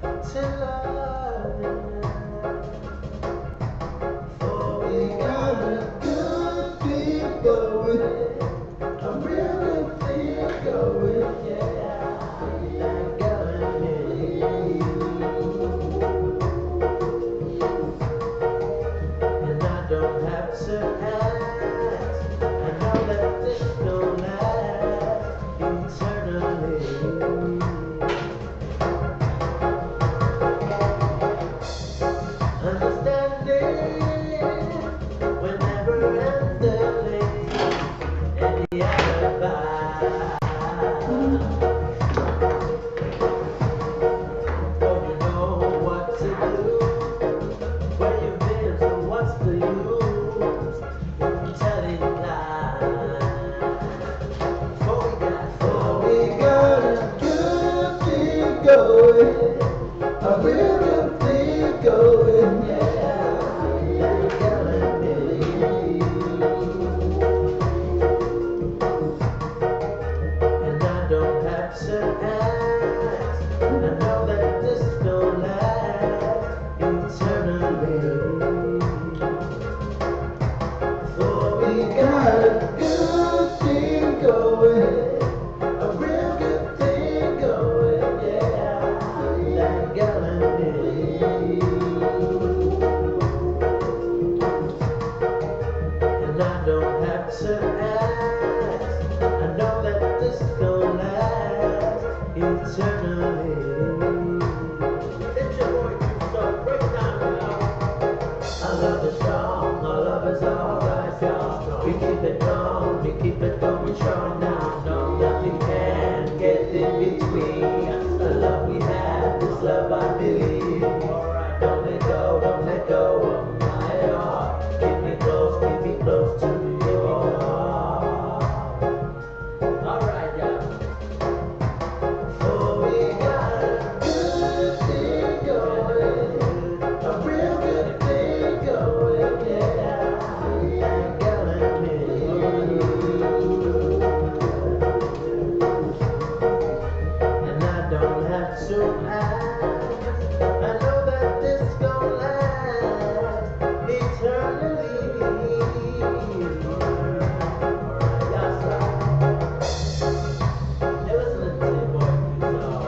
to love you. For we got a good thing going, a real good thing going, yeah. Like going, and I don't have to ask. I know that this will last eternally. Understanding whenever and feeling any alibi. Don't you know what to do? Where you've been, so what's the use? Telling lies. For we got a good thing going, a real good thing going, yeah. Like Galilee. And I don't have to ask. I know that this will last eternally. For we got a good thing going, a real good thing going, yeah. Like Galilee. And I don't have to ask. I know that this will last eternally. It's your boy, Q-Star. Break it down now. Our love is strong, our love is alright, y'all. We keep it calm, we keep it going strong now. No, nothing can get in between. The love we have, this love I believe. Alright, don't let go of my heart. Keep me close to your heart. Alright, y'all. For we got a good thing going, a real good thing going, yeah. Like Galilee. And I don't have to ask. I know that this gon' last eternally. Alright, y'all stop. Hey, listen to your boy, Q-Star.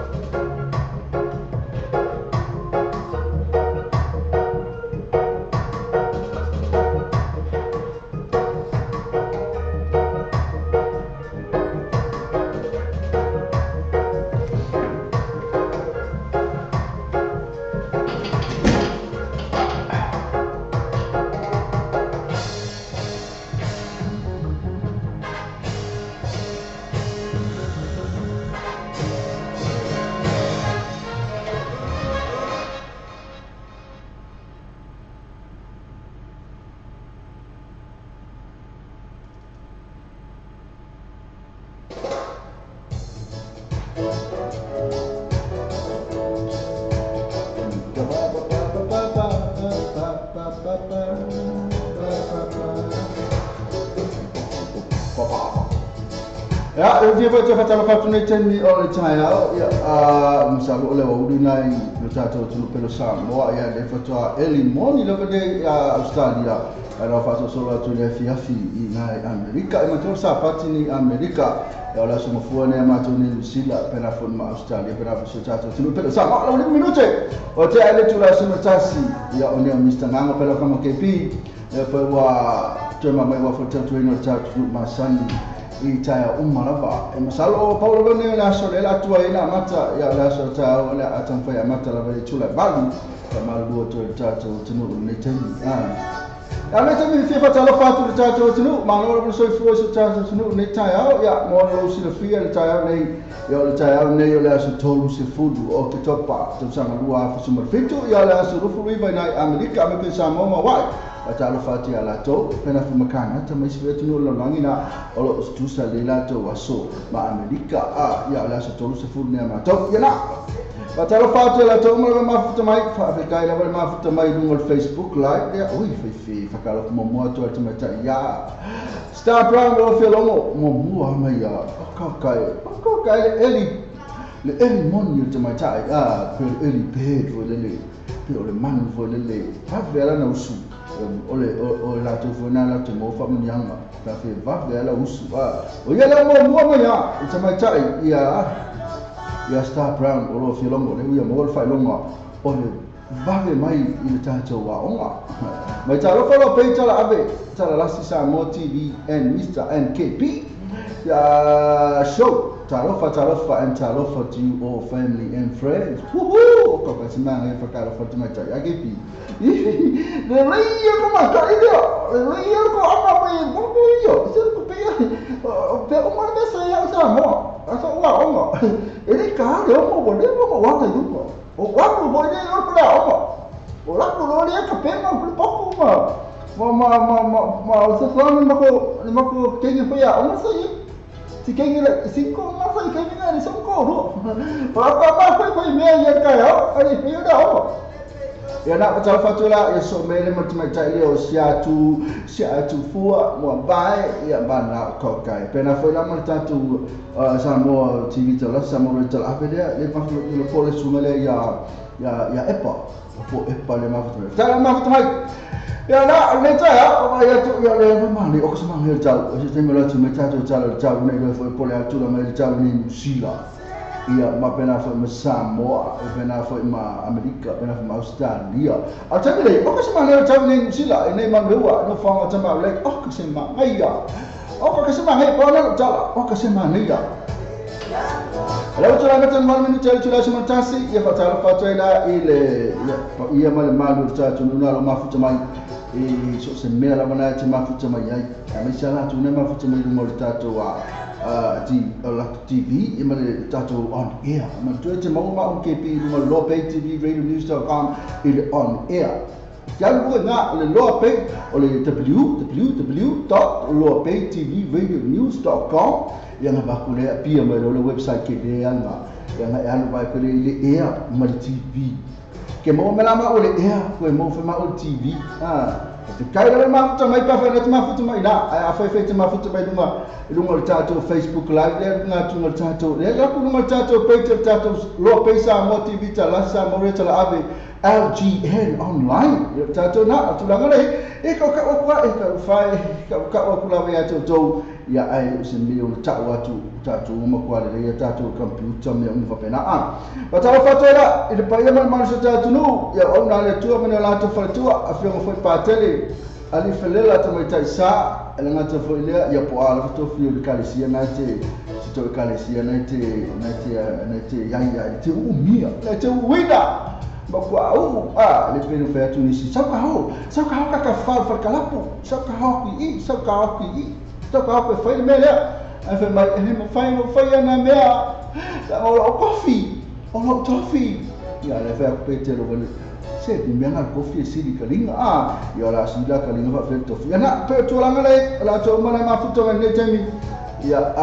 Ya, dia baca fatala fatune teni o le tai au ya msalo ole wa udinai lo tato tulu pelo sa mo ya le fatwa eli moni lo de Australia ala fato solo tu le fiafi na Amerika e mato sa patini Amerika ya la sumo fuane mato ni Lucila pena fon ma Australia pena so tato tulu pelo sa ma lo minute o te ale tu la sumo tasi ya one Mr. Ngamo pelo kama KP ya pa wa tema mai wa foto tu ino tato masani I taia umarava e masalo Paulo Bane la so le la tua ina mata ya la so ta o la atamfa ya mata la vale tula balu kama lu to tato tunu ne tani ya le tami fi fatala fatu tato tunu ma lo so fu so tato tunu ne taia ya mo lo si le fia le taia nei ya le taia nei yo la so tolu se fudu o te topa to sama lua fu sumar fitu ya la so rufu riva na Amerika me ke sa mo ma wai atalo fati ala to pena fu makana ta mai svetu no lo langina o lo stusa le la to waso ma Amerika ya la so tolu se fu ne ma to ya na atalo fati ala to ma fu mai fa Afrika ila ma fu mai no Facebook live ya ui fi fa kala mo mo to ta meta ya Star Brown lo fi lo mo mo mai ya ka kai eli le eli moni te mai tai pe eli pe vo le pe o le manu vo le va vera na usu o la tu vo na la tu mo fa mnyanga ka fe va vera usu o ya la mo ya te mai tai ia Star Brown o lo filongo le ia mo fa longa o le vave mai i le tātou wa onga mai taro whalo pei tala ave tala lasi sa mo TV and Mr. NKP show tarofa and tarofa to you all family and friends woohoo o kaka simanga e whakarofa te mai tai AKP le reia ko mai ka idea le reia ko ana mai mo io se ko pe o mo me sa ya sa mo asa wa onga ele ka le mo le mo wa ta du o waku mo ni o pula o la ko le ka pe ma poku ma o se flan ma ko kengi fa ya o ma sai ti kengi le 5 ma sai kengi na so ko ro pa ko me ya ka ya ani pe da o ya na pa fa tu la ya so me le ma tai le o sia tu fua mo bai ya ba na ko kai pe na foi la ma tu sa mo TV tala sa mo tala apa dia le pa le pole sumele ya epa po epa le ma fa tala ma fa mai ya na le ta ya tu ya le ma ni o ko sama he tau o se te me la tu me ta tu tala ne le foi pole tu la me tau ni sila ia ma pena fa ma Samoa pena fa ma Amerika pena fa ma Australia a tanga le o ko sama le tau ni sila nei ma lewa no fa ma tama le o ko sama ai ya o ko sama he po na tala o ko sama nei ya Hello, tu lagi tu malam ini cari curi semua casi. Ia fatala fatela ile ia malam malu cari curi nuna lo mafu cemai. So semela la mana cuma mafu cemai ai. Kami salah tu nama mafu cemai rumah tato di TV. Ia malam tato on air. Macam tu cuma mau KP rumah Lopay TV Radio News.com ile on air. Jangan lupa nak oleh Lopay oleh www.lopaytvradionews.com yang aku lihat pia oleh website kita yang baik oleh air mal TV. Ke mau melama oleh air, ko mau fema oleh TV. Kai dalam mak macam apa nak mafu tu mai dah. Apa tu mafu tu mai rumah tato Facebook live dia ngatu rumah tato. Dia aku rumah tato page tato Lopay sa mo TV tala sa mo tala ave LGN online. Tato nak tu lang leh. Kau aku lawe ya tu ya ai usimbi un tatu makwale ya tatu komputer me un fapena patala fatela ile pa yaman man tatu nu ya ona le tu me la tu fatua afio mo foi patele ali felela to mai taisa ele ngata foi le ya po ala to fio de kalisia na te ya te umia na te uida bakwa le peno fa tu ni si saka ho ka fa kalapu saka ho ki Toka apa fai mea, apa mai mo fai na mea, o coffee, o toffee. Ya le fa pete lo bene. Se di mea coffee si di kalinga ya la sila kalinga fa toffee. Ya na pe tu lang le, la to mana ma futo ne temi. Ya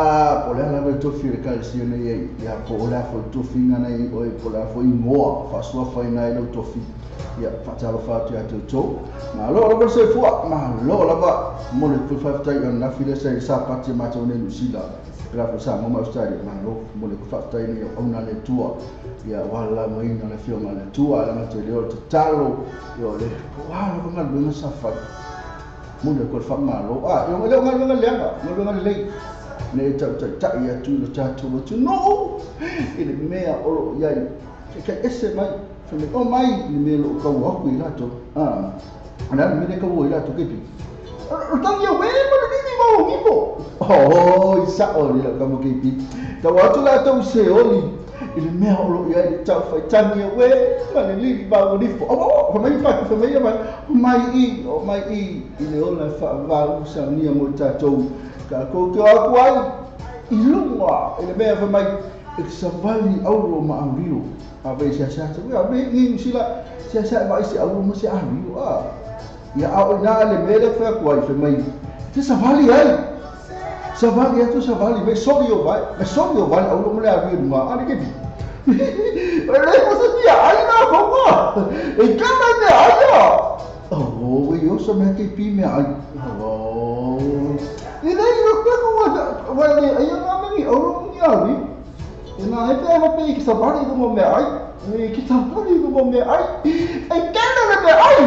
pola la toffee le kalsi ne ya pola fo toffee na i o pola fo i mo fa so fa na lo toffee. Ya fatalo fatu ya to na lo se fua ma lo la ba mo le fa tai na file sai sa pati ma to ne lusila grafo sa mo ma stari ma lo mo le fa tai ne ona le tua ya wala mo ina le fio ma le tua la ma te le to talo yo le wa lo ma lo sa fa mo le ko fa ma lo yo le ngal le ne ta ya tu lo cha tu no ile mea o ya ke ese mai o mai ni me lo ka wa ku ila to ana mi ne ka wo ila to ke pi tang yo we mo ni mo mi po isa o ni ka mo ke pi ka wa tu la to se o ni ile me o lo ya ni ta fa tang yo we ma ni li ba o ni po o mai i ile o la fa va sa ni mo ta to ka ko ke aku ai ilunga ile me fa mai eksavali au ma ambiu apa siasat tu ya ni sila siasat ba isi au mesti ahli ya au na le mele fa kwai fe mai tu savali ai savali tu savali me sobio vai au mo le ahli ma ani ke bi ele ko se dia ai na ko e kana ne ai we yo so me ke pi me ai ida yo ko wa ni ayo na me au ni ahli ina pe ki sabari ko mo me ai ki sabari ko mo me ai ai kana me ai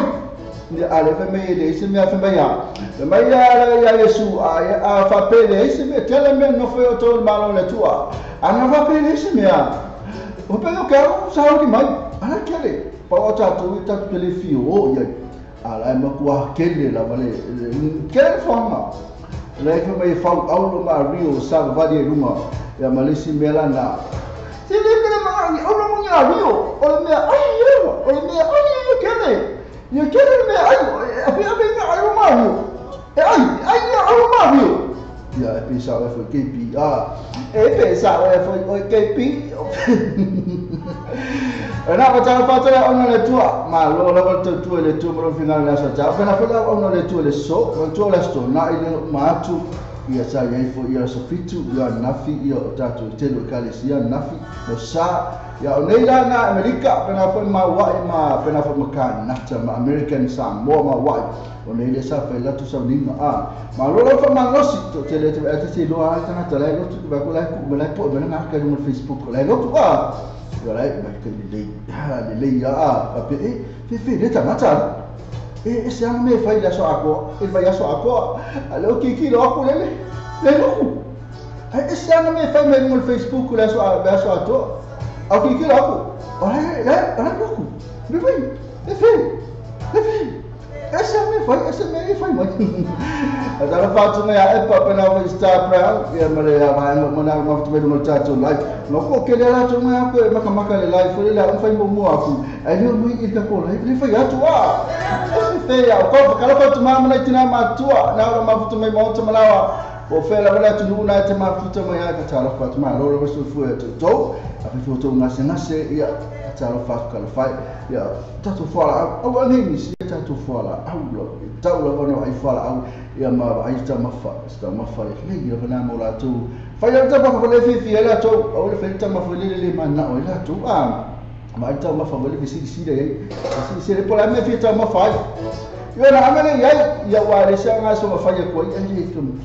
ni ale fe me de se me fa me ya Yesu a fa pe de se me tele me no fe o to malo le tua ana fa pe de se me a o pe no quero sa o di mai ana kele pa o ta tu ta kele fi o ya ala ma kwa kele la vale kele forma le fe me fa aulo ma rio sa vadia ruma ya malisi melana se le kele ma ni aulo mo nya rio o me ai kele you kidding me? I mean, Mario. Mario. Yeah, pensava foi KP. Pensava foi KP. Na macam apa tu orang le tua, malu orang tu le tua baru final lah saja. Apa nak pula orang le tua le so, orang tua le so. Na ini matu. Ia saya info ia sefitu ia nafi ia tatu telu kali sia nafi dosa ya onela na Amerika pena foi mawai ma pena foi makan nafta ma American Samoa mawai onela sa pela tu saudinga ma lo fa manosi to tele te ate si lo ha kana tele lo tu ba ko la ku mala po bana na ka no Facebook la lo tu ya lai ba ke le ya pe fe de ta mata esse ano me faz da sua cor, ele vai a sua cor, alô que louco ele louco, esse ano me faz mesmo no Facebook da sua cor, ao que louco, olha louco, me vem, esse ano me faz muito, agora faço minha época para o Instagram, e a mulher vai mandar uma foto no chat live, não porque ele lá tu minha coisa, maca live, foi lá, não faz bom aku, aí eu não ia ficar com ele foi a tua feia, kalau kau tu mama nak tina matua, na orang mafuta mai monta malawa, o fela wala tu nuna te mafuta mai aka talo fa tu ma lo lo so fu tu to, afi foto ngase ia talo fa kala fa ya tatu fala, au ani si tatu fala, au lo, tau lo no ai fala au ia ma ai ta mafa, sta mafa le ia bana mola tu. Fa ya ta ba fa le fi ela to, au le fa ta mafa le mana o ela tu ma ta mafa le si dai. Si le pola me fi ta mafa. Yo na amene ya wale shanga so mafanya kwa yanje tum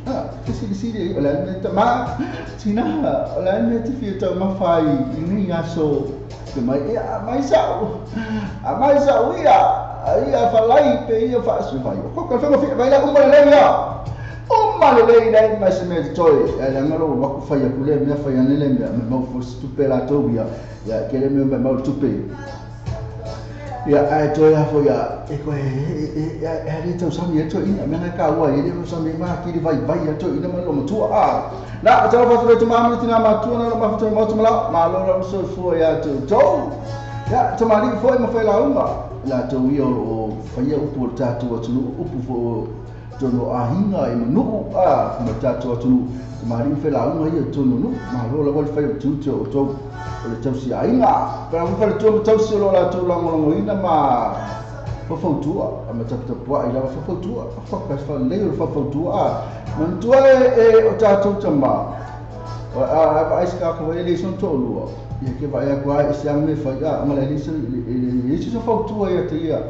kisi wala neta ma tina wala neta fita mafai ini yaso mai sa ia falai pe ia fa su vai ko ka fa vai la umma le dai mas me toy la ngalo wa ku fa ya kule me fa ya nele me mo fo stupela tobia ya kele me mo tupe ya ai to ya fo ya ya ri to sam ye to ina me na ka wa ye ri sam me ma ki vai ya to ina ma lo tu na ta fa to ma ma tina ma tu na ma fa to ma tu ma lo so fo ya to ya to ma ri fo ma fa la uma la to yo fa ya upu ta to tu upu fo to no ahinga e no ma ta to tu ma ri fa la uma ye to no ma lo la fa tu to le tau si ainga para mo fare tu tau si lo la tu la mo ina ma fa tua ma ta tua ila fa tua fa fa le fa tua man tua o ta tu tama ai ska ko ele son to lu e che vai a qua e siamo me fa ma le lì ci fa tua e te ia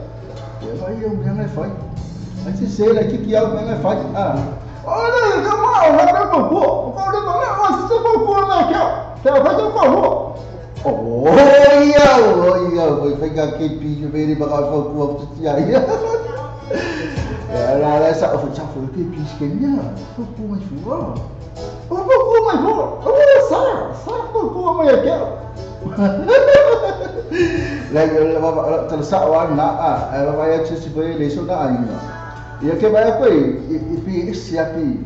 e vai io me fai anche se la chi io me fai olha come ha fatto po olha come ha fatto po ma che ha fatto po oh iya, voi pegang KP je beri bakal fokus waktu ya. Ya lah sa of chafu KP skenya. Fokus mai fua. Fokus mai fua. Oh sa fokus mai ya. Lagi la tersa wan na bapa ya si boy le so na ainda. Ya ke baya koi ipi siapi.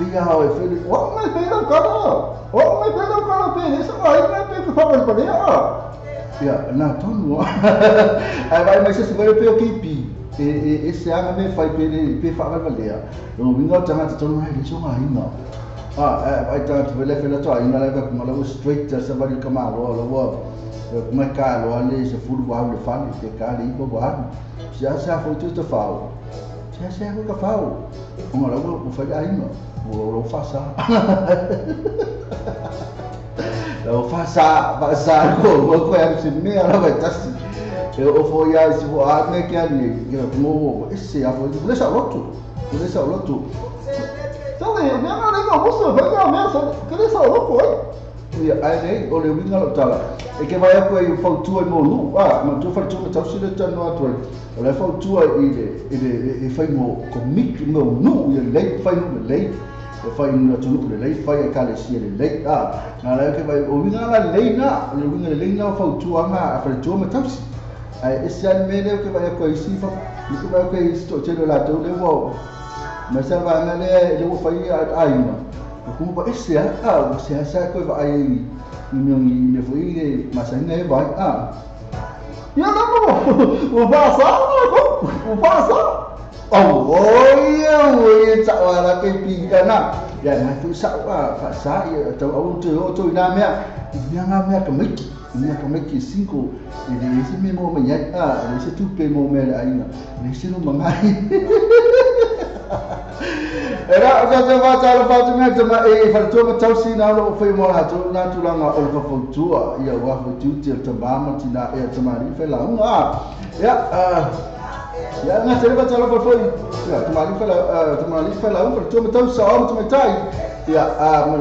Tiga hawe feli. Wa mai pelo kana. Oh, mai pelo kana pe, eso ai na pe fa por por ya. Na tonu. Ai vai mais se vai pe o kipi. Esse ano me faz pe fa vai valer. Eu vim lá jangan tonu ai so ai na. Ai ta vele fela to ai na leva com ela straight essa vai camar lo como é caro ali se furo vai le fa que cara e bobo. Já foi tudo falo. Já foi que falo. Como ela vou fazer aí não. Vou fazer. Eu faço vou yang sini ala batas. Eu vou ya se vou a me que ali, eu vou esse a vou deixar loto. Então, eu não nem vou só vai a mesa, que deixar loto aí. ia ai nei o le winga lo tala e ke vai ko i fautua mo nu ma tu fa tu ta si le tano atu o le fautua i fai mo komik mo nu ia le fai no le e fai no tu le fai ka le si le na le ke vai o winga la le winga le na fautua nga fa tu ma tausi ai ese me le ke vai ko i si fa ke vai ko i sto te la tu le wo ma sa va na le wo fai ai ma como pa esse você acha que vai me foi mas ainda é vai e não o passa oi cara que pica na ya na tu sa fa sa ya tu tu na me que 5 e esse mesmo manhã esse tu pe mo me ainda esse não mangai era o que vai estar fazendo mas e faltou tau si na lo foi mo na tu langa o ka fotua ia wa fotu te tama tina e tamari fe la ya na tere ba tala foi ya tamari fe la faltou tau sa o tu tai ya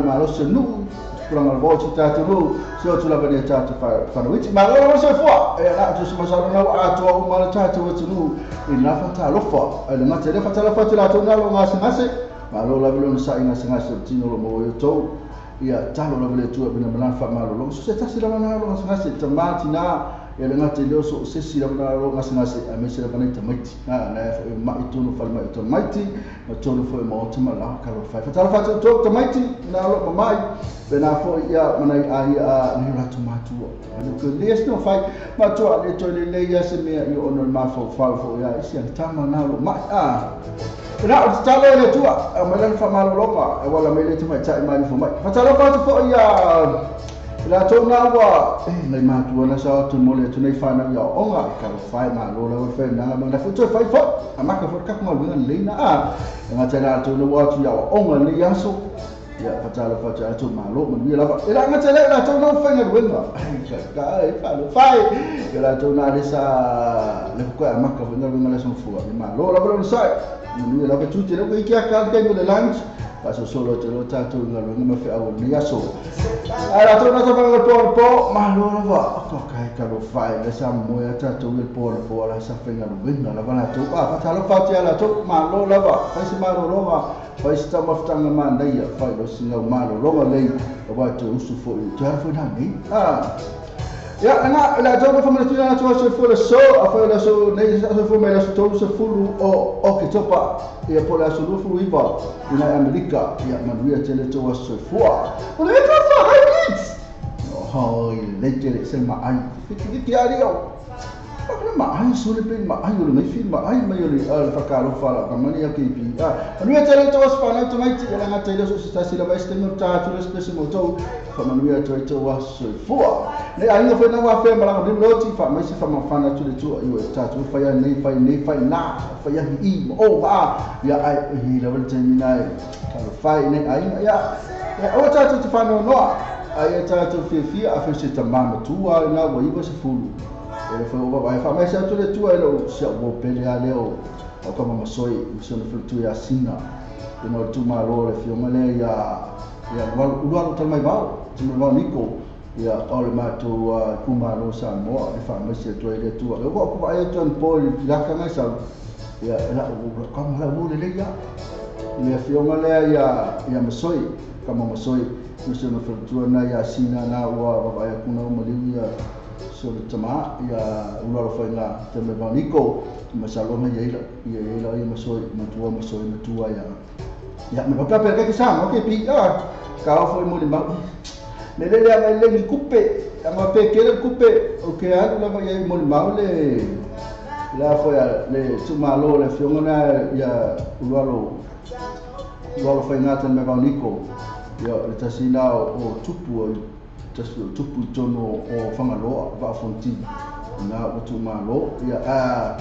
ma lo senu kurang al voce tatu lu so tu la bene tatu fa no ma lo so fo e la tu so sa na atu o ma tatu tu lu in la fata lo fo e la tere fata la fata la tu na lo ngase ma lo la belo sa ina ngase tino lo mo yo to ia talo la bele tu bena bela fa ma lo so ta si la na lo ngase tamati na e la ngate lo so se si la na lo ngase a me se la bene tamati na ma itu no fa ma itu maiti ma to lo fo mo tama la ka lo fa fata la fata to tamati na lo mai bena fo ia manai ai ni la tomatu ano ke les no fai ma to ale to le ia se me io ono ma fo ia isi an tama na lo ma ra o talo le tua ma lan fa malo longa e wala me le tuma tai mai fo mai fa talo fa fo ia la to na wa nei ma tu na sa tu mo le tu nei fa na ia onga ka fai ma lo la fa na ma na fo to fai fo ma ka fo ka ma lo le na nga tena tu no wa tu ia onga le ia so ya fatala tu malo man wi lava ila ngata la tu no fa ngal wenga ka e fa lo fai la tu na desa le ko ma ka wenga wenga la son fu ma lo la bro sai ni la tu te lo ki ka ka le lunch paso solo te lo tatu ngal wenga ma fa awol ni aso ala tu na ta fa po ma lo lava ko ka lo fai le sa mo ya tatu wil po la sa fa ngal wenga la bana tu fatala la tu ma lo lava fa si ma lo lava fai sta maftanga mandai fai lo singa malo longa lei wa tu usu fo tu ha fo na ni ya ana la joga fa mala na tu so fo so fa la so nei so fo mala so tu so fulu o ke topa e po la so lu fu iba ina america ya manuia tele to so fo o le ka fa hai kids oh le tele se ma ai ki ari o ma ai sole pe ma ai lo nei film ma ai ma yo le fa calo fa la mani ya ke pi anu ya tele to spana to mai tele na tele so sta si la vai sta no ta tu spese mo to fa manu ya to was fo ne ai no fa na wa fe ma la mo lo ti fa mai si fa ma fa na tu le tu io ta tu fa ya nei fa na fa ya i o ya ai hi la vol terminai calo fa ne ai ya o ta tu fa no ai ta tu fi a fe se ta ma tu na wa i ba se fulu e foi o vai fa mais tu le tu elo se o pele ale o como ma soi se no tu ya sina e no tu ma lo le fio male ya ulo tal mai va tu ma niko ya ole ma tu kuma lo sa mo e fa mais tu ele tu e ko vai tu un po la kana sa ya la como la lo le ya le fio male ya ma soi como ma soi se no tu na ya sina na wa vai kuna mo ya so le tama ya ulo fa na te me vaniko masalona ya masoi matua ya me papa perché che siamo che pi ka fo mo le ma le ni coupe ma perché le coupe o che ha la va ya mo le ma le la fo ya le tumalo le fiona ya ulo fa na te me vaniko ya le tasina o tupu tupu tono o fangaloa va fonti na utu malo ya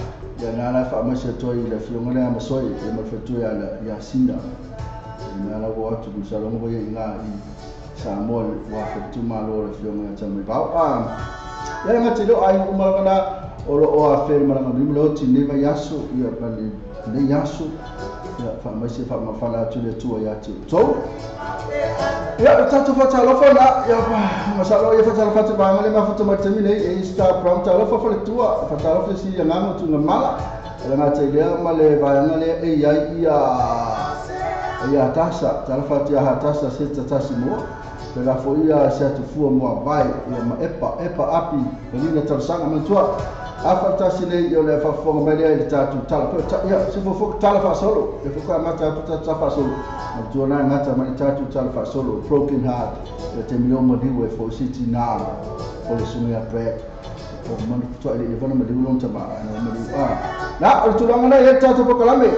na la fa masha to ile fiona na masoi e ma fetu ya sinda na la wa tu salo mo ye na i samol wa fetu malo le fiona ta me ba ya ngati lo ai umalana o a fer maranga ni lo tini va yaso ia bali ne yaso ya fa mai fa ma fala tu le tua ya tu so ya tatu fa talo fa na ya masalo ya fa talo fa ba ngale ma fa mata mi nei sta pronto talo fa le tua fa talo fa si ya ngamo tu ngala la ngata ile male va ngale e ia tasa talo fa tia tasa se tasi mo pela foia se tu fu mo vai ia ma epa api ni na sanga ma tua afa tasi nei yo le fa fo ma le tatu talo ya se fo talo fa solo e fo ka mata tu fa solo ma tua na ngata ma tatu talo fa solo broken heart e te mio mo diwe fo city na o le sunga pre o man tu ile e vana ma diwe on tama na ma diwe na o tu langa e tatu po kalame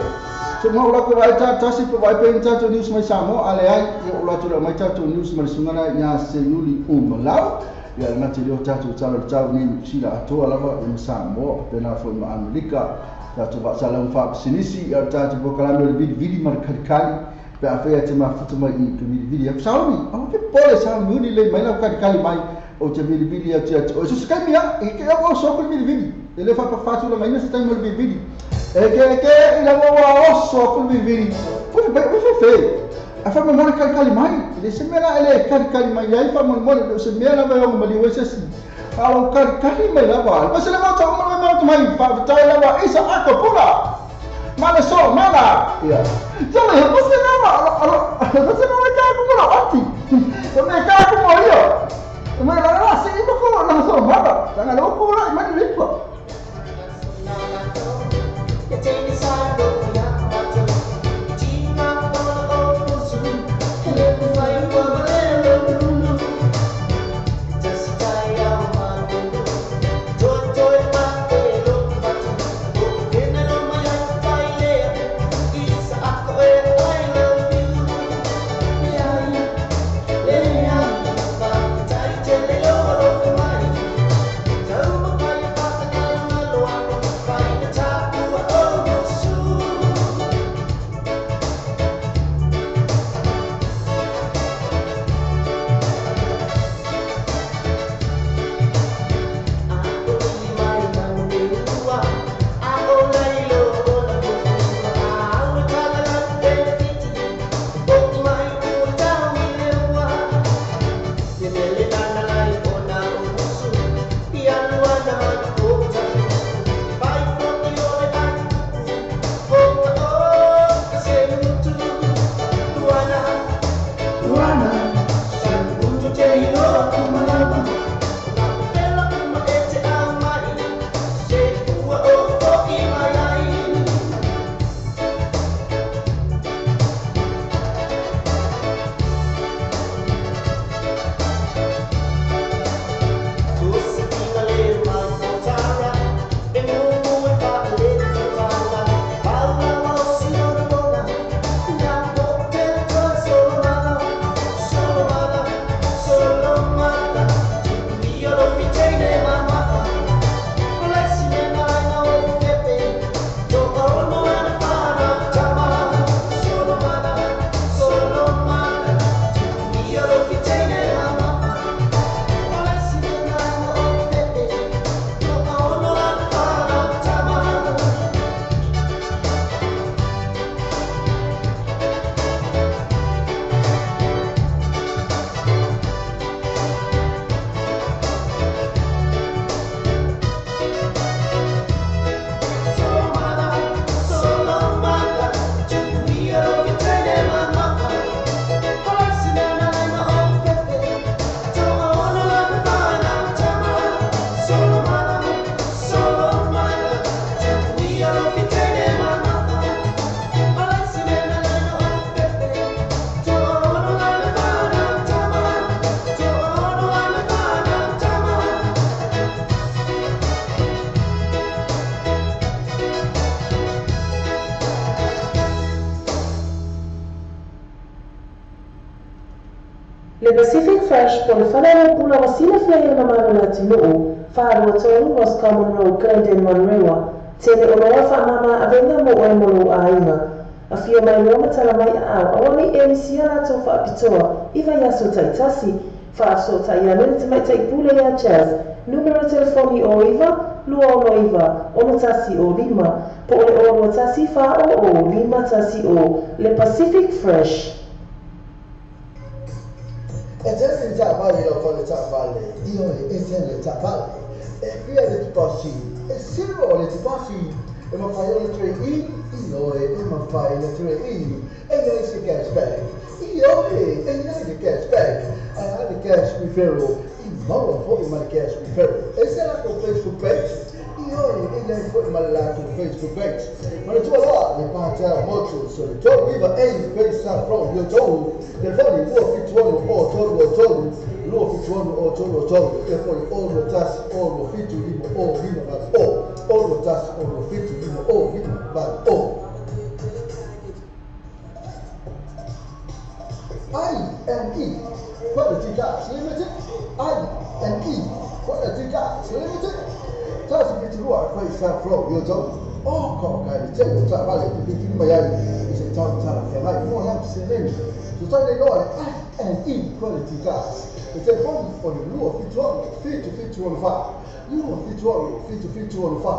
so ma ula ko vai tasi po vai pe tatu news mai samo ale ai o ula tu mai tatu news mai sunga na ya se yuli umlau ya ngati leo tatu talo ni sila to alava in samo pena fo ma Amerika tatu ba salam fa sinisi ya tatu po kalame le vidi mar kali pe afea te mafuta mai I ke vidi ya saumi o pe pole saumi ni le mai la kali mai o te vidi ya te o so skami ya e ke o so ko vidi ele fa fatu la mai se tem mo vidi e ke ila mo o so ko vidi foi fe afa mo na kali mai le se mera ele kali mai ai fa mo se mera vai o mali wese kalau kali mai la ba mas le mo ta mo mai fa ta la ba isa akapula mana so mana ya jadi você não vai cair como la ati você cai como yo mas la se iba ko la so mana jangan lo ko la mana lipa Le Pacific Fresh po le whanau pula wasina flyer na manu la tinuu, whaarua tolu was Common Road Clayton Monrewa, tene o loa whanama a venga mo oe molu a inga. A fia mai loma tala mai a au, awani e misia la tau whaapitoa, iwa yaso taitasi, Whaasota ia nene te mai tei pule ia Chaz. Numero telefoni o iwa, lua ono iwa, ono tasi o lima, po ole ono tasi wha o lima tasi o Le Pacific Fresh. E tēne le tāpale o kone tāpale, io e tēne le tāpale. E pia le tupasi, e siro le tupasi, e mawhai o le tre io e mawhai le tre e nei se cash bag. Io e nei le cash bag. I had a cash referral, I moro foi my cash referral. E se la con Facebook page, io e nei foi my la con Facebook page. Ma le tue là, le parte molto, so le tue viva e il pensa from io tu, le voli luo fituono o tolu, luo fituono o tolu, e poi o lo tas o lo fitu limo o limo va o lo tas o lo fitu limo o limo va o. I&E Quality Gas Limited. I&E Quality Gas Limited. Tasi kiturua kwa isafro yoto. Oko kai tendo tabale kipindi mayai ise tala fema mo ya seleni. Tutale no I&E Quality Gas. Ite from on luo fitu on fa. Luo fitu on fa.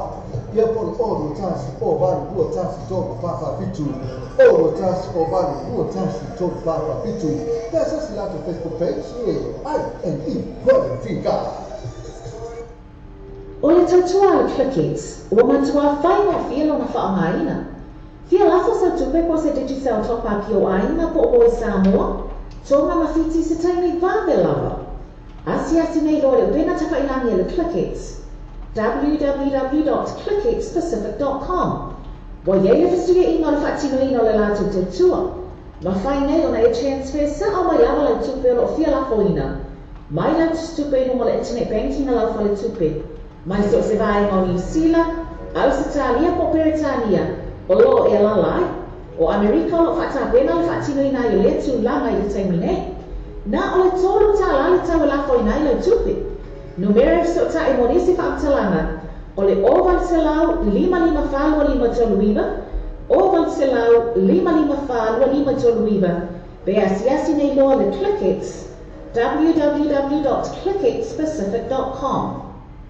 Ya poli o tasi o bali luo tasi to fa fitu. O tasi o bali luo tasi to fa fitu. That's us like a Facebook page. I&E Quality Gas. O le tautua le Clickets, ua matua whainga whialo na whaongaina. Whia lafo sa tupe po se digital top-up o aina po o Samoa, tonga mawhiti se tainei vāwe lava. Asi nei lo le wena tawhailangi le Clickets. www.clicketspacific.com. Wa yei e whistuia ino le whaatino ino le lātou tautua. Ma whai nei ona e transfer sa o mai lava le tupe o whia lafo ina. Mai lau tupe ino mo le internet banking na lau whale tupe. Mai so se vai o New Zealand, Australia po Britania, o lo e lalai, o Amerika lo whata wena le whatino ina i le tu langa i le taimine. Na o le tolu ta la le tau la fo ina i le tupe. Numero so ta e monisi whaatalanga, o le oval se lau 55 toluiva, oval se lau 55 toluiva, be asiasi nei loa le Clickets, www.clicketspacific.com.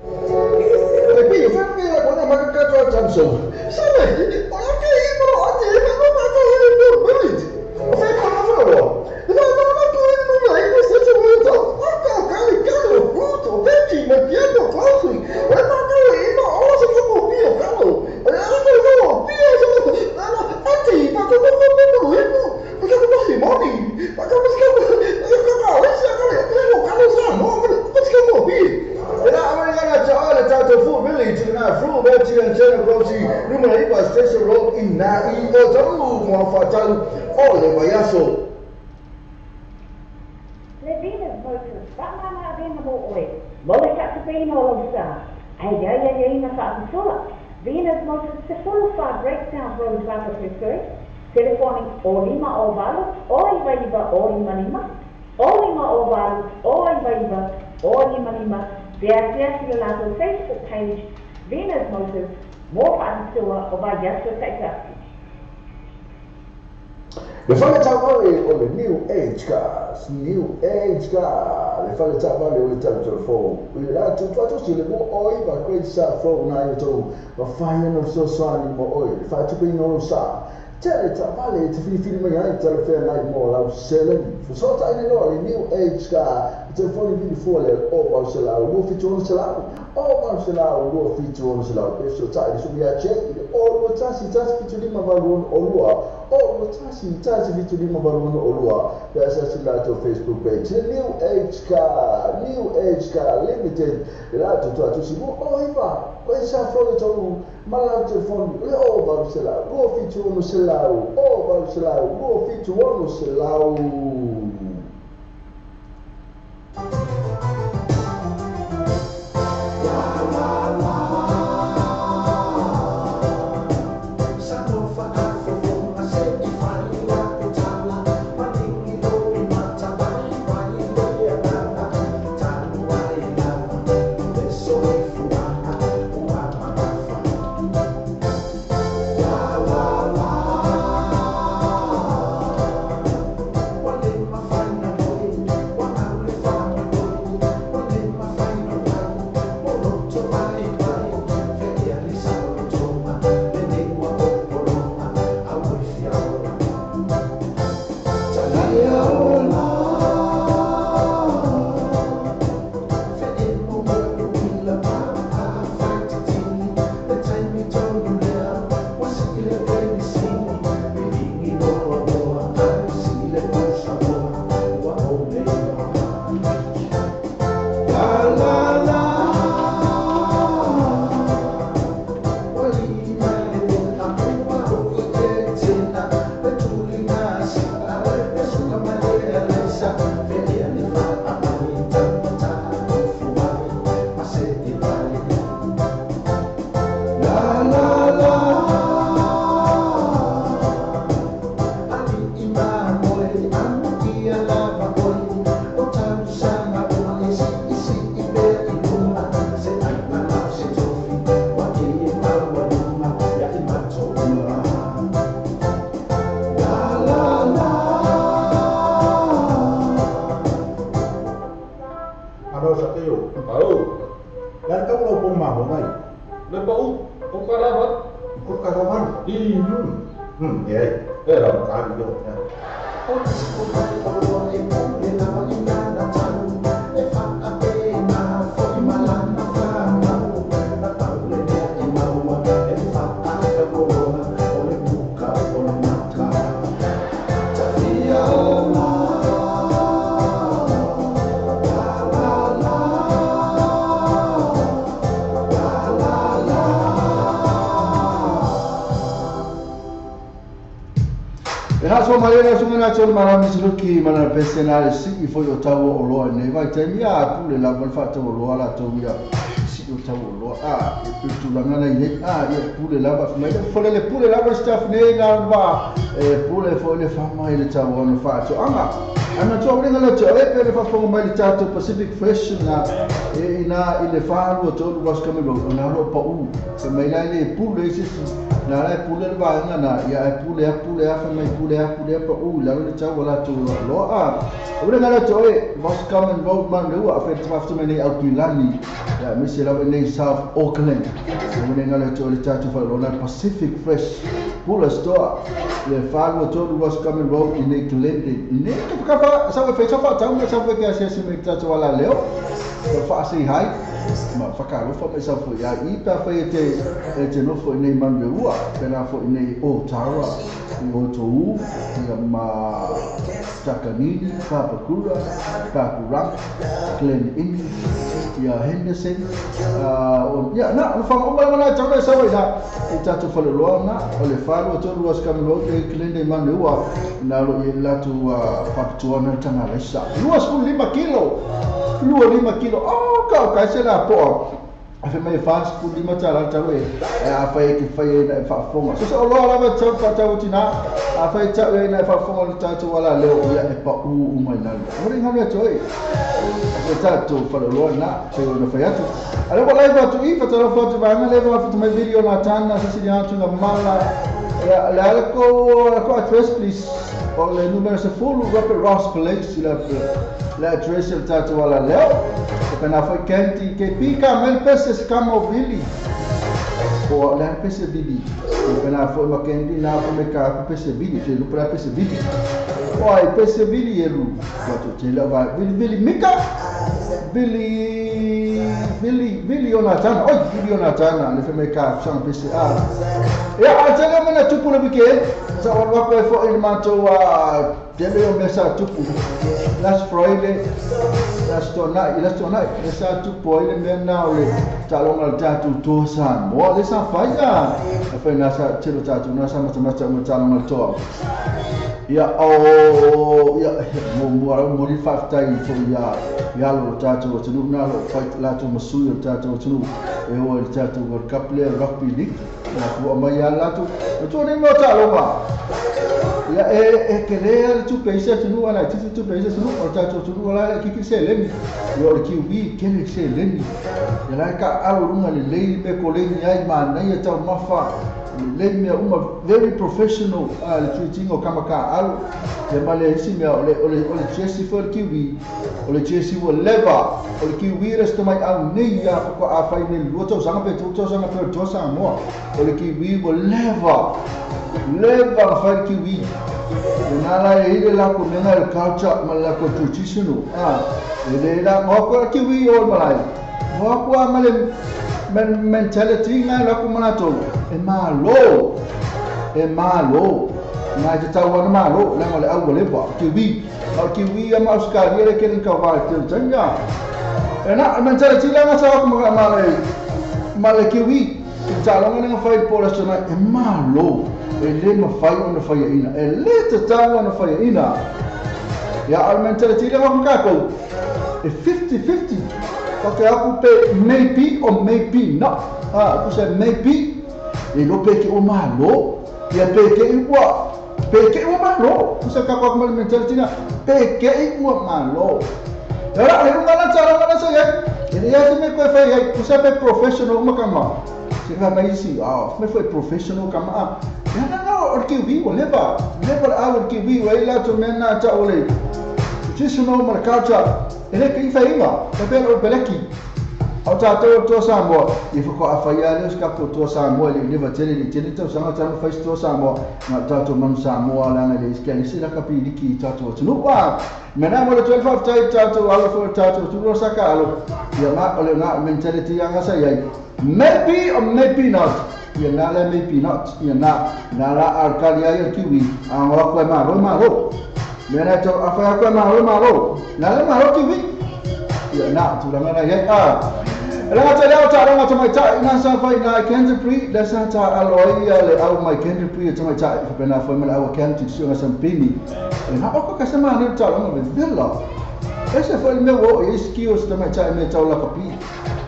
Tapi fammi la buona mancato a Samsung. Sai, ma che io a te non mi ha detto niente. Ho fatto una prova. Non hai questo seguito. Guarda, caro, brutto, vecchi, ma pieno così. Ma che io ho sempre mio caro. No, anzi, ma come Station Road in Nai Otaru, Mwafatalu, Ole Mayaso. Le Venus Motors, Batmana Venable Oil, Molika Sabino Losa, Ayaya Ina Fatusula, Venus Motors, the full far breakdown roads rather preferred, telephonic Olima Ovalu, Oivaiva, Olimanima, Olima Ovalu, Oivaiva, Olimanima, the Asiasi Lato Facebook page, Venus Motors, more Fatusula, Ovayasu Taitaki. Le fale tavale o le New Age cars, le fale tavale o le telephone. We like to try to see the more oil, but great stuff from now to the final of so swine more oil. If I to be no sa, tell it tavale to be feeling my telephone like more out selling. For so time in all, the New Age car, it's a funny before the over sell, no feature on sell, over sell, no feature on sell. So time should be a check, all what task it has to be my balloon or oh, taxi vitu lima baruna olua. There's a lot of Facebook page. New Age Car Limited. Lato to simu. Oh, iba. Kwa isa flow to malam telefon. Oh, barusela. Go fitu ono selau. Oh, barusela. Go fitu ono selau. So malena sumena chol marami suluki mana pensionale si foi o tawo o loa nei vai temia pule la vol fatto o loa la tovia si o tawo o loa tu la ngana ye ye pule la va mai fole le pule la va staff nei na va pule fole fama ile tawo no fatto ana to ringa la to e per fa fo mai tato Pacific Fresh na ina ile fa o to was coming ro na ro pa u se mai la le pule si na la pule va ngana ya pule fa mai pule pa u la le tawo la to lo ora ngala to e was coming road man ro a fe trafto meni au pilani ya misi la nei South Auckland ora ngala to le tato fa lo na Pacific Fresh pula store le fa to was coming road in Glendale ne ka sa fe fa ta sa fe ke se me tato wala leo fa si hai ma whakaro wha me sa fo ya I pa whai te no fo nei mangeua pena fo nei Otawa I Otou ia ma Takanini Papakura Papuranga Glen Innes ia Henderson ia na no whanga umai mana tau sa wai na I tatu whaloloa na o le wharo o tolu was kamilo te Glendale mangeua na lo I latu whakatuana tana leisa 2.5 kilo 2.5 kilo ka se la po a fe mai fast food lima tala tawe a fa ke fa na fa fonga so lo la va tsa fa tau tina a fa tsa we na fa fonga ta tsa wala leo ya e pa u mai na ori ngana toi e ta to fa lo na se o na fa ya tu ale wala va tu I fa tala fa tu va na le va fa mai video na tana se si ya tu na mala la ko address please o le numero se full Robert Ross Place la address el tatu wala leo pena foi kenti ke pika mel pese scamo Billy o la pese Billy pena foi ma kendi na ko me ka pese Billy se lu pra pese Billy o ai pese Billy elu wato te la va Billy mika Billy Jonathan Billy Jonathan le fe me ka sang pese ya atanga mana tupu le bike sa wa ko fo il manto debe o mesa tupu last Friday last tonight mesa tupu ile mena ole talonga tatu tosan mo le sa faya fa na sa telo tatu na sa mata talonga to ya mo ri fakta fo ya lo tatu tunu na lo fight la tu musu tatu tunu e o tatu World Cup rugby league na ko ma ya la tu to ni mo talonga ya ke le tu pesa tunu ana tu pesa tunu o tatu tunu wala ki se leni yo ki wi ken se leni ya la ka alo runga le me ko le ai ma na ya ta mafa le mea uma very professional le tuitinga o kamaka alu le male isi mea ole Jesse for kiwi ole Jesse wo leva ole kiwi resto mai au nei ya ko a fai ni luto sanga pe tuto sanga pe tosa mo ole kiwi wo leva fai kiwi nala e ile la ko menga el culture mala ko traditional ele la mo ko kiwi o malai mo ko male mentality nga la ko manato e malo nga te tau ana malo la mole au le ba kiwi ama Australia le ken ka va te tanga e na mentality la nga sa ko male kiwi talo nga fai pola sona e malo e le ma fai ona fai ina e le te tau ona fai ina ya al mentality la nga ko e 50-50 okay aku pe maybe or maybe not aku say maybe e lo pe ke o malo ya pe ke o malo ku sa ka ko mal mentality na pe ke o malo era e una la cara na sa ya e ya se me ko fa ya ku sa pe professional makama se va mai si me foi professional kama ya na or ke vi whatever never our ke vi wa ila to mena ta ole just no mar culture ele que infaima o beleki au tato to samo e foko afaiale os kapo to samo ele leva tele to sama tamo faz to samo na tato man samo ala na le skeli sila kapili ki tato no wa mena mo le 12 of tato ala for tato tu saka alo ya ma ole na mentality yang asa yai maybe or maybe not ya na le maybe not ya na la alkalia ya kiwi amwa kwa maro mena to afaya kwa maro na le maro kiwi ya na tu la ya la ta la mai ta ina sa fa ina Canterbury la sa ta aloia le au mai Canterbury ta mai ta fa pena fa mala au Canterbury su na sampini na ko ka sama na ta la me villa ese fa me wo skills ta mai ta me ta la kapi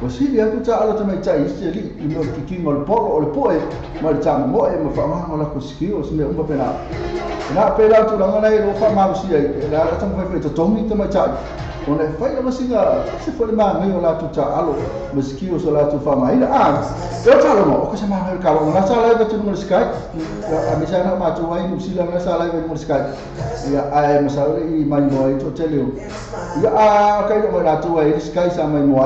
o si dia tu ta ala ta mai ta isteli ino ki ngol polo o le poe ma ta mo e ma fa ma la ko skills me umba pena na pela tu la ngana ro fa ma si la ta mo fa to tomi ta mai ta ona fai la masinga se foi ma ngai ola tu ta alo meski o sola tu fa mai na eu talo mo o se ma ngai ka o na sala e tu no sky a mi sana ma tu ai musila na sala e no sky ya ai masala i mai mo to teleo ya a kai no na tu ai sky sa mai mo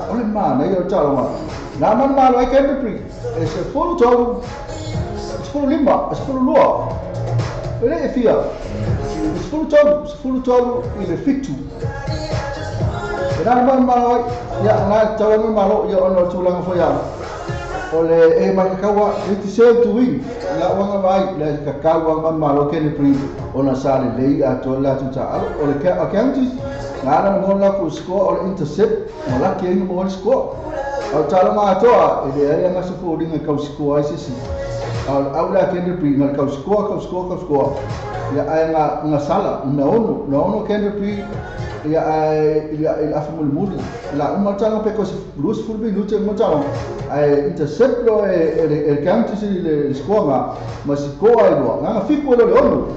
ole ma na eu talo ma na man ma ai Canterbury e se folo to folo lima folo lua ele e fia folo to ile fitu dan man malo ya na tawan malo ya ono tulang fo ya ole e ma kawa it serve to win la wanga vai la kawa man malo ken pri ona sale lei a to la tu ta ole ka accounts ngara mo la ku score or intercept mo la ke mo score au tala ma to e area ma se fo dinga ka score ICC au la ken pri ngal ka score ya ai nga sala na ono ken pri ya il afumul muli la uma tanga pe ko Bruce Fulby luce mo tanga ai intercept lo e county si le squadra ma si ko ai lo nga fico lo ono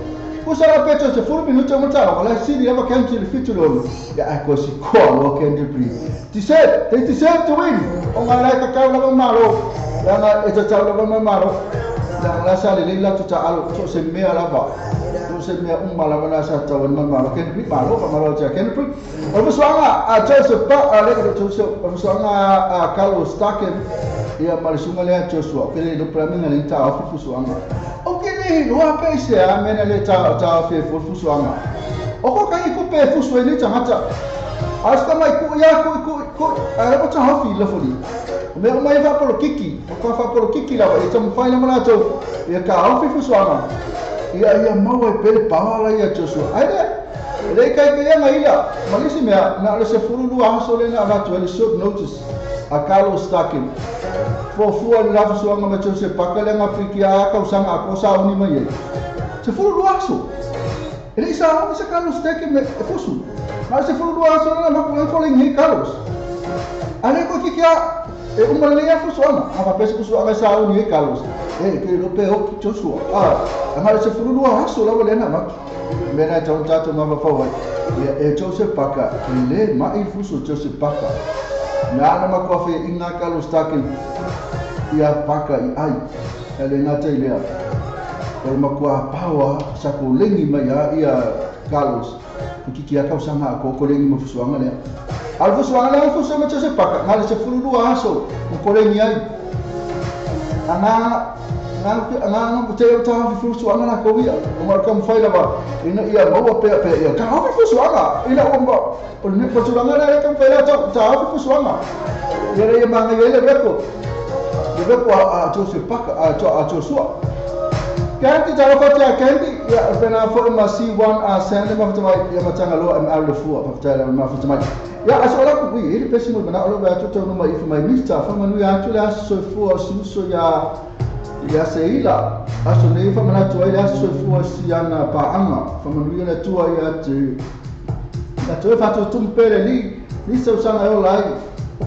ko sala pecho se Fulby luce mo tanga la si di ava county le fico lo ya ai ko si ko lo can debris ti said to win o nga la ka ka lo malo ya nga e ta lo malo la sala le la tu ta alo so se me ala ba se me umala wana sa tawan malo ken pri malo pa malo cha ken pri o muswanga a Joseph pa ale ko Joseph o muswanga a Carlos Staken ia malisunga le Joshua pele do praminga le ta afu muswanga o kene no a pese a mena le ta fe muswanga o ko kai ko pe fuso ni ta mata asta mai ku ya ku a o ta hafi le fodi me mai va por kiki o ko fa por kiki la e tam fa le mana to ia ka hafi muswanga ia mau e pele pala ia Joshua aide le kai ke nga ila malisi mea na le se furu lu aso le na va to le short notice a Carlos Staken fo le lafu so nga me se pakale nga fikia ka usanga ko sa uni mai se furu lu aso ele sa Carlos Staken me fusu ma se furu lu aso na ma ko fo le ngi Carlos ale ko kikia e uma le ia fusu ana ma pese fusu anga sa uni Carlos ke lo pe o Joshua ma se furu lu aso la le na ma mena tato ngava fawa e Joseph Paka le mai fuso Joseph Paka na ma ko fe inga Carlos Staken ia Paka i ai le ngata i lea. O le makua paua sa ko lengi mai ia Carlos. Kiki aka usanga ko lengi mo fusuanga lea. Al fusuanga lea fusuanga se paka ngale se fululua aso ko lengi ai. Ana Nga te o taha fusuanga na ko ia. O marka mfaila ba ina ia maua pe ia taha fusuanga ina omba. O ne fusuanga na ka mfaila taha fusuanga. Ia ia manga ia reko. Ia reko a to se paka a to sua. Kanti tawa fati a kanti ia pena fo ma C1 a sende ma fatai ia matanga lo am out fu fatai ma fatai. Ya aso la ku i le pesimo na lo ba to no mai fu mai mista fa manu ya to la so fu so ya seila aso nei fa mana to ya so fu si ana pa anga fa manu ya to ya te na to fa to tumpele ni so sanga yo lai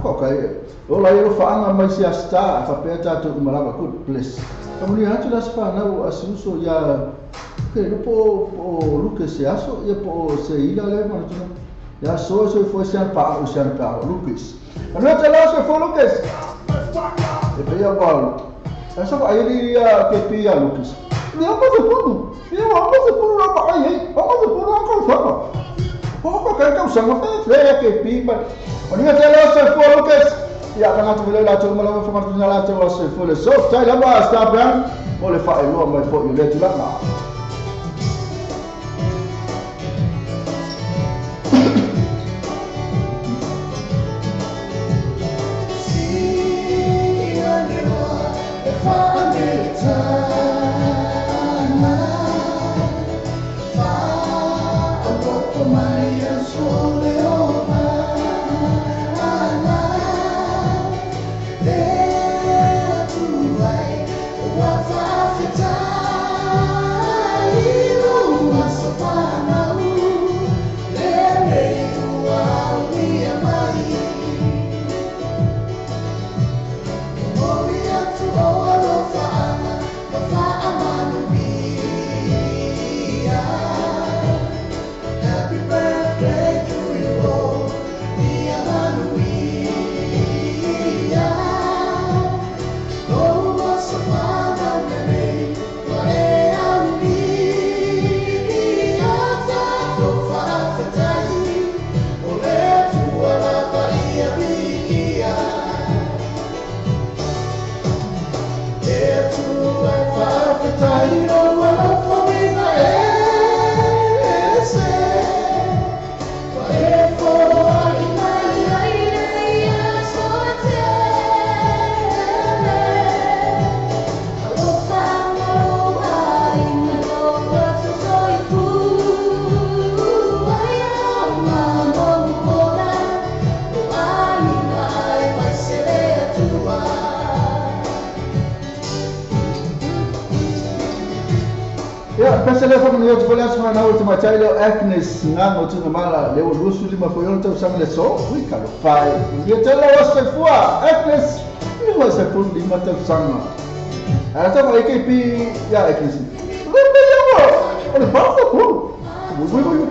ko kai o lai ro fa anga mai si sta fa peta to malava good place fa manu ya to la fa na o aso ya ke no po Lucas se aso ya po seila le ma to ya so foi sian pa Lucas ano te la so foi Lucas e pe ya bal essa vai ele ia pepe a Lucas e eu vou tudo lá aí vamos tudo lá com foto pouco que eu chamo é pepe mas ano te la so foi Lucas ya kana tu vele la tu mala fa martu la tu so foi so tai la ba sta brand o le fa e lo mai po le tu la Pesele fa mano yo volas fa na ultima chailo Agnes ngano tu mala le lusu lima foi on tau sang le so ui ka lo fai ye tela wasa fua Agnes ni wasa fu lima tau sang ata mai ke pi ya Agnes lo me llamo o ba fa fu ui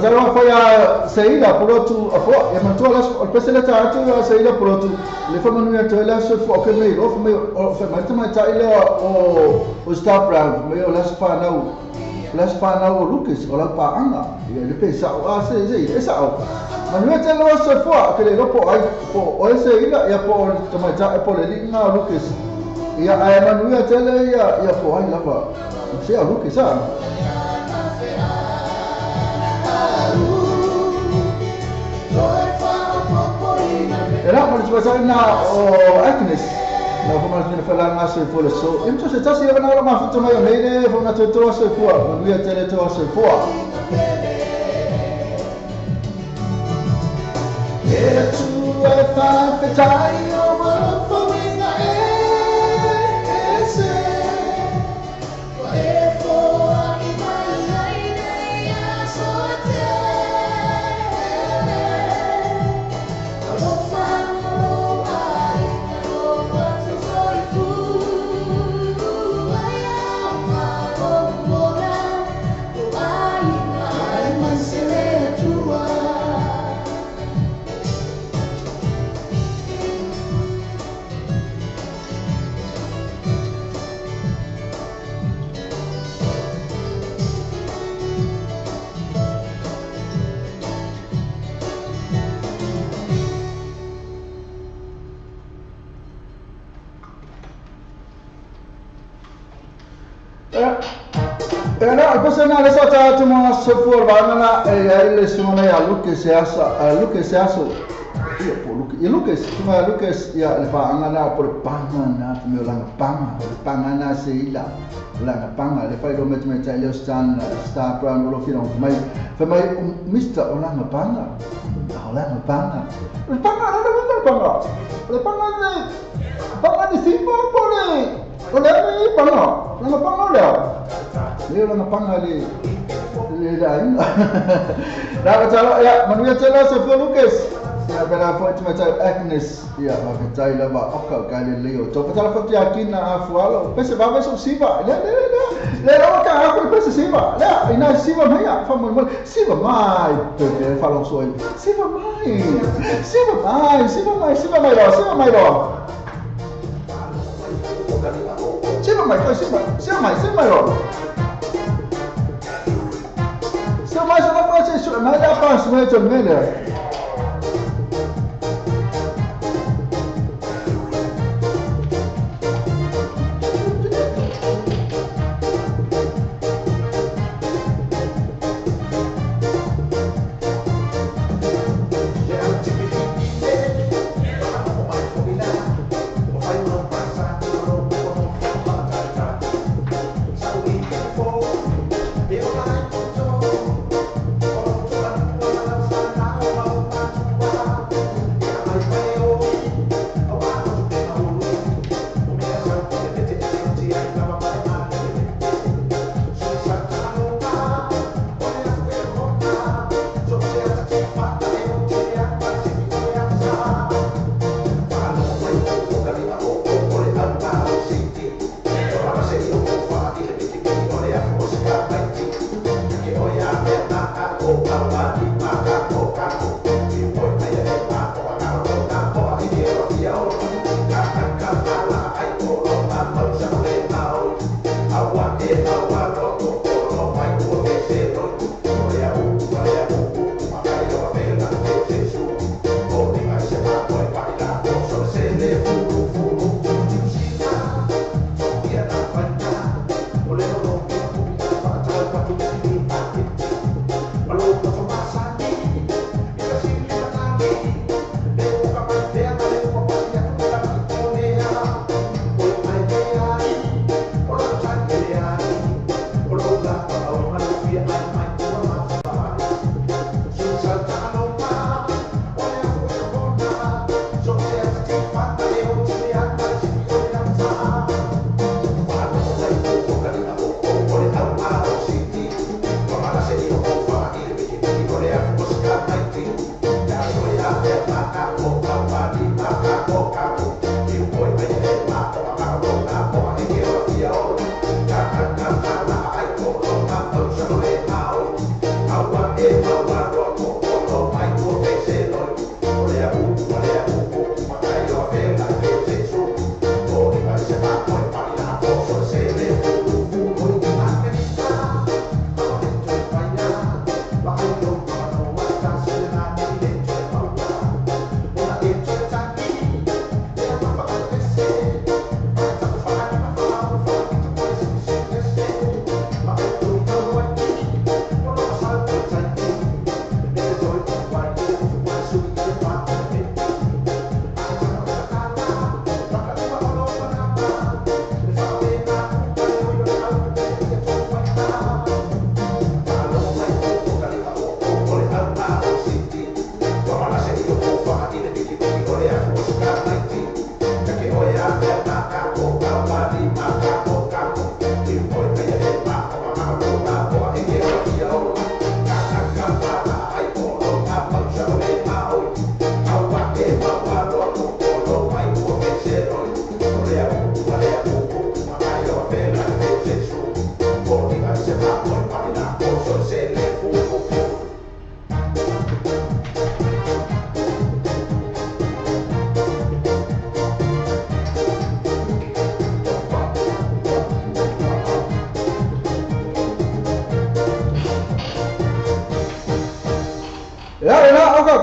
Mas foi a saída por outro a fo e mantua las o pesele ta a saída por outro le fa manu ya toela so fo que me o fa mais ta ile o star brand me o las pa na o Lucas o la pa anga e le pesa o se esa o manu ya telo so fo que le po ai po o saída ya po tomata e po le na Lucas ya ai manu ya tele ya po ai lava se a Lucas Era mo se na o Agnes na como nós vamos falar mais sobre o so então se está se levando agora mais foto mais meio vamos na toa se for não ia ter toa se for era tu é fa petai o mal foi na esse vai for e vai a sorte Era cosa na le sota tu mo so for bana le sono ya Lucas asa Lucas cuma Lucas ya le pa angana por panga na me lang panga na se ila lang panga le fai do met le stan sta plan lo fino mai fa mai Mr. Lang panga le panga di simba pole ole panga le lang panga le lain la calo ya manusia calo se fue Lucas ya pera foi macam Agnes ya macam la ba okal kali Leo to pala foi yakin na afualo pese ba beso siba le ka aku pese siba la ina siba maya fa mo siba mai pe falou soi siba mai lo siba mai lo siba mai sama proses mai apa semua tu mele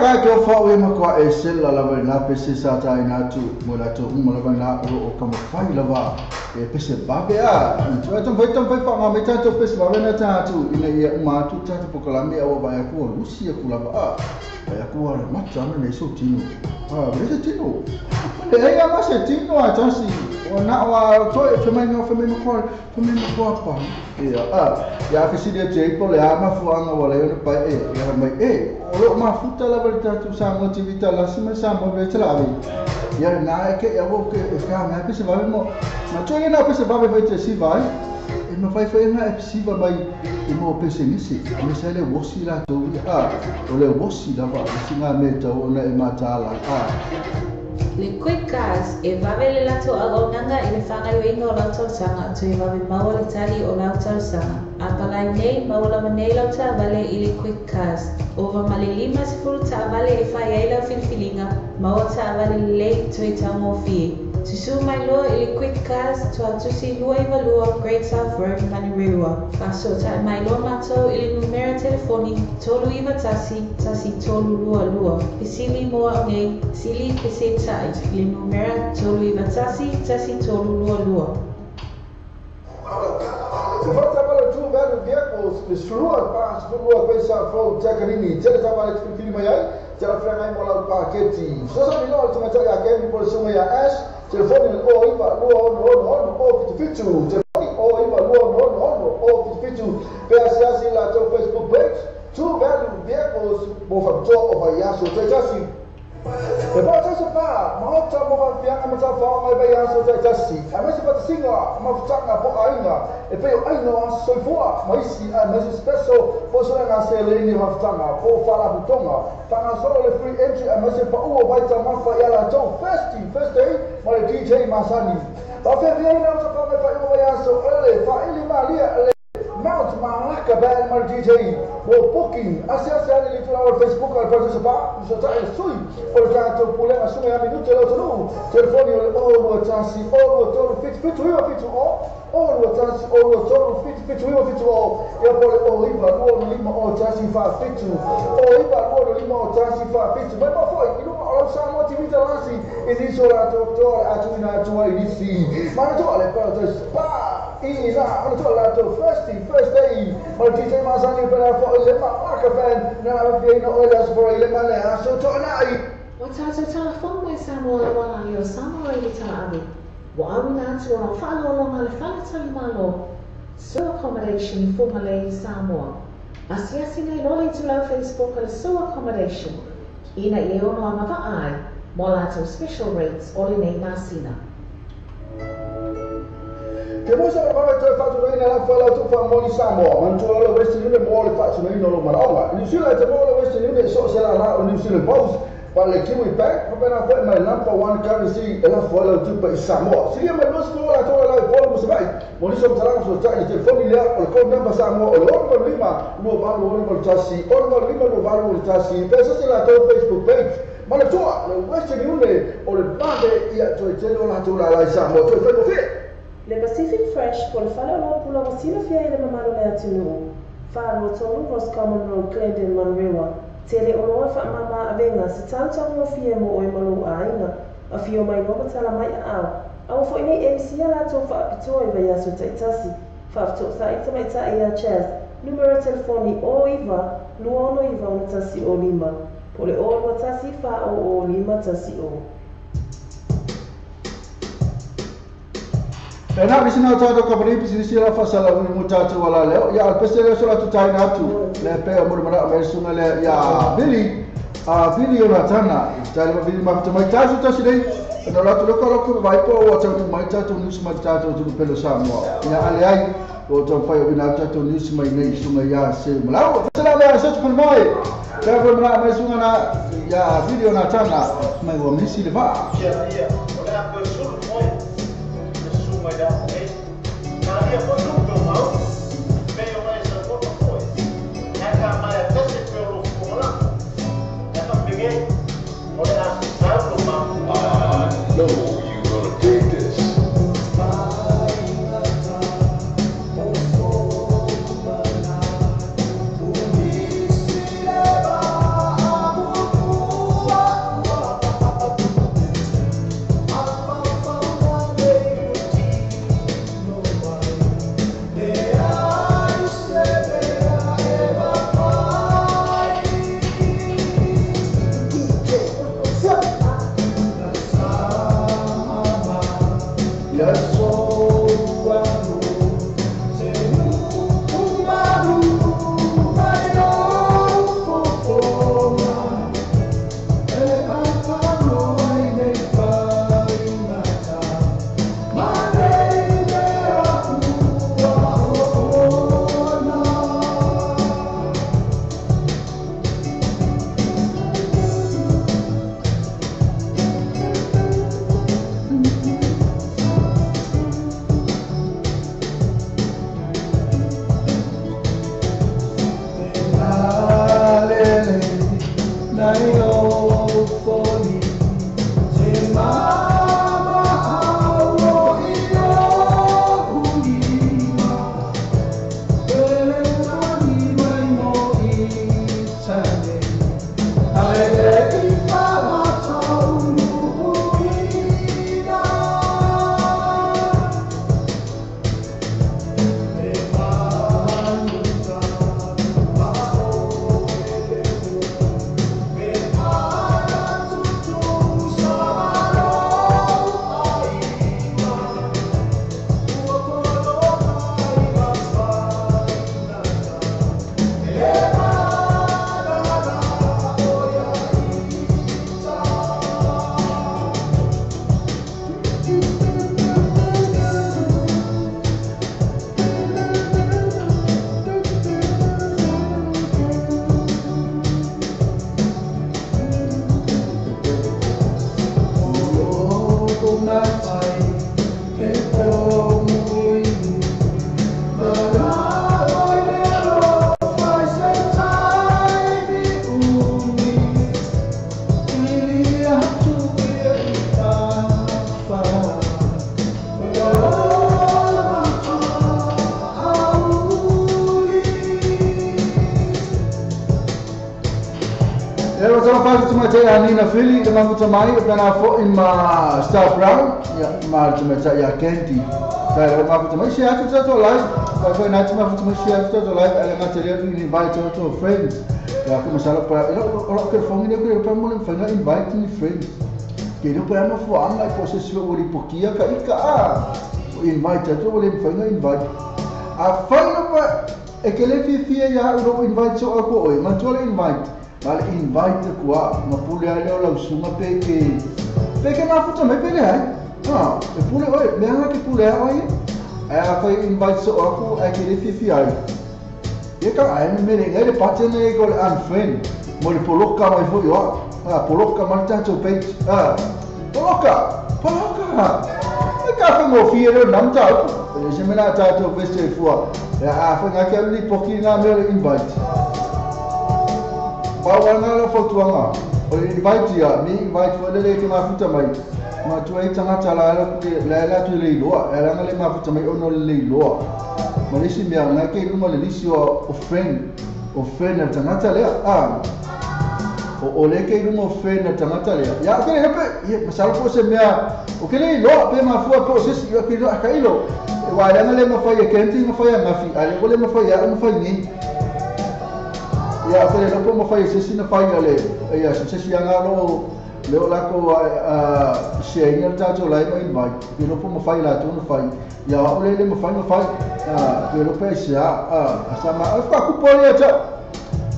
ka ke fa we ma kwa e sel la la na pe se sa ta ina tu mo la tu mo la na ro o ka mo fai la ba e pese babe então vai falar me tanto pese babe na tatu ina ia uma tu tatu pokalame au vai aku Rusia kula vai aku macam ni so tino berese tino le ai ama se tino atasi ona wa to femenino ko apa ya que se dia jei pole ama fuanga wala yo pa ya mai o ma futa la verità tu sa motività la sima sa mo ve tlavi ya na ke ya wo ke ka na pese babe mo ma to ina pese babe vai te si vai e ma fai na si va mai e mo pese nisi me sa le wosi la to o le wosi la va singa meta ona e matala Le quick cars e vavele lato agonanga e le whangai weinga o lautar sanga to e vave maua le tali o lautar sanga. A palai nei maula manei lauta vale i le quick cars. Ova male lima sifuru ta vale e whai eila filfilinga maua ta vale le to e tau mo fie. Tusu mai loa i le quick cars to atusi lua i valua Great South Road Manirewa. Faso ta mai loa matou i le numera telefoni tolu iwa tasi tolu lua. Pisili moa ngei sili pese tai le numera tolu iwa tasi tolu lua. Se for trabalhar tu velho vehicles, misrua pas lua coisa flow takarini, tele trabalha tu filho mai ai, tele franga mola paquete. Só sabe não, tu vai já quer me por cima ya ash, telefone o iba lua no fitu, telefone o iba lua no fitu. PSS lá teu Facebook page, tu velho vehicles, vou fazer o vai aço, assim. Lepas tu sebab mau campur bahagian macam faham apa yang sudah jadi. Kami seperti singa, mau cakap apa aina. Lepas aina soifua, masih special. Pasal nasi leni haftanga, po fala butonga. Tangan solo le free entry, masih pauwa baca mafa ialah jauh first day, mari DJ Masani. Tapi dia ini macam apa yang so ele, faili malia ele. Mount Malacca band mar DJ bo booking asia ali tu our Facebook al processo ba so ta sui portato pule ma sume a minuto lo tu telefoni o tansi o to fit o tansi o to fit o e poi o iba o lima o tansi fa fit o iba o lima o tansi fa fit ma poi non ho sa motivita lasi e di sola dottore a tu na tu ai di ma tu ale però pa ina tu la to first day mar DJ Masani para fo le marca fan na viena olas for le mane so to nai Watato telefon mai Samoa wala yo Samoa i tala wa amina tu na falo lo male fala tali malo so accommodation for Malay Samoa asia sine lo tu la Facebook al so accommodation ina i ono amava ai molato special rates ole nei masina. Che voi sapete che faccio noi nella fala tu fa moli Samoa, man tu lo vesti ne moli faccio noi non lo maranga. Ni sila te moli vesti ne so sala la ni sila boss. Pale kiwi back, papa foi my number one currency ela fala tu pa Samoa. Se me lo scola to la fala mo sai. Moli so tala so tai te famiglia o con number Samoa o lo lima lo valo lo tasi, o lo lima lo valo lo tasi. Pensa se la to Facebook page. Ma la tua, lo vesti ne o le bande ia to te lo la Samoa, to fe mo fe. Le Pacific Fresh por fala lo pula wasila fia ile mamalo le atinu. Fa lo tolu Ross Common Road Clinton Monrewa. Tele ono fa mama abenga se tanta mo fia mo o malu ainga. A fio mai no tala mai au. Au fo ini MC ala to fa pitoi va yaso taitasi. Fa to sa ita mai ta ia chess. Numero telefoni o iva, luono iva o tasi o lima. Pole o tasi fa o lima tasi o. E na visina tato kabri pisi la fasala ni mutato wala leo ya pesele sola tutai na tu le pe amor mara mersuna le ya Billy video na tana tali ma Billy ma mai tato tasi dei no la tu lo vai po o tato mai tato news ma tato tu pelo Samoa ya ale ai o to fai o bina tato news mai nei sunga ya se mala fasala le sa tu mai ka ko mara mersuna na ya video na tana mai o misi le va Mas Maria foi nunca mal, veio mais a outra coisa. É que a Maria pensa que eu vou lá. É que eu peguei, olha lá, saiu do mal. I know you're gonna dig this. Ora sama fase cuma caya Nina Philly dengan kutamai kana fo ima Star Brown ya ma cuma caya Candy. Kaya ma kutamai si atu to live. Kaya na cuma kutamai si atu to live ala ngataria ni invite to friends. Ya aku masalah para ora ke phone ni aku pa mo fa na invite ni friends. Kaya pa na fo anga posesio uri pokia ka ika invite to wole fa na invite. A fa na pa ekele fia ya uro invite so aku oi ma to invite. Vale invite kuwa mapule ale ola usuma peke mafuta mepele hai e pule oi meanga ke pule ai a foi invite so aku akele fifi ai e ka ai me ngere patene ko unfriend mo le poloka mai fo yo poloka marta to page poloka e ka fa mo fiero namta e se mena ta to veste fo a fa ngakeli pokina me invite Pawanga la fotuanga. O invite ya, mi invite fo le ke mafuta mai. Ma tuai tangata la tu le loa, era ngale mafuta mai ono le loa. Ma lisi mia na ke luma le lisi o friend na tangata le o le ke luma friend na tangata le. Ya ke hepe, ye masal ko se mia o ke le loa pe mafua ko se yo ke lo akailo. Wa era ngale mafai ke enti mafai ngafi, ale ko le mafai ni. Ya pele no pomo fai sesi na fai ale ya sesi anga no leo la ko share ni ta to lai mai mai no pomo fai la to no fai ya ole le mo fai pero pe sia sama fa ku pole ta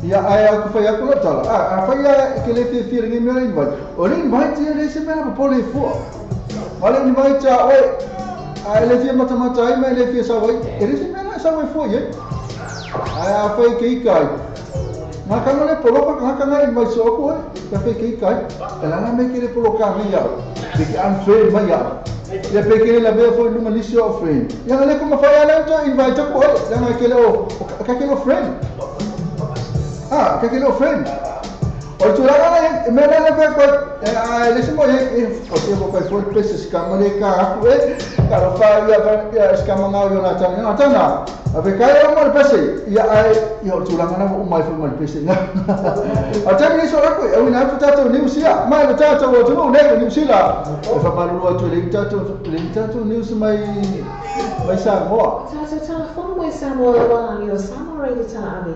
ya aya ku fai ku ta fai ya ke le fi ringi me invite ole invite ya le se me na pole fu ole invite ya oi le fi mata ai me le fi sa wai ele se me na sa wai fu ye aya fai ke kai Makanya le poloka ngakanga in mai soko ka fe ke kai ala me ke le poloka me ya ke unfair mai ya le pe ke la be fo numa lisio of friend ya le ko fa ya le to invite ko ya ke le o ka ke lo friend ka ke lo friend o tu la ga me le pe ko le se mo o te ko fa fo pese skama le ka ku ka lo fa ya skama na yo na tana Abe kaya mo pese ya yo tu la ngana mo mai fo mal pese na ata ni so rako e wina futa to ni usia mai le tata wo tu ne ni usila e fa malu lo tu le tato ni us mai sa mo Tata telefono mai sa mo la ni o sa mo re ta abi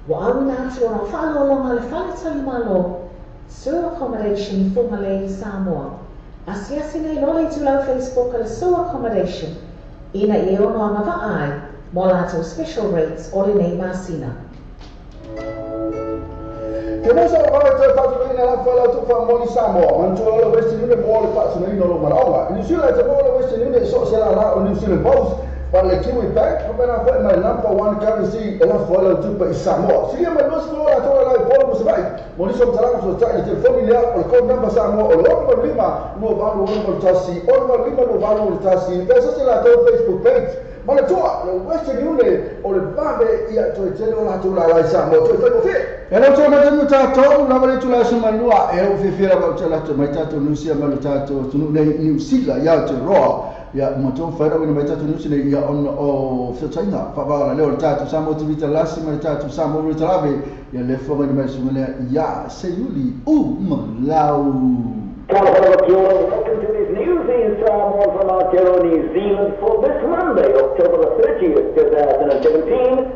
wa awi na tu na fa lo ma le fa ta li malo so accommodation for Malay Samoa asia sine lo le tu la Facebook le so accommodation ina e ono nga va ai Molato special rates o le nei masina. Te mo sa ora te fa tu ina la fa la tu fa mo ni Samoa, man tu lo vesti ni mo le fa tu ni no marawa. Ni sila te mo le vesti ni so se la o ni sila boss pa le kiwi pack, ko bana fa my number one currency e la fa la tu pa Samoa. Si ma no so la to la po mo se vai. Mo ni so tala so ta ni te familia o ko number Samoa o lo lima no va lo tasi, o lo lima no va lo tasi. Pesa se la to Facebook page. Mana tua, le Western Union o le babe ia to tele o la tu la lai sa mo to to fe. Ela to na tenu ta to na vale tu la suma lua e o fe fera ba tu la to mai ta to nusia ma ta to tu ne New Zealand ya to ro ya mo to fa ro mai ta to nusia ya on o fe China fa ba la le o ta to sa mo ti vita la sima ta to sa mo ro trave ya le fo mai suma ya se yuli malau. Welcome to this news in Samoa from Aotearoa, New Zealand for this Monday, October the 30th, 2017.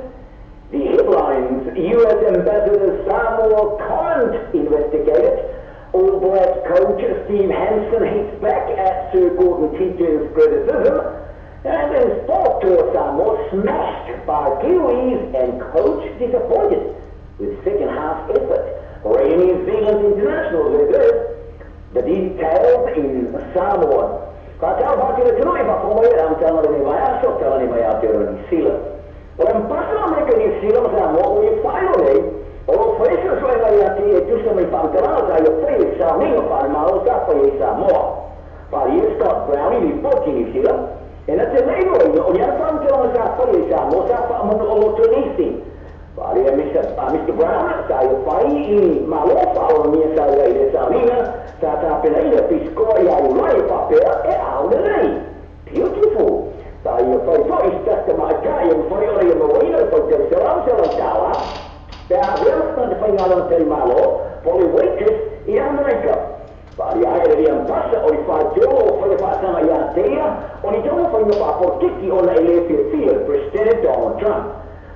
The headlines: US Ambassador Samoa can't investigate it. All Black coach Steve Hansen hits back at Sir Gordon Teacher's criticism. And then sport tour Samoa smashed by Kiwis and coach disappointed with second half effort. Ray New Zealand international reserve. The details in Samoa. Kata baki le tunu iba ko mai am tala ni mai so tala ni mai Aotearoa New Zealand. Ora mpasa America New Zealand Samoa we finally o fresco so ai ati e giusto mai pantala da io fai sa ni fa ma o sa fai Samoa. Pari Scott Brown ni pochi New Zealand. E na te nei o ya pantala sa fai Samoa sa fa mo o tunisi. Pari Mr. Brown sa io fai i malofa o mia sa le sa mina. Tata pelaina piscoia e mai papel e aule lei. Beautiful. Sa io fai poi stata ma kai e fai ora io mo io poi te salam se la tala. Da avremo sta fai malo te malo, poi wait Beatrice i Amerika. Vari aere di ambassa o li fa Joe o li fa sama i Antea o li dono fa io fa portiti o la LFP il presidente Donald Trump.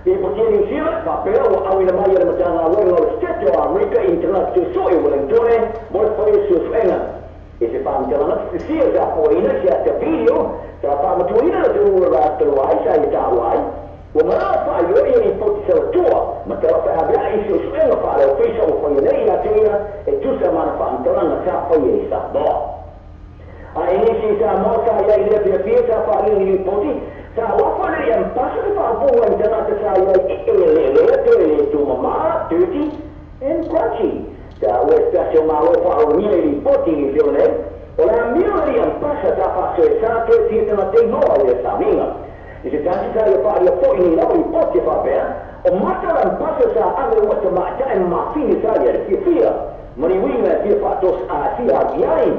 E potete insieme fa però au ina mai era matana a lo stesso America internazionale so e Wellington vuole fare il suo frena. E se fa un telano sia già poi in certa video tra fa matuina la tua rasta wai sai ta wai. Wamara fa io e ipotesi la tua ma te la fa abbiamo il suo frena fare ufficiale con lei la tia e tu se man fa un telano sa poi sa boh. A inizio sa mossa ya ile per piazza fare l'ipotesi sa wafane yang pasal fa buat jangan saya ele tu mama dirty and crunchy. Sa western malo fa really poti filme. Orang mila yang pasal tak pasal satu kita nak tengok dia samina. Jadi jangan saya fa dia po ini lalu poti fa ber. O mataran pasal sa ada macam macam mafini saya dia meriwinga dia fatos Asia biain.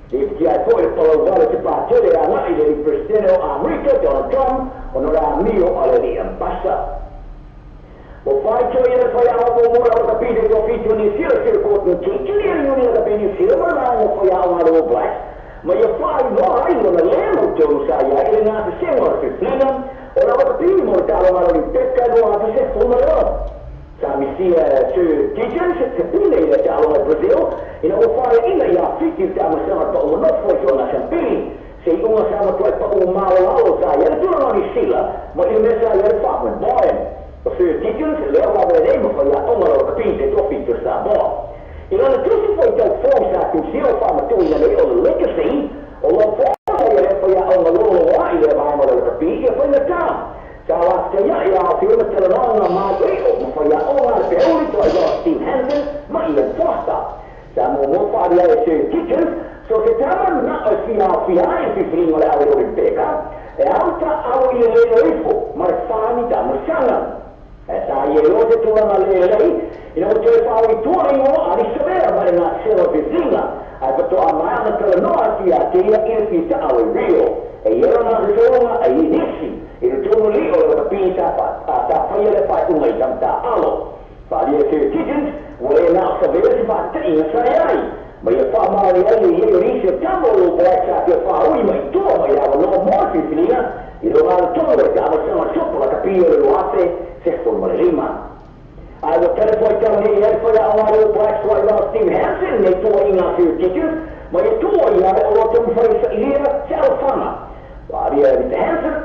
Dia poi provare cepat jadi anak dari Presiden Amerika Donald Trump orang mio oleh dia ambassador. Bapak saya saya awak mula tapi dia official ni sir kot ni ini ni tapi ni sir mana saya awak black. Maya fai no ai no lemo jauh saya ini nak semua disiplinam orang tapi mau kalau malu dipekar dua apa sih semua. Kami siap kitchen sepuluh ya kalau Brazil, ini upaya ini ya fikir kami sama Pak Umar Fojo nak pilih. Sehingga sama Pak Umar lalu saya itu orang istilah, macam saya Pak Boy. Pasal kitchen lewat apa dia mufaya Umar tapi itu fikir sama. Ini terus Fojo form satu siapa Pak tu ini oleh legacy, oleh form saya mufaya Umar lalu ini Umar tapi ia pun tak. Salah saya ya film terlalu malu, mufaya orang beul itu adalah Steve Hansen, Mayan Foster. Sama mufaya kitchen, so kita nak siapa yang film oleh awal mereka, auta awal ini lepo, mereka tak mersangan. Saya lo itu orang lelai, ini macam awal itu orang ada sebenarnya mereka sewa bezina, betul amat terlalu dia ini kita awal real, ia orang sewa ini. Itu cuma lihat orang pintar tak payah lepas umai jam tak alo. Pada kitchen, boleh nak sebenarnya sebab ingat saya. Banyak faham dia ini September buat saya faham ini itu banyak orang mesti pilih. Itu orang tu mereka sama cukup tapi luar sektor melima. Ada telefon kami yang pada awal buat suara Steve Hansen itu ingat kitchen. Banyak tu yang orang tu mesti saya sama. Dia Hansen,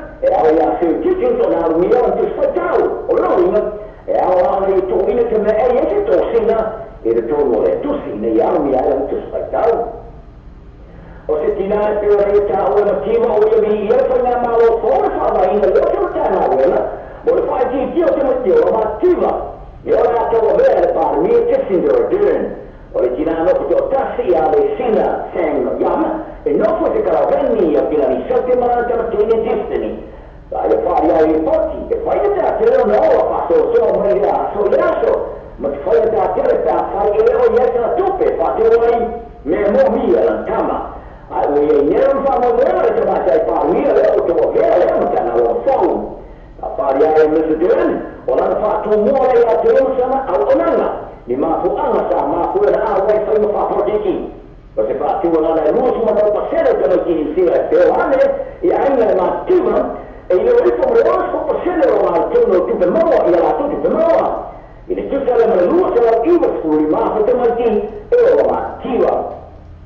yang kitchen tu nak mian tu sepatau, orang ingat, orang itu ini kena itu sina, itu boleh tu sina yang mian tu sepatau. Osetina tu orang tahu macam mana dia pernah malu force apa ini lepas tanah dia, boleh faji dia macam macam dia orang tahu berapa ni Kissinger dun. Original itu taksi ada sina sang yang não foi aquela venia que ela disse que mais ela tinha destiny. Aí faria aí pode, vai até aquela não passou só uma ideia, só isso, mas foi até aquela tá, foi ele olhar essa tope, fazer aí mesmo minha na cama. Aí ele não falou nada, já vai para mim, eu tô vendo, não tá na loção. A faria aí mesmo dele, orang fatu mulai até sama al-onana. Di mafu anga sama aku ada awal saya mafafur diki. Sebab tu orang lulus mana pasal kalau kini sila tewane, ia hanya matima, ia itu mereka pasal orang tu tu bermawa, ia latu tu bermawa. Ini juga kalau lulus kalau ibu sepuluh mafu tu mati, matima.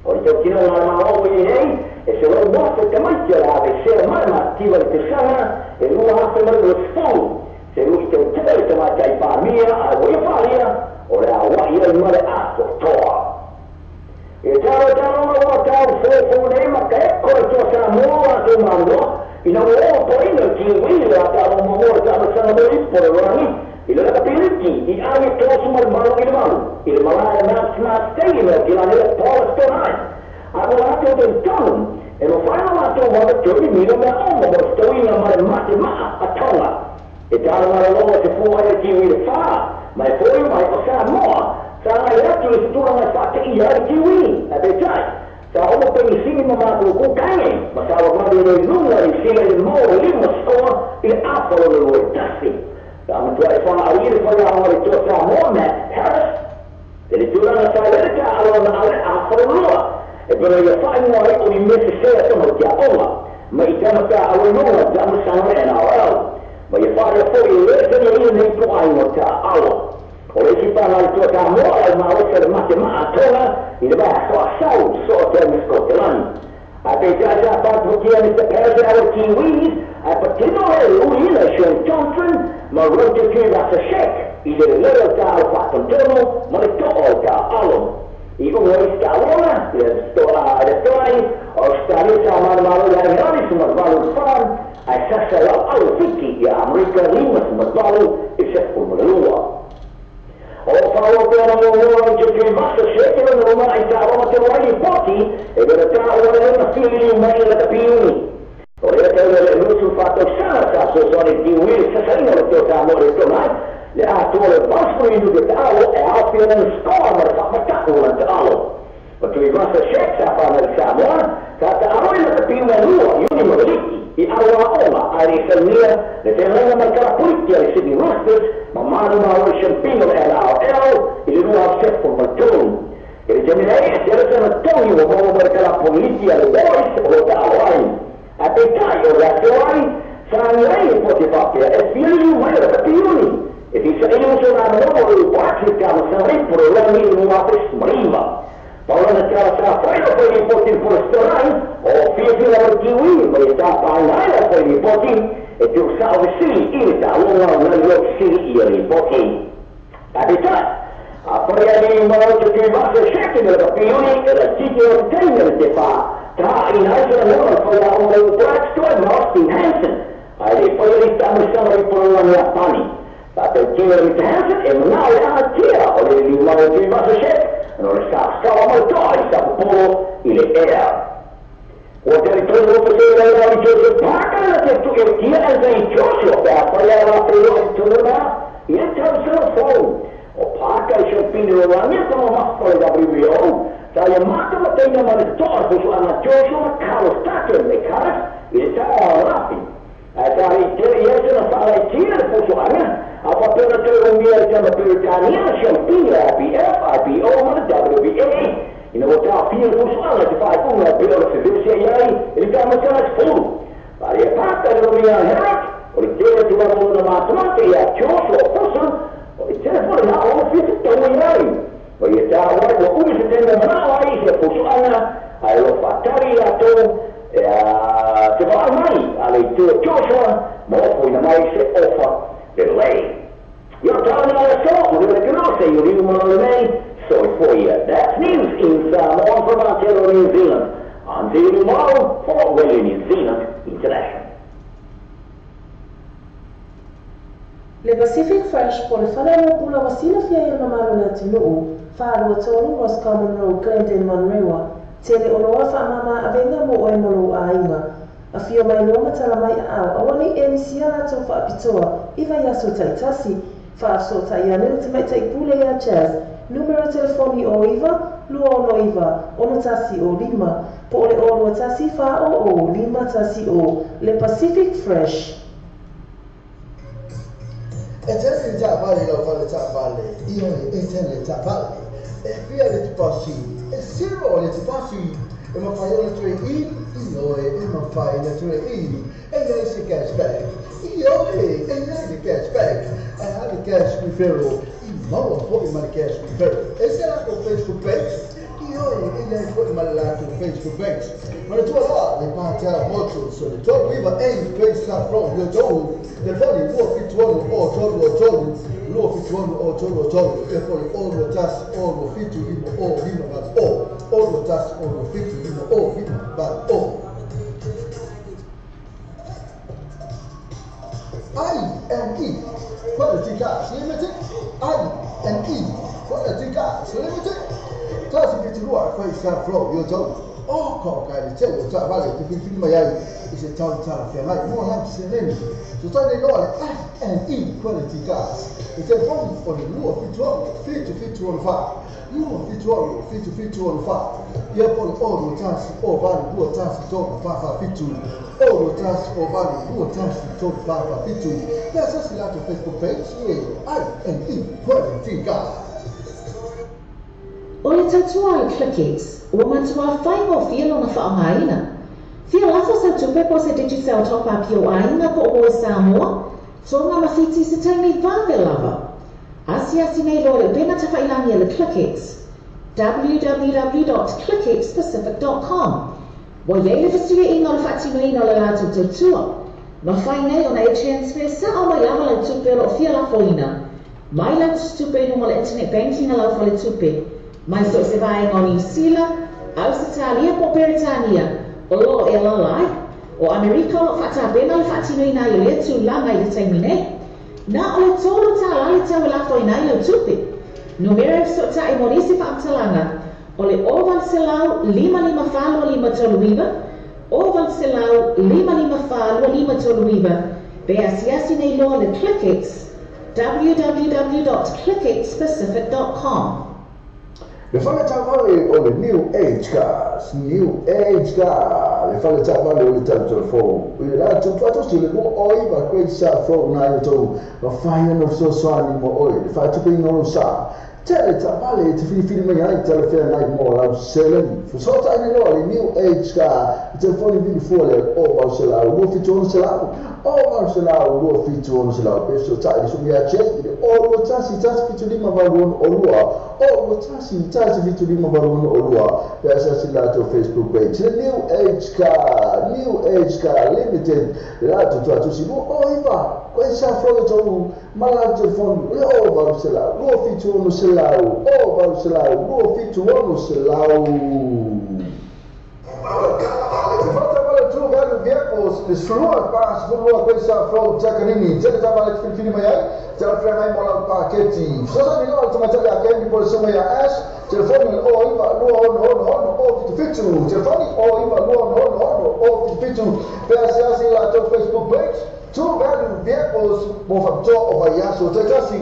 Orang tu kini orang mahu ini, sebab mafu tu mati lah, sebab mana matima itu sana, itu mafu mereka sepuluh. Sebab itu kita itu macam pamia, awak falia. Orang awak yang mana aku tua. Cara-cara awak tahu sesuatu maka kalau semua tu malu, ini orang poin kiwi lah kalau mau cara sama itu orang ini. Ini ada pilih ini ayat terus malu ini malah nak stay lagi ada polos tuan. Aku rasa tu tahun, final tu mahu jadi minum yang mau stay yang mati atau lah. Cara orang semua kiwi faham. Mai foi mai pasal semua. Saya tulis itu orang sakit ia kiwi. Ada cai. Saya mau pergi sini memakai kukai. Masalah mana dia nunggu di sini mau lima setengah. Ini apa lalu tasik. Dan tuan saya hari ini saya awal itu semua Harris. Jadi tuan na sai ka alona ale a forlua e però io fai mo e con invece se sono già ola ma i tema ka alona già mi sono na ora ma io fare fuori le se io nei tuoi mo ka alo o le si parla il tuo ka mo ma o se matematica il basso a so te mi scottelan Até já para porque a Mr. Perez our Kiwis, a particular Louis Sean Johnson, mas o que vai ser cheque e de levar o fato todo, mas todo o alum. E o está lá, o está a manual da Harris, mas valor farm, a sassa ao Fiki e a América Lima, mas valor isso é por lua. O falou pelo mundo que vai ser cheque no mais da uma teoria poti, e verá uma filha mais da piuni. Ora che il nostro fatto sana sono di Will se sai non lo amore tornare le attore basta in due tavolo e a fine non scorre ma cavolo la tavolo perché i vostri chef sa fare il sabor sta a voi la più una lua io mi dico e allora oma a risalire le terrene ma che la pulizia e si di rosters ma mano lo champino e la il nuovo chef for Matton e il generale si era Antonio come perché la polizia le boys o tavolo até caio da teoria saranno pode fazer é filho mais da piuni e se ele não será não o quarto que ela sabe por lá no office marima falando que ela está fora foi pode por restaurante ou filho da piuni mas está para lá foi pode e tu sabe se ele está lá no York City e ele pode até a praia mal que vai ser cheque da piuni ela tinha tem de fa Tá, e nós não foi a um drugstore no Austin Hansen. Aí foi ele estamos chamando por uma minha pani. Tá, tem que ir Hansen e não é a tia. Olha ele lá o que vai ser. Não está só uma toy, está por ele é. O território do Brasil é o Joseph Parker, que tu que tinha em Joshua, para lá para tudo lá. E ele estava sendo fogo. O Parker champinho lá, mesmo uma folha da Bíblia. Saya makan betul nama doktor khusus anak Joshua Carlos Tucker mereka itu rapi. Dari dia sudah salah kira khususnya apabila terumia jama Britania Champina IPO mana WBA ini betul feel khususnya cepat pun bila sebenarnya ini masalah sepuluh. Dari apa terumia herak oleh dia cuma nama teman ya Joshua khusus oleh dia pun nak office terumia. ويتعود وكل سنة ما رأيه خصوصا على الفتاري أتو تبع ماي على جوشوا ما هو إنما يصير أوفر بالليل يطلع على السوق ويقولون سيريد من الماي sorry for you that's news in Samoa from Aotearoa New Zealand on Zero Mile Fort William New Zealand International. Le Pacific Fresh po le whana o pula wasila fia i mamaro na tunuu, whaarua tonu Ross Common Road, Glendon, Monrewa, te le oloa whaamama avenga mo oe molo a inga. A fio mai loa tala mai a au, awani e nisia lato whaapitoa, iwa yaso taitasi, whaafso taianu te mai taipule ya Chaz, numero telefoni o iwa, lua ono iwa, ono tasi o lima, po le ono tasi wha o lima tasi o, le Pacific Fresh. E te già vale lo fare già vale, io e te ne già vale. E via le passi, e solo le passi, e ma fai le tre io e ma fai le tre e lei si cashback. Io e lei si cashback. E ha di cash referral, ma non puoi ma cash referral. E se la con Facebook page, io e lei puoi ma la con Facebook page. Ma tu là, le parti molto, so le tu viva e pensa proprio tu. Del fuori luo fituono o luo fituono o e poi oro tas oro fitu limo bat oro tas oro fitu limo bat I&E Quality Gas Limited I&E Quality Gas Limited Tasi che ti ruota questa flow io già coca di cielo già vale che ti mai se tanta che mai non ha se ne so stai le I&E Quality Gas e te poi con il nuovo fituono fa nuovo fituono fa io poi oro tas o vale due tas to fa fitu oro tas o vale due tas to fa fitu ya sa si lato Facebook page e I&E Quality Gas. O le tautua le ClickX, ua matua whaingo fia lona whaongaina. Fia lafo sa tupe po se digital top-up o aina po o Samoa, tonga mawhiti se taimi vāwe lava. Asi nei lo le pena tawhailangi le ClickX, www.clickxpacific.com. Wa yei le fastua ino le whaatino ino le lato tautua. Ma whai nei o na e transfer sa o mai lava le tupe lo fia lafo ina. Mai lau tupe no mo le internet banking lau fa le tupe. Mai so se vai o New Zealand, Australia po Britania, o lo e lalai, o Amerika o whata bena le whaatino ina i le tu langa i le taimi nei. Na o le tolo ta lali tau e lafo ina i lau tupe. Numero so ta i morisi whaamtalanga, o le oval se lau 555 oval se lau 555 be asiasi nei loa le ClickX, www.clickxpacific.com. Le whale tāwale o le New Age Cars, le whale tāwale o le tautofo. I le rā tūtuatosi le mo oiwa koe sa fo na i tau ma whaia no so soani mo oi, le whae tupe ino sa. Tele tāwale te whiwhiri mai ai tele whea nai mo lau seleni. Fusota ai loa le New Age Car, i te whoni vini fua le o wau se lau, lua fitu ono se lau. O wau se lau, lua fitu ono se lau. Peso tai le sumi a chei, o lua tasi fitu lima varuon o lua. O lua tasi fitu lima varuon o lua. Pesa si lato Facebook page. Le New Age Car Limited. Le lato tuatu si mo oiva. Koe sa froga tau malau telefoni. Le o wau se lau, lua fitu ono se lau. O wau se lau, lua fitu ono se lau. Two value vehicles, the Slua Pass, Slua Pesa from Takanini, Teletabalet Filipinimaya, Telefrena Mola Paketti. So that you know, to my telephone, people somewhere ask, telephone or if Fitu, telephone or if Fitu, Persiasi Lato Facebook page, two value vehicles, more from top of a Yaso, Tekasi.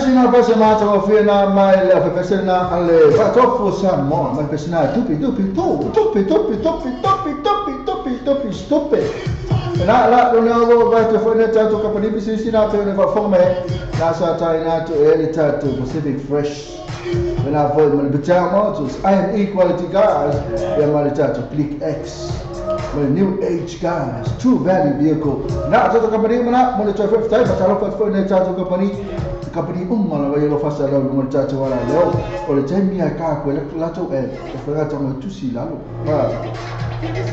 singa pese mata wa fiena mai le pese na ale va troppo Samoa mai pese na tupi stupe la lo va te foi tato kapani bisi na te ne va fome na sa tai na to ele tato Pacific Fresh when I vote my betal motors I am equality guys ya my tato Click X my new age guys true value vehicle na tato kapani mana mo to 5 time tato foi ne tato kapani umma la yelo fasa la mo tato wala leo o le temi ka ko la to e foi tato mo tusi la lo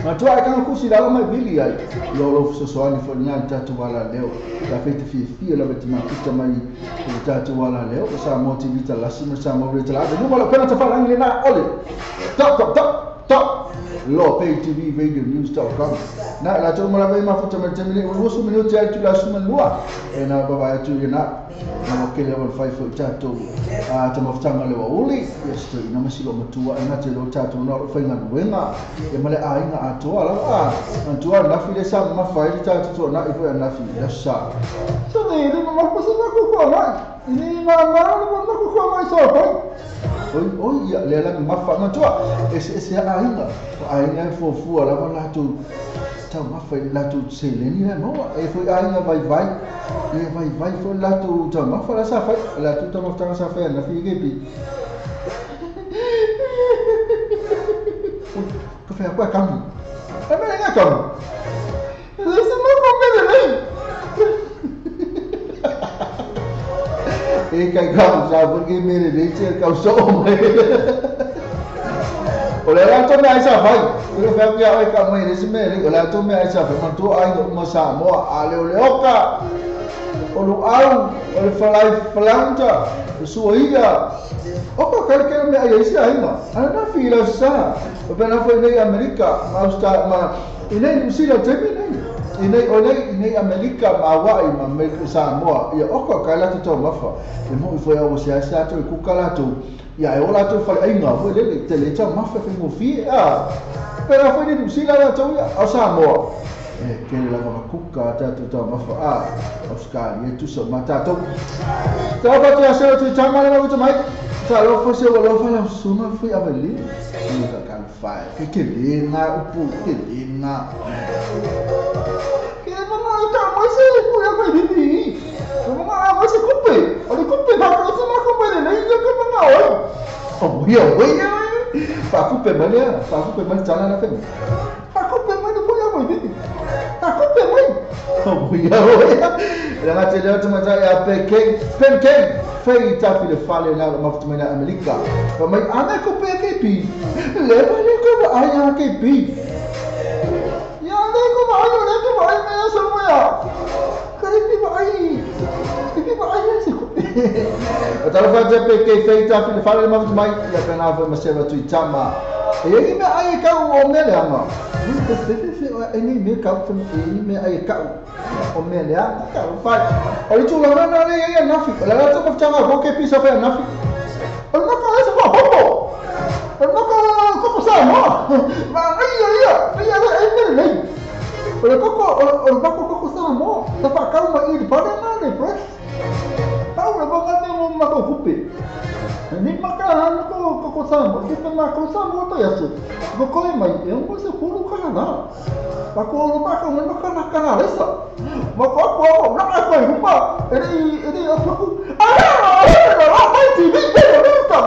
ma tu ai kan kusi la mai bili ai lo so so ani fo nyan tatu wala leo la fete fi la beti ma kuta mai tatu wala leo sa motivita la sima sa mo reta la no la pena ta fa ngi na ole top lo pay tv radio news.com na la tu mo la vai ma futa ma temile o so minuti ai tu la suma lua e na baba tu na mo ke level 5 fo tatu ta mo fta le wa uli yes tu na masilo matua na te lo tatu na fa nga wenga e male ainga atoa la antua na file sa ma fa ile tatu to na ifo na fi la sa so de ma ko sa ko mai ini ma no ko mai so ko oi ya le la ma fa ma tua ese ainga fo fu la la tu ta ma fa la tu se le ni no e fo ainga vai fo la tu ta ma fa la sa fa la tu ta ma fa sa fa na fi ge pi ko fa apa kamu apa yang kamu semua komen ni kai kamu sa pergi mere leche kau so oleh la to me ai sa fai ko fa ya ai ka mai resme ri oleh to me ai sa fa tu ai no sa mo ale ole oka olu au ole falai falanta suia oka kalke me ai sia ainda ana fila sa pena foi nei Amerika austa ma inei usila temi inei Amerika ma wai ma me sa mo ya oka kala to mafa e mo foi au sia to ku kala to ya e ola to fai ainga foi le tele cha mafa fe mo fi pero foi ni usila la to ya sa mo ke la ma kuka ta to mafa Australia tu so mata to ta ba to sa to chama la to mai ta lo fa se lo fa la suma foi aveli ni ka kan fa ke linga upu ke linga ke mama ta mo se ku ya fa di mama mo se kupe ba ko se ma kupe le ni ka mama oi pa kupe mane chana na fe pa kupe mane ko ya mo di Aku pemoi. Oh ya. Dengan cerita tu macam ya pancake. Fei tapi le fale na maftu mena Amerika. Pemoi ana ko PKP. Lepas ni ko ayah KP. Ya ni ko ayah ni ko ayah semua ya. Kali ba ayah sih. Kalau baca PK fei tapi le fale maftu mai ya kenapa masih tu chama. Ini me ayah kau omel ama. Ini me kau ini me ayah kau omel ya kau fai. Oli tu lama na le ya nafi. La tu macam apa ke pisa fa nafi. Oli nak kau sebab apa? Oli nak kau sama. Ma iya ini ni. Oli kau sama. Tapi kau mai di pada mana bos? Tahu lah bangan ni mau makan kupi. Ni makan ko sama. Kita makan sama tu ya su. Kau mai yang kau sepuluh kana. Aku lupa kau makan kana lesa. Maka aku nak apa lupa. Ini aku. Apa TV dia tak.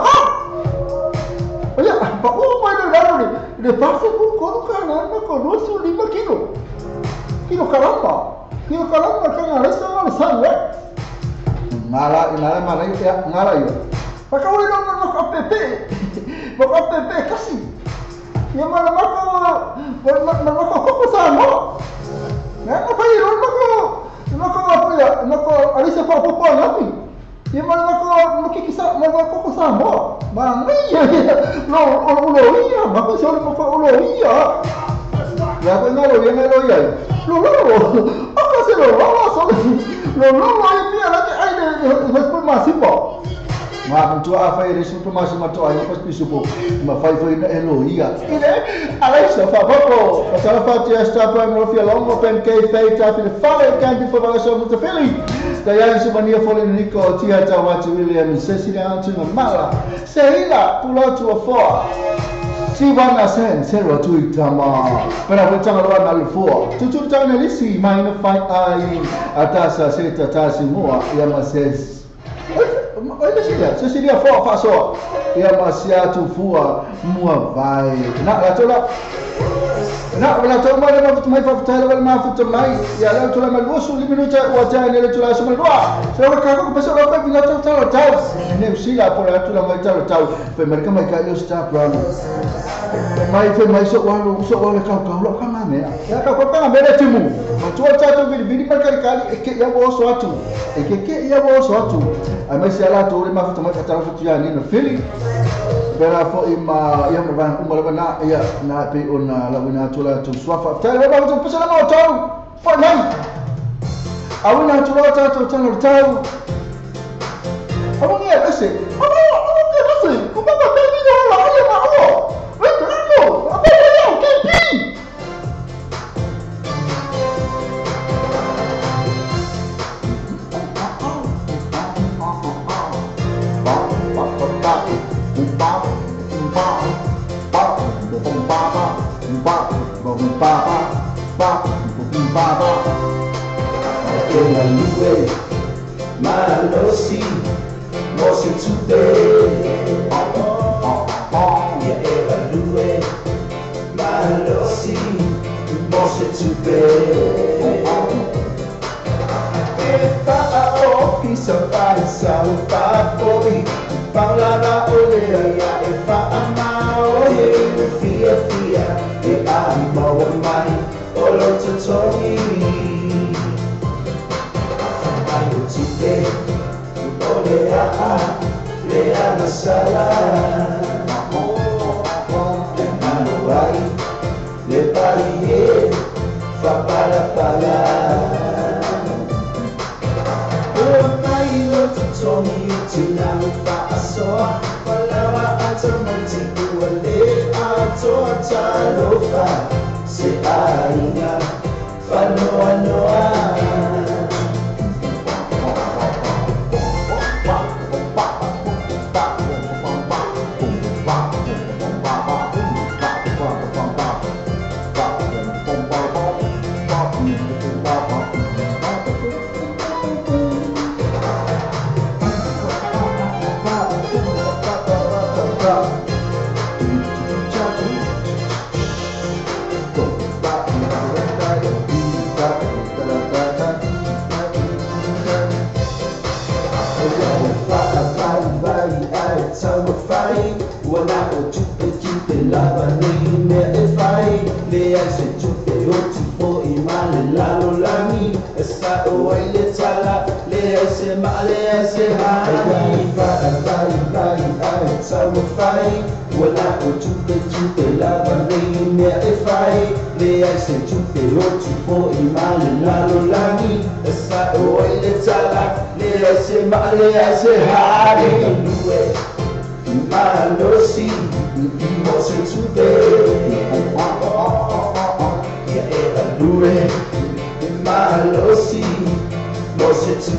Ya, apa mai dah ni. Dia pasal kau kana nak kau 5 kilo. Kilo kalamba kana lesa mana sana. Ngala mana ya ngala yo. Maka uli nak APP. Maka APP kasih. Yang mana maka sama. Nak apa ini? Maka apa ya? Maka ada siapa apa lagi? Yang mana maka kisah maka sama. Bang iya. Lo iya. Maka siapa maka lo iya. Ya ngalo ya. Lo. Apa sih lo? Lo ini lagi ada masih masih po. Ma tu apa ini super masih matu aja pas pisupo. Ma fai na elo iya. Ini alai so fa boko. Pasal fa ti esta pa mo fi longo pen ke fei tapi fale kan di fa so muito feliz. Kaya subania fole niko tia tawati William Cecilia Tunga Mala. Seila pulo to a four. Tivana sen sero tu itama. Pera wetanga lo na lufo. Tutu tana lisi minor fight ai atasa seta tasi moa ya mases. Olha Cecilia four faso. Ya masia tu fua mua vai. Na latola لا ولا تقول ما لما فتح ما يفتح ولا ما فتح ما يا لا تقول ما الوصول اللي منو وجاني لا تقول اسمه الواحد سوى كاكو بس لو كان لا تقول تاو نمشي لا بقول لا تقول ما يتقول تاو في مركب ما يكاد يستاق رانو ما يفهم ما يسوق ولا كاكو لا كمان يا كاكو كمان بيرة تيمو ما تقول تاو بيدي مركب كالي إكي يا بوس واتو إكي يا بوس واتو أما يسأل تقول ما فتح ما فتح يعني نفيلي Bela fo ima yang berban umalabana ya na pe ona lawina tula tu swafa tai ba tu pesala mo tau fo nai awina tula ta tu tano tau awon ya ese awon ke ese ko ba ba ni no la ya ma o retro apa ya ke pi Ela lue, malosi, mosi tupe. Ya ela lue, malosi, mosi tupe. Efa o pisa paisa o papobi, paulada olea ya efa ama oye fia fia, e ama o mai olo tutori. Today, Lea Masala, Manuai, Le Palier, Fapalapala. Oh, my love, told me to now paso. Palawa atamati kuale ato atalofa. Se aina, fanoa noa.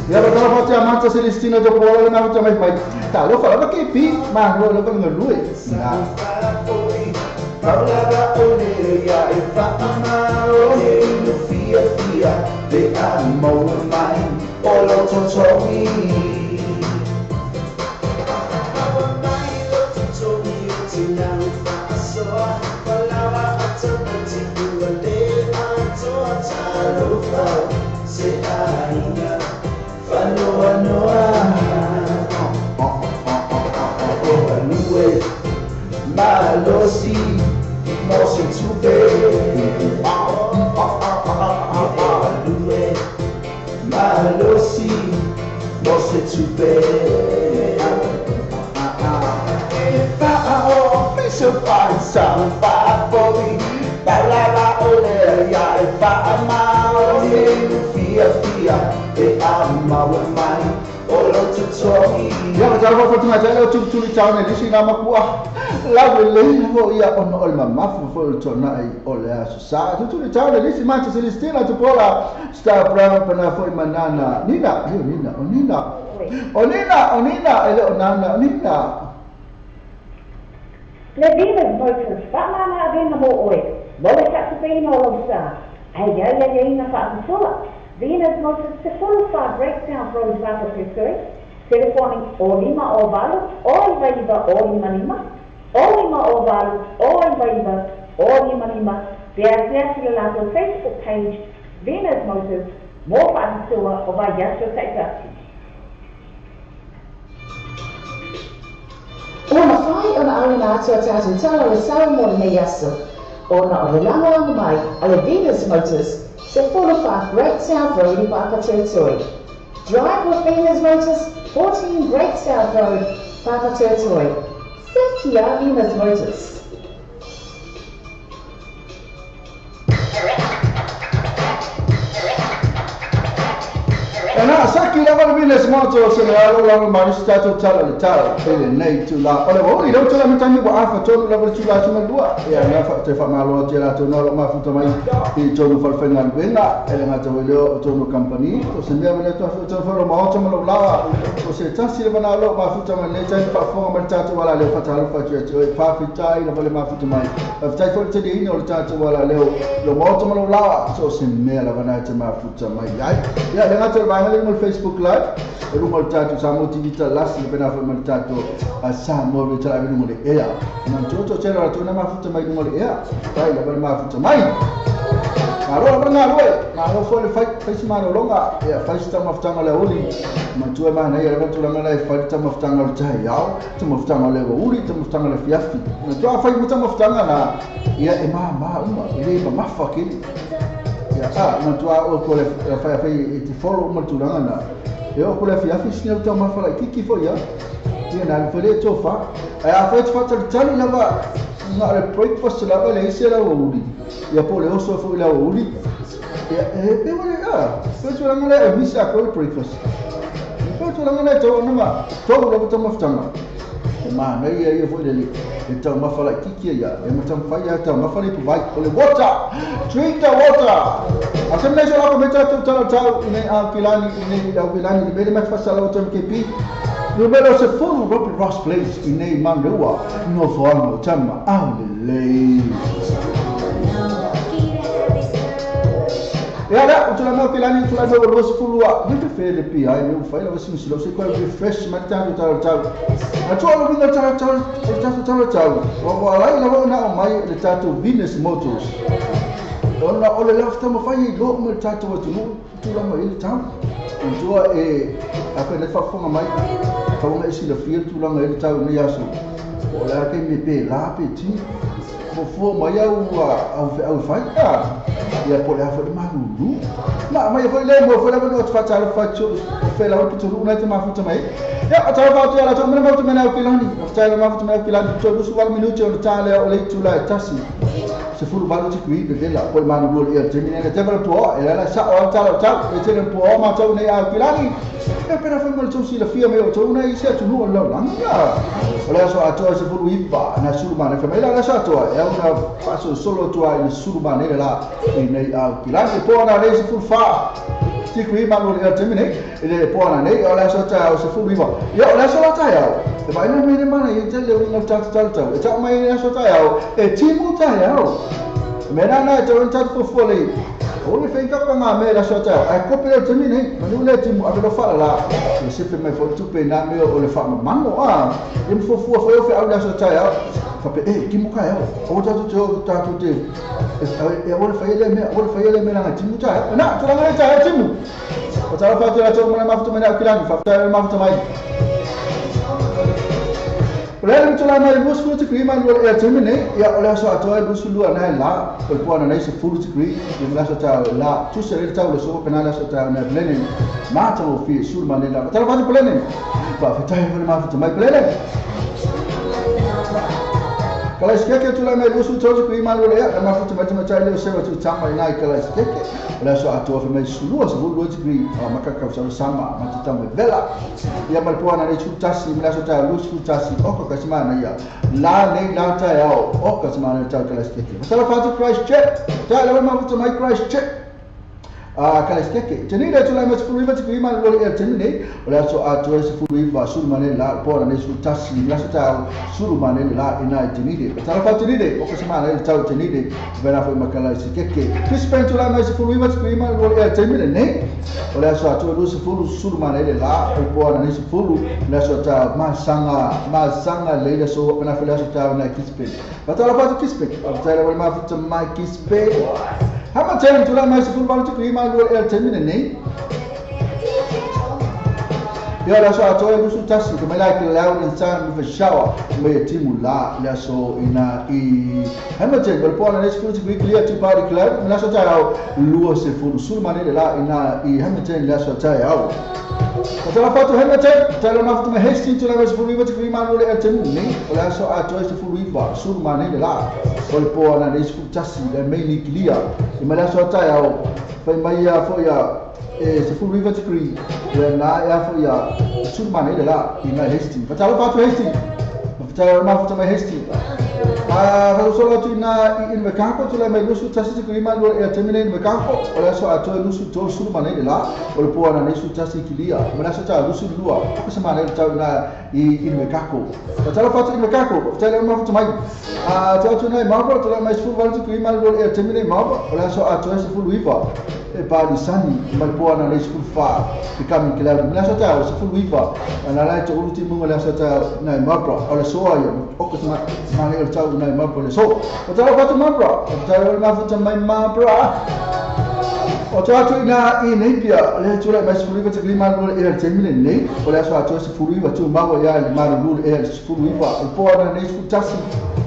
Ya betul apa yang mantap Celestina tu pola lama macam mai. Tak lo kalau pakai pi, mah lo kalau ngelui. Nah. Paulada olea efa ama oye fia fia de amo mai olo totori. Malosi, mosi tupe. Malosi, mosi tupe. Efa o miso pansa papobi, palala olea efa ama oye fia fia e ama wamai. Ya, jangan lupa tengah jalan tu tahun ni sini nama kuah. La lei ho ia on ol mamafu fo tona ai ole aso sa tu le tau le lisi mata Celestina tu pola sta brava pana foi manana Nina ele onana Nina Le Venus Motors, whamana avena mo oe. Mole Satsapino Losa. Ay, ina whaatula. Venus Motors, te full-far breakdown for his Vata Pesuri. Telefoning o lima o valu, o iva o lima. O lima o valu, o iva o lima. There's the lato Facebook page, Venus Motors, more whaatula o vai yastro taita. Ona whai ona awina atua tātou tala le sau mo le yaso. Ona o le langa mai a le Venus Motors se Fortified Great South Road in Papa Territory. Drive with Venus Motors, 14 Great South Road, Papa Territory. Thank you, Venus Motors. Ana saki la vala Venus Motors se la lo ma stato tala ele nei tu la ole voli do tala mitani wa afa tonu la vala tula tuma dua ya na fa te fa malo te la tonu lo ma futa mai i tonu fal fengal benga ele nga te wele tonu company to se mea mele to fa ma o tonu la to se tasi le bana lo ma futa mai le tai fa fo ma tatu wala le fa tala fa te fa fitai la vala ma futa mai fa tai fo te di no tatu wala le lo ma o tonu la so se mea la bana te ma futa mai ya le nga te mo Facebook live e mo tatu sa mo tivita las le pena fa mo tatu a sa mo le tala mo le ea ma toto c'era la tuna ma futa mai mo le ea dai la ma futa mai ma ro ma lo fo le fai si ma longa e fai sta ma futa le oli ma tu ma nei la tu la ma fai sta ma futa le tai ya tu ma futa le oli tu ma futa le fiafi ma tu fai mo ma futa na ia e ma uma ile ma fa ki ma tu o ko le fai ti follow mo tu na e o ko le fiafi sne o ma fa ki fo ya ia na fele to fa a fa ti fa tali na va na le breakfast la va le sera o uri ia po le o so fo la o uri ia e mo fa tu la ngale e misa ko breakfast fa tu la ngale to na ma to lo to mo ftanga ma nei ia fo le então ma fala kiki ya e matam fa ya ta ma fala tu vai o le water drink the water asem nei jola ko meta tu tau nei a pilani nei da pilani di bele mat fa sala o tam kepi no belo se fono Robert Ross Place nei mandewa no forno tama le e ora tu la mo pilani tu la do lo sfulua di fede pi ai eu fai la vasi lo se quel refresh matando tau ma tu lo vinga tau o ala la bona o mai le tatu Venus Motors ona o le lafta mo fai lo mo tatu tu la mai tau tu e a pe le fa fonga mai fa una isi le fiel tu la mai tau ni aso o la ke me pe la pe ti fo mai au fai ia po le afa ma lu ma mai foi le mo foi la no fa tala fa chu fe la tu una te ma futa mai ya ata fa tu ala to me mo na kilani ata ma futa mai kilani tu su wal minuti o tala o le tu la tasi se fu ba lu ti qui de la poi ma no ia termina le tempo tu e la sa o tala e te po ma tu ne a kilani e per fa mo tu si la fia me o tu una isia tu no la langa ola so ato se fu ipa na su ma ne fa me la sa to e una passo solo tu ai su ma ne la nei a kilani po na le se fu fa ti qui ma lo ia termina e po na nei ola so ta se fu ipa io ola so la ta ya e vai na me ne mana e te le una ta e ta mai na so ta ya e ti mu ta ya me na na te un ta fu le o le fai ka nga me la so ta ai ko pe termina ma nu le ti mu a lo fa la e se pe me fo tu pe na me o le fa ma mango e fu fe au la so ta ya fa pe ki mu ka ya o ta tu te e o le fai le me na ti mu ta na tu la me ta ti mu o ta fa tu la to ma fu me na kilani fa ta ma fu mai Oleh itu lah mai bus full degree man wal termine ya oleh so atoy bus lu ana la ko po ana nei full degree yang la so ta la tu sere ta lo so penala so ta na blenen ma ta o fi sur man la ta ba blenen ba fa ta mai mai blenen Kala skeke tu la mai lusu tau ku ima lo ya ma futa mata mata le se tu tama ina kala skeke la so atu fa mai sulu so lu degree maka ka so sama mata tama vela ya mal puana le chu tasi la so ta lusu tasi o ka sima na ya la ne la ta ya o ka sima na ta kala skeke sala fatu Christ check ta la ma futa mai Christ check kala skeke tani da tu la ma sulu va ku ima lo ya tani la so atu se fulu va sul mane la puana ne su tasi la so ta sulu mane la ina tani de sala fatu ni de o ka sima na ta tani de vera foi makala skeke Crispin tu la ma sulu va ku ima lo ya tani ne la so atu lu sulu mane la puana ne sulu la so ta ma sanga le so na fa la so ta na Crispin batala fatu Crispin batala ma futa mai Crispin Hama time tu la mai sulu va ku ima lo ya tani ne ya la so atoe lusu tasi kuma la ki la un san mi fashawa me timu la so ina Hamilton per pona ne sfuti qui clear to party club la so ta luo se fu sul mane la ina Hamilton la so ta au Patala fatu Hamilton tala ma fatu hesti tu la mes fu viva qui ma le atem ni la so atoe se fu viva sul mane la per pona ne sfuti tasi la me ni clear ma la so ta au fa mai ya fo ya se fu river degree na ya fo ya sulmane de la ina hesti patala fatu hesti patala ma fatu mai hesti fa solo tu na in campo tu la mai lusu tasi degree ma lo ya termine in campo ola so ato lusu to sulmane de la o po na lusu tasi kilia ma so ta lusu lua ko se mane ta na in campo patala fatu in campo patala ma fatu mai ta tu na ma tu la mai fu va degree ma lo ya termine ma ola so ato se fu river e pa di sani mal puana le school fa di kami kila na so ta so fu viva na la to ultimo la so ta na mapra ala so ya o ko ma le ta na mapra le so o ta fa mapra ta na fa mai mapra o ta tu na in India le tu la mas fu viva te klima lo e termine ne o la so ato se fu viva tu ma ya le ma lo e fu viva il puana ne fu tasi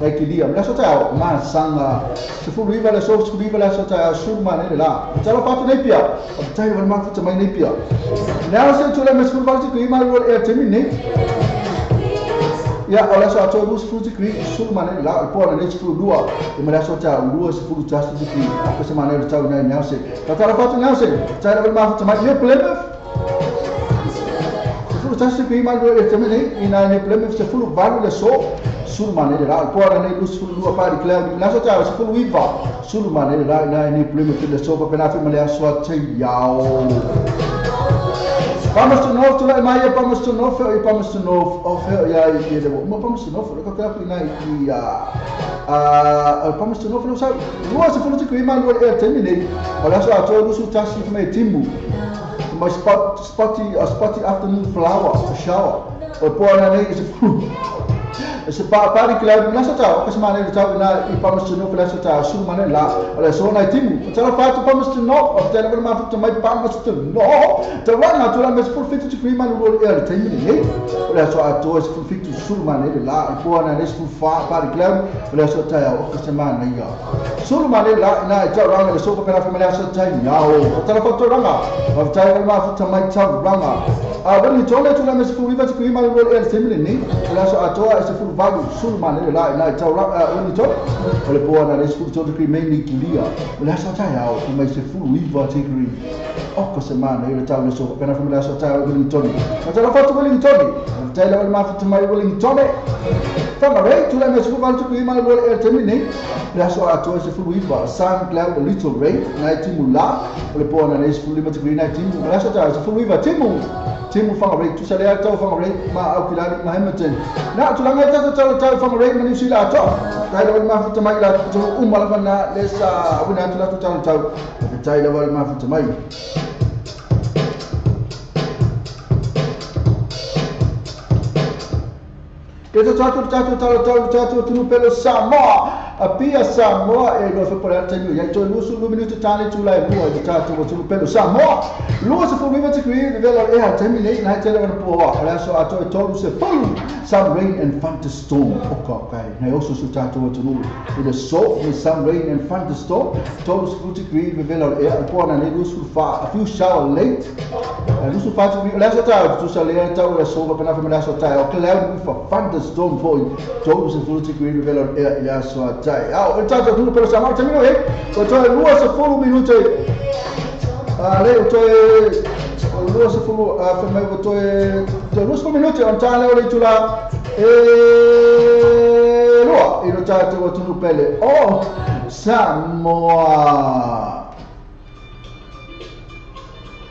e kilia la so ta ma sanga se fu viva la so fu viva la so ta surma ne la ta fatu nei pia tai wal ma futa mai nei pia now se tu la mes fu fatu ki ma lo e termine ya ola so ato lu fu ki surma ne la po na ne fu dua e ma so ta lu se fu ta sti ki ko se ma ne ta na now se ta fatu now se tai wal ma futa mai ne Plymouth fu ta sti ki ma lo e termine ina ne Plymouth se fu valu le so sulmane de la pora ne lu sul lu pa di cloud la so ta fu viva sulmane de la na ne pleme de so pa na fi male so ta yao Vamos to north to la mai vamos to north e vamos to north of ya e de mo vamos to north ko ka na vamos to north no sa lu se fu ti ki ma lu e termine ola so ato lu su ta si me timbu my spotty afternoon shower o pora ne is fu se pa di cloud na so ta ko se ma ne ta na I vamos to north la so ta su ma ne la ola so na timbu ta la fa to vamos to north of the ma fu to mai vamos to no ta wa na to la mes fu fit to ki ma lu e termine ne ola so ato is fu fit to su ma ne la I pora ne fu fa pa di cloud ola so ta ya o ko se ma ne ya su ma ne la na ja ra ne so pa na fa ma so ta ya o ta la fa to ranga of ta ma fu to mai ta ranga when you told to la mes fu river to ki ma lu e termine ne ola so ato is fu valu sulma ne la na ta ra when you told ole po na res fu to ki mainly clear ola so ta ya o mai se fu river to ki o ko se ma ne ta so pa na fa ma so ta when you told ta la fa to when you told ta la ma fu to mai when you told fa ma re to la mes fu valu to ki ma lu e termine la so ato se fu river sun cloud a little rain na timula ole po na res fu river to ki na timu la so ta se fu river timu fanga rate tu sale ata fanga rate ma au kilani ma Hamilton na tu langa ta fanga rate ma ni sila to tai level ma futa mai la tu umma la na lesa abuna tu la tu ta tai level ma futa mai Kita tatu tunu pelo sama apia Samoa e no fepore tenu ya to lusu lu minuto tale tu lai bua i tato o tu pelo Samoa lu se fu river degree de velo e ha temi nei na tele o po ala so ato e tolu se polu some rain and thunderstorm o ka kai na also su tato o tu with a soft with some rain and thunderstorm tolu se fu degree de velo e al po na ne lusu fa a few shower late lusu fa tu ala so ta tu sa le ta o so va na fa na so ta o cloud for thunderstorm boy tolu se fu degree de velo e ala so tai au il tato tu pelo Samoa temi e o to lua se fu minuto le o to lua se fu fa mai o to lua se minuti on tale o le tula lua i lo tato o tunu pele o Samoa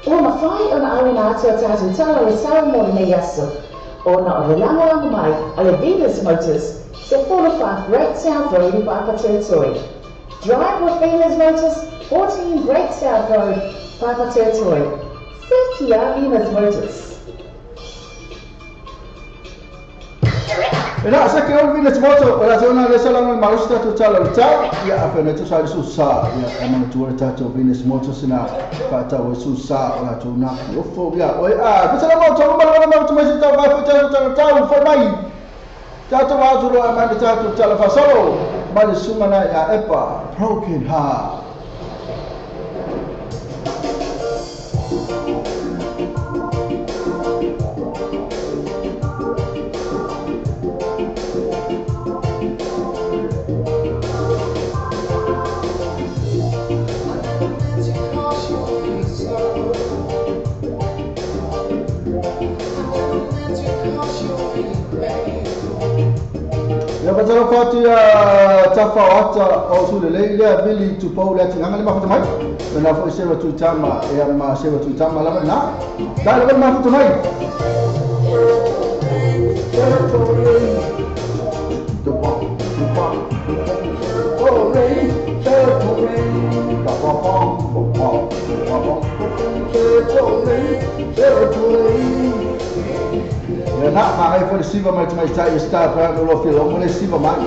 Ona whai ona awina atu a tātou tala le Samoa nei aso. Ona o le lango mai a le Venus Motors se 45 Great South Road in Papa Territory. Drive with Venus Motors, 14 Great South Road, Papa Territory. Kia Venus Motors. Ina sa ke on Venus Motor ora se ona le sala no marusta tu tala ta ya afena tu sa su sa ya amana tu ora tato Venus Motor sina fata o su sa ora tu na o fo ya o a tu sala mo tu ma tu mai ta va ta fo mai tato wa tu ro amana tato tala fa solo ma sumana ya epa broken heart ya patara pati ya tafawata o su le ability to paula tinga le mafuta mai na fo sewa tu tama ya ma sewa tu tama la na da le mafuta mai ya nak mai for siva mai mai tai sta para lo filo mo le siva mai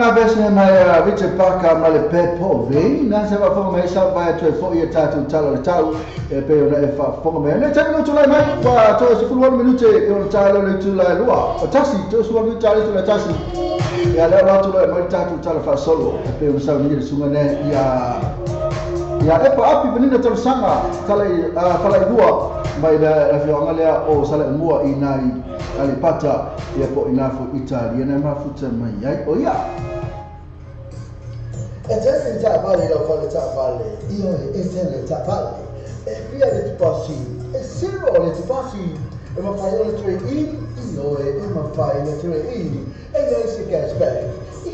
nga bese mai Richard Parker ma le pepo vei na se va fonga mai sa vai tu fo ia tatu talo le tau e pe ona e fa fonga mai na tano tu lai mai wa to se fu 1 minute e ona talo le tu lai lua o tasi to su wa talo tu la tasi ya le wa tu lai mai tatu talo fa solo e pe ona sa ni sunga ne ya e pa api venina talo sanga tale fala dua mai da fionga le o sala mua inai ali pata ia po inafu Italia na mafuta mai ai o ia e te già vale lo fa già vale io e se le già vale e via le passi e se vuole ti passi e ma fai le tre in io e ma fai le tre in e non si cashback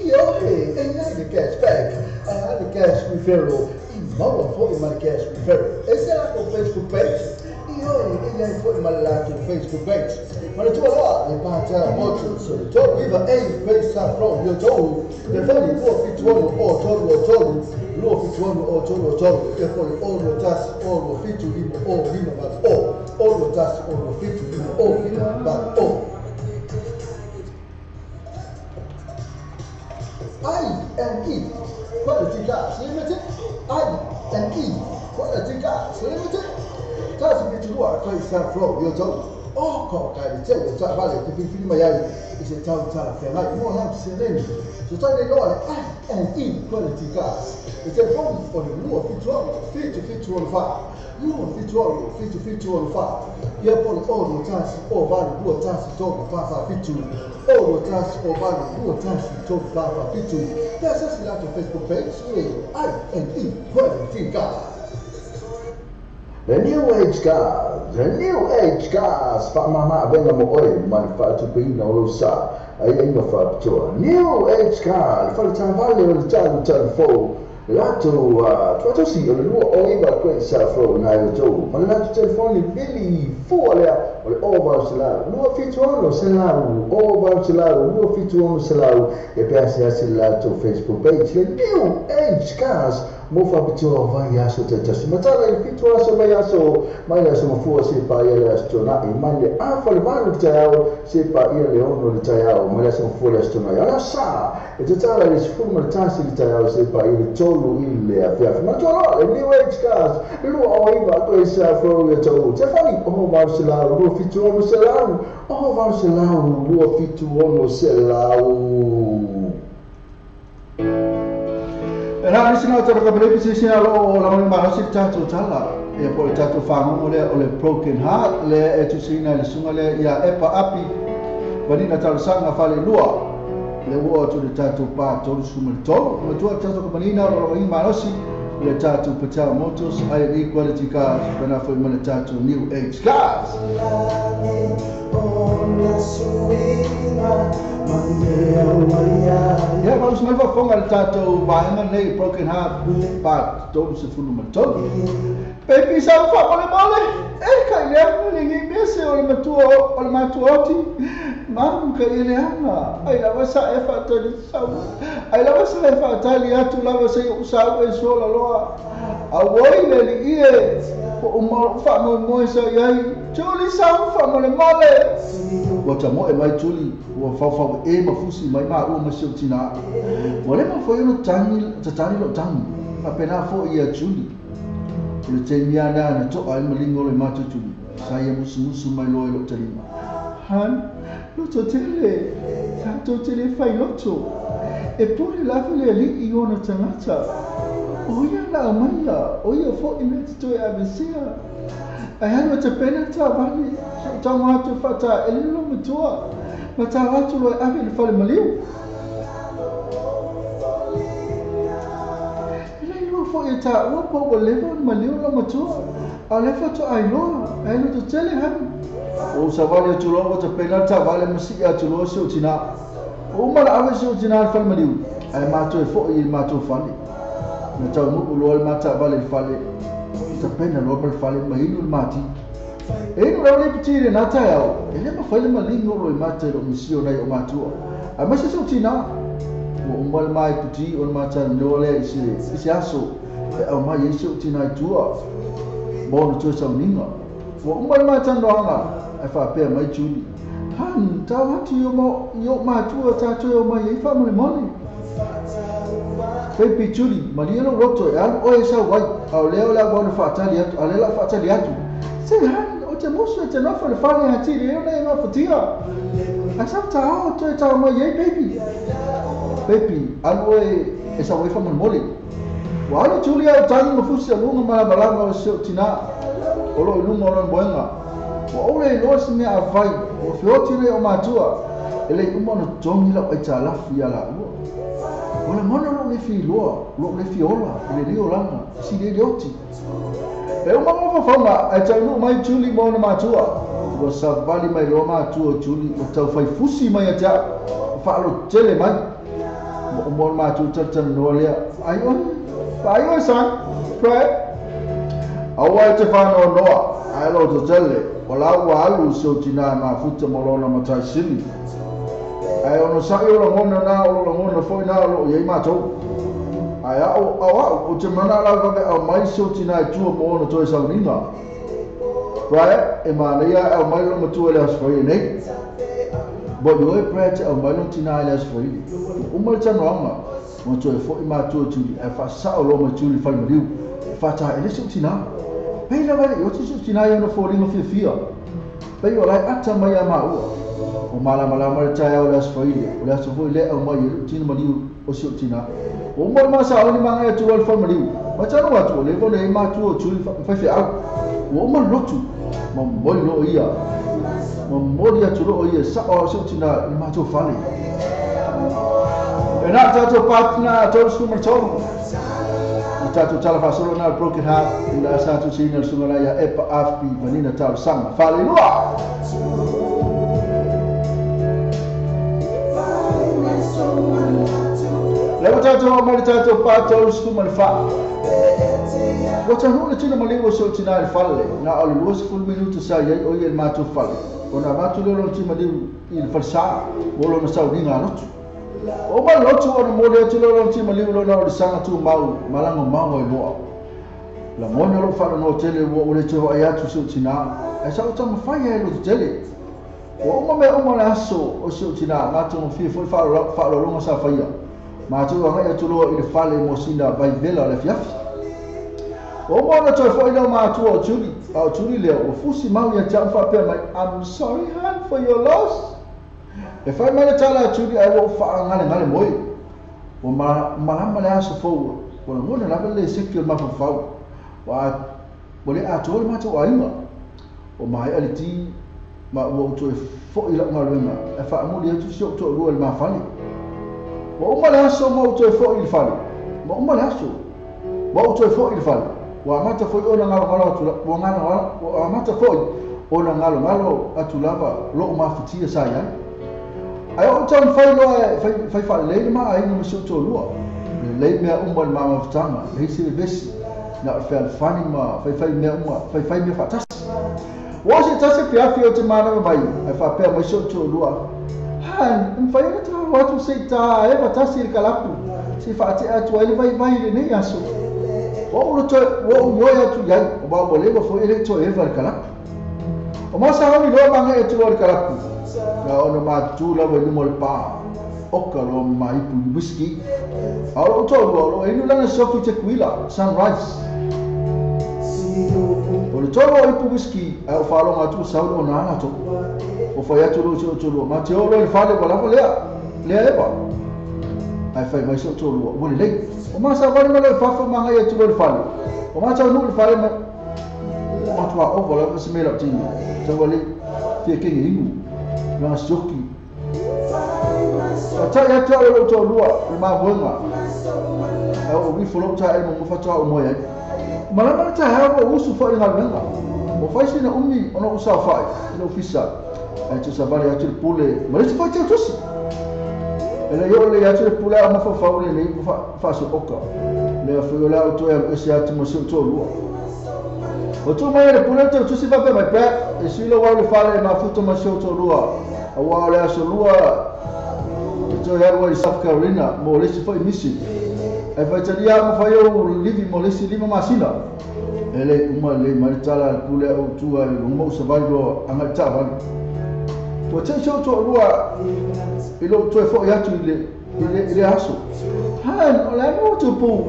io e non si cashback ha il cash referral in modo for my cash referral e se la con Facebook page io e lei poi malato Facebook page ma tu allora le parte molto solo tu viva e pensa proprio tu le fai tuo fituono o tolo lo fituono o tolo e poi o lo tas o lo fitu in o vino ma o lo tas o lo fitu in o vino ma o I&E quality gas limited I&E quality gas limited tasi bitua kai sa flow yo tau o ko kai te ta vale te fin mai ai ise tau tala fe mai mo ham se leni so tai le lo I&E quality gas e te fon o le luo fitua fitu fa luo fitu fa ia pon o no tasi o vale luo tasi to fa fitu o lo tasi o vale luo tasi to fa fitu pesa si lato Facebook page I&E quality gas. The new age cars, fa mama venga mo oi, manufaccio pina o lo sa, ai ainda fa pitoa. New age car, fa il tanvale o il tanfo, lato, tu si, o le lua oiva questa fro na io tu, ma lato telefoni belli fuori, o le over selaru, lua fituono selaru, over selaru, lua fituono selaru, e pensi a lato Facebook page, the new age cars, mo fa pitoa vai aso te tasi matala i pitoa so mai aso mafua se pa ia le astona i mai le afa le manu te ao se pa ia le ono le te ao mai aso mafua le astona i ala sa e te tala le sifuru ma le tasi le te ao se pa ia le tolu i le afiafi ma tolo le new age cars lua o iwa ko i sa fro le tolu te fani oho mau se lau lua fitu ono se lau oho mau se lau lua fitu ono se lau Era ni sina tara ka bele si sina lo la ma si tatu tala e po tatu fa mo le o le broken heart le e tu sina le sunga le ya e pa api bani na tala sanga fa le lua le wo tu le tatu pa to suma to ma tu tatu ka bani na lo ma si le tatu Patel Motors I&E quality cars bana fo mo le tatu new age cars ya ma us never fonga le tatu ba nei broken heart pa to se fulu ma to pepi sa fa mole e kai le ni me se o le matuoti mam ka ile ana ai la wasa e fa to ni sa ai la wasa e fa tali atu la wasa usa e so la loa a woi le li e o mo fa mo sa yai tuli sa fa mole o ta mo e mai tuli o fa e ma fusi mai ma o ma tina o le ma fo yo tani lo tani apena fo ia tuli le te miana na to ai malingo le matu tuli saya musu mai lo tali han lo to tele tanto tele fai loto e pure la file lì i ona tangata o ia la manda o ia fo in to e abesia ai hanno te pena ta vani ta watu fata e lo mutua ma ta watu lo ave le fale maliu ele lo fo e ta o po le maliu lo mutua ale fato ai lo to tele han o sa vale tu lo te pena ta vale musia tu lo so tina o mala ave so tina fale maliu ai ma to fo i ma to fani na tau muku lo ma ta vale fale ta pena lo per fale ma inu mati e inu lo le pitire na ta yao e le ma fale ma lingo lo mata lo misio na yo matua a ma se so tina o mal mai puti o ma ta no le isi aso e o ma yeso tina tua mo no to sa ninga o mal ma ta no anga e fa pe mai chuli han ta wati yo ma tua ta to yo ma ye fa mo le moni baby Julie Marielo roto al o esa wai au leo la bona fatali atu ale la fatali atu se han o te mosu te no fa fale ati leo na ma fatia asafta o to ta ma ye baby al o esa wai fa moli wa ala Julie au tani mo fusi lunga ma balanga o se tina o lo lunga o boenga wa ole lo se me avai o fioti le o matua ele umono tongi la ita la fiala Ona mana lo le fi loa, lo le fi ola, le rio langa, si le leoti. E uma ngova fanga, e tau mai Julie mo na matua. Wa sa vali mai lo matua Julie, o tau fai fusi mai ata, fa lo tele mai. Mo matua tatan no le. Ai san, right? Awa te fa no noa, ai lo to tele. Wala wa alu so tina ma futa mo lo na matai sini. Ai ono sa yo lo ngona na o lo ngona foi na lo ye ma to ai o te mana la ga o mai so tina tu mo no to sa ninga right e ma ia o mai lo tu le as foi nei bo yo e prete o mai lo tina le as foi o mai ta no ama mo to e foi ma tu e fa sa o lo ma tu fa mo riu fa ta e le so tina pe la va yo ti so tina yo no foi no fia pe yo lai ata mai ama o mala chaya o las faile o las foile o mai tin mali o sio tina o mo ma sa o ni manga e tu al family ma cha no atu le vole ma tu o tu fa fa au o mo lotu mo mo lo ia mo mo dia tu lo ia sa o sio tina ni ma tu fale e na ta tu partner to su mer to ta tu tala fa solo na broken heart ila sa tu sina su na ya epa afpi vanina ta sang fale loa Lewa tato mali tato pato sku malfa. Wata huna tina mali so tina al falle na al was full minuto sa ye o ye mato falle. Ona mato lo tima di il falsa wolo na saudi nga lot. O ma lot o na mode ti lo tima li lo na o sanga tu mau malango mau e lo. La mona lo fa no tele wo le to ayatu so tina. E sa o tama fa ye lo tele. O ma me o ma la so o so tina mato fi fa lo sa fa ya. Ma tu nga ya tulo il fale mo sina vai vela le fiafi o mo na to fo ina ma tu o churi le o fusi mau ya cha fa pe mai I'm sorry Han for your loss if I made tala churi I will fa ngale moi o ma le aso fo o mo na le sekio ma fa wa o le ato ma to ainga o mai aliti ma o to fo ila ngalwenga e fa mo le tu sio to ru ma fali o ma la so mo to fo il fali mo la so mo to fo il fali wa mata fo ona ngalo tu wa ngalo wa mata fo ona ngalo atulava lo ma futia sa ya ai o tan fai lo fai le ma ai no so to lo le me ma ma ftanga le si vesi na fa fani ma fai me fai me fatas wa se tase pia fi o te mana mai ai fa pe ma so to lo Han, fai tra watu seita e batasi il kalapu. Si fati atu ele vai le ne yaso. O lo to o yo ya tu ya o ba bole go fo ele to e var kalapu. O ma sa ni lo manga e tu il kalapu. Na ono ma tu la ve mo pa. O ka lo mai pu whisky. A lo to lo e nu la so ki te kuila sunrise. O lo to lo pu whisky e o fa lo ma tu sa lo na to. O fai atu lo so lo ma te o lo fale wala lea e pa ai fai mai so to lo wole lei o ma sa vale ma le fa ma ngai atu lo fale o ma sa no le fale ma tua o vola se me la tin te wale te ke ngi na soki ta ya ta lo to lo ma bonga o vi folo ta e mo fa ta o mo ya ma la ta ha o usu fa ina venga o fai sina ummi ona usa fai no fissa ai tu sa vale atu pule ma le fa ta tusi ele yo le atu le pule ma fa faule le fa so oka le fa yo la auto e se atu mo so to lo o tu mai le pule tu si va pe mai pe e si lo wa le fale ma futo ma so to lo a wa le so lo to ya wa South Carolina mo le si fa misi e fa talia mo fa yo livi mo le si lima masina ele uma le maritala pule o tu ai mo so va yo anga ta va to te so to lo ilo to fo ya tu le ile aso han ola no tupu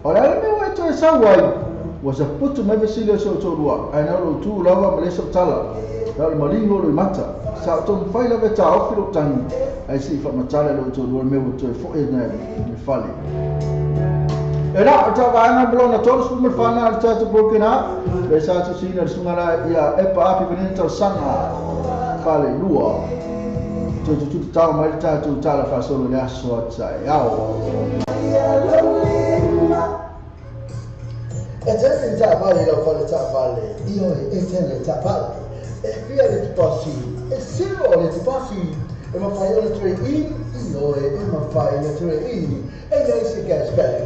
ola me wa to sawai was a putu me vesile so to lua ai na lo tu lava male so tala la malingo lo mata sa to fai la veta o filo tani ai si fa matala lo to lua me to fo e na me fali era ta va na blona to su me fa na ta to burkina le sa to sina sungara ya e pa api benito sanga fale lua to ta mai ta to tala fa solo ya so sai ao e te già vale lo fa già vale io e te ne già vale e via le passi e se vuole ti passi e ma fai le tre in io e ma fai le tre in e lei si cashback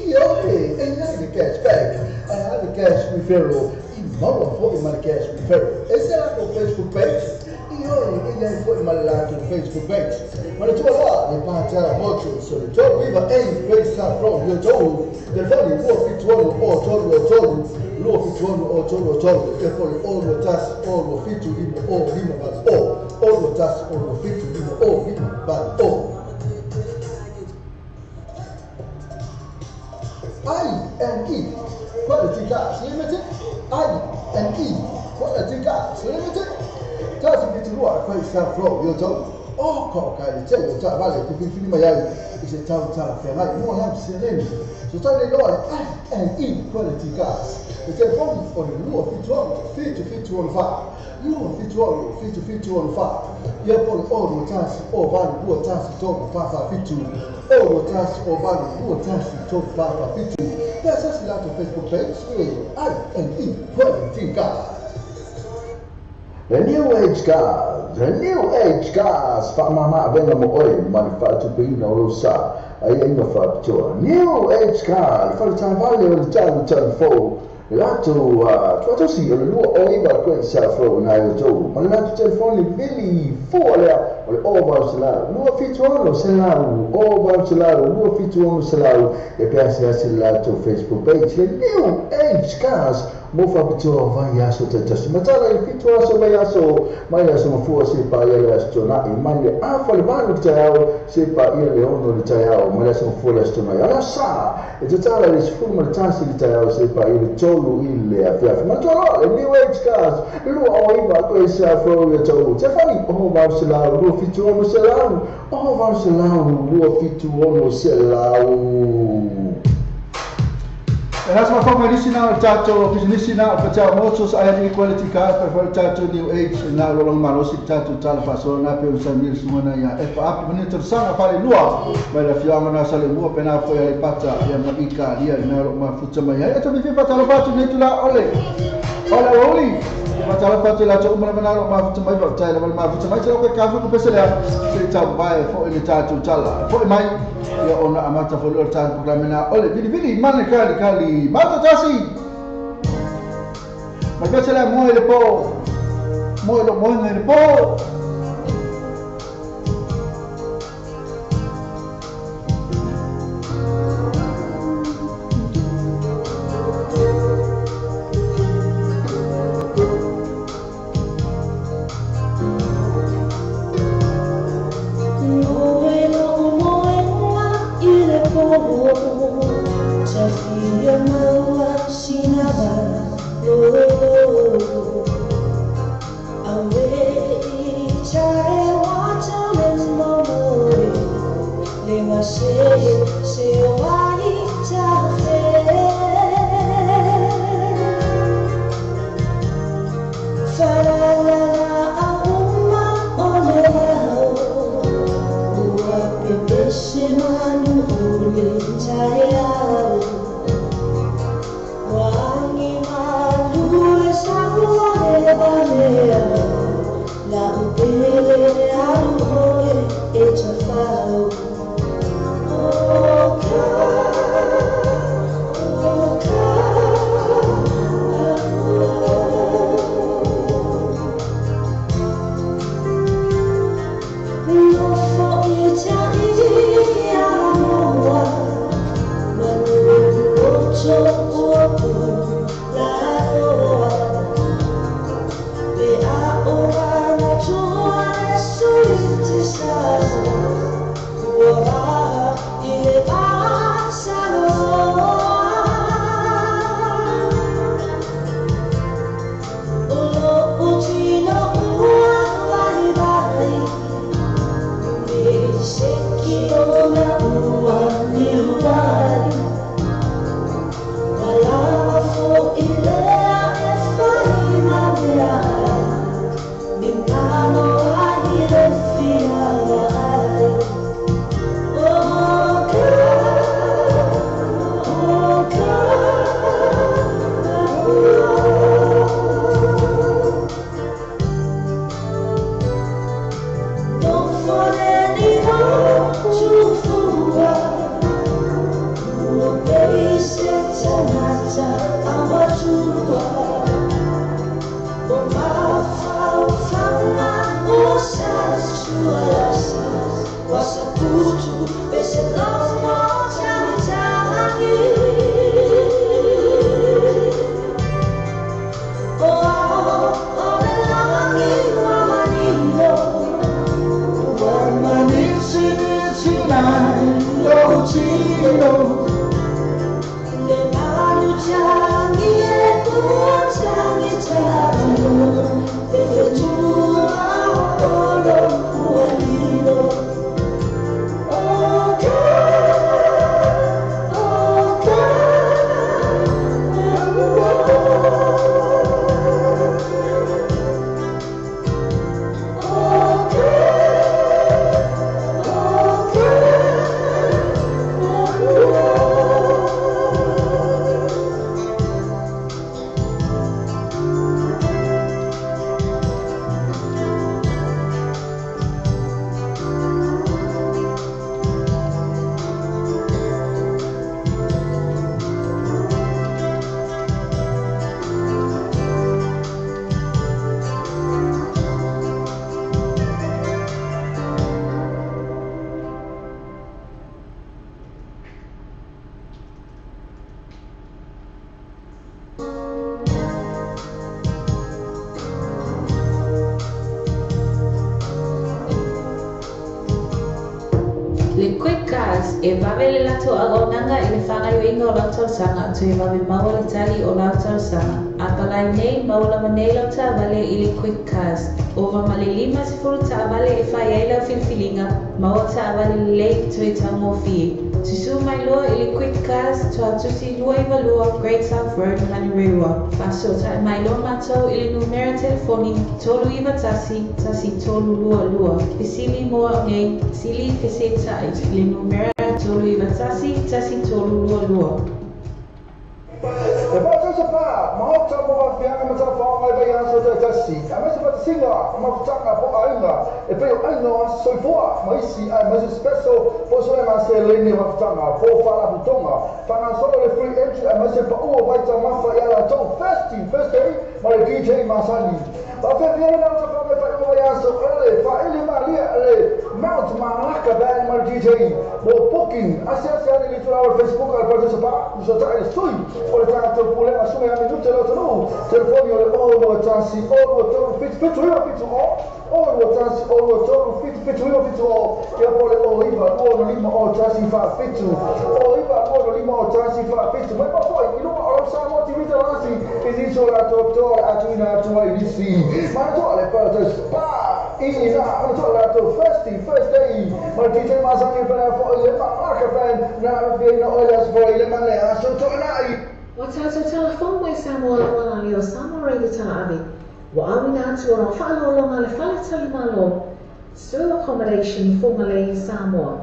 io e lei di cashback I have a cash referral in modo for my cash referral e se la con Facebook page io e lei poi ma la con Facebook page ma le tue là le parta molto so le tue viva e questa proprio io del vale può fittuare o tollo lo fittuare e poi o lo tas o lo fittu o limo ba o lo tas o lo fittu o limo ba o I&E Quality Gas Limited I&E Quality Gas Limited Tasi fiturua questa proprio io coca le c'è già vale che fini mai se ciao fermai non la sereni so sta le loro I&E Quality Gas e c'è poi con il nuovo fittuolo fa nuovo fittuolo fa io poi lo tassi o vale due tassi to fa fittu o lo tassi o vale due tassi to fa fittu per se lato Facebook page I&E Quality Gas. The new age cars, fa mama venga mo oi, ma fa tu bina o sa, ai ainda fa tu. New age car, fa ta vale o ta fo. Lato tu si o lu oi ba ko sa fo na yo to. Ma lato telefone Billy fo ala o ba sala. Lu fituano sala, o ba sala, lu fituano sala. E pensa se lato Facebook page, new age cars. Mo fa bitua vai aso te tasi matala I fitua so vai aso mai aso mafua se pa ia le aso na I mai le afa le manu te ao se pa ia le ono le te ao mai aso mafua le aso na ala sa e te tala le sifuru ma le tasi le te ao se pa ia le tolu I le afiafi ma tola le new age cars lu o iwa ko e se afro le tolu te fani o va se la lu fitua no se la o va se la lu fitua no se la E nasa mawhanga nisina o tātou nisina o pata motos I&E Quality Cars pa whare tātou New Age na lolong marosi tātou tala whasoa na peo sa mil sumana ia e pa api mani tarsanga pare lua mai la whianga na sale mua pena fo ia le pata ia maika ia na lo mafuta mai ia to vivi pata lo patu nei tula ole oli pata lo patu la to umana mana lo mafuta mai va tai la mafuta mai se lo ke kafu ko pese la se tau vai fo ile tātou tala fo mai ia ona amata fo lo tātou programena ole vidi mane kali Mata tasi. Macam lah moi le po. Moi le po. Oh, Le quick cars e vavele lato agonanga e le whangaiwinga o lautar sanga to e vave maua le tali o lautar sanga. A palai nei maula manei lauta vale i le quick cars. Ova male lima se furu ta vale e whai eila filfilinga maua ta vale lei to e tango fie. Susu mai loa i le quick cars to atusi lua i valua Great South Road Hanirewa. Faso ta e mai loa matau i le numera telefoni tolu iwa tasi tolu lua lua. Pisili moa nei sili fese tai le numera tolu iwa tasi tolu lua lua. E poi cosa fa? Ma ho troppo va piano, ma troppo vai vai a sotto tassi. A me si fa singa, ma tanga po ainga. E poi ainga soi fuori, ma isi, ma spesso posso ma se le ne va tanga, po fa la butonga. Fanno solo le free entry, ma se fa vai ta ma fa ya la to first day, ma le DJ Masani. Ma per viene da fa vai a so fa ele ma le Mount Malaka band ma DJ. Bo booking, asia le tua Facebook al partecipa, so tra stoi. O le tanto problema su e a minuto lo sono telefoni o le oro tansi oro pitu e poi o iva o lima o tansi fa pitu ma poi in un oro siamo ti vedo lì che dice la dottore a tu ai dici ma tu le porte spa in la first day ma DJ Masani per poi ma che fan na viene o le sboi le male a sotto Watato telefon mai Samoa wala leo Samoa reida tala ave. Wa awina atu ora whaalo longa le whale tali malo. Store accommodation for Malay Samoa.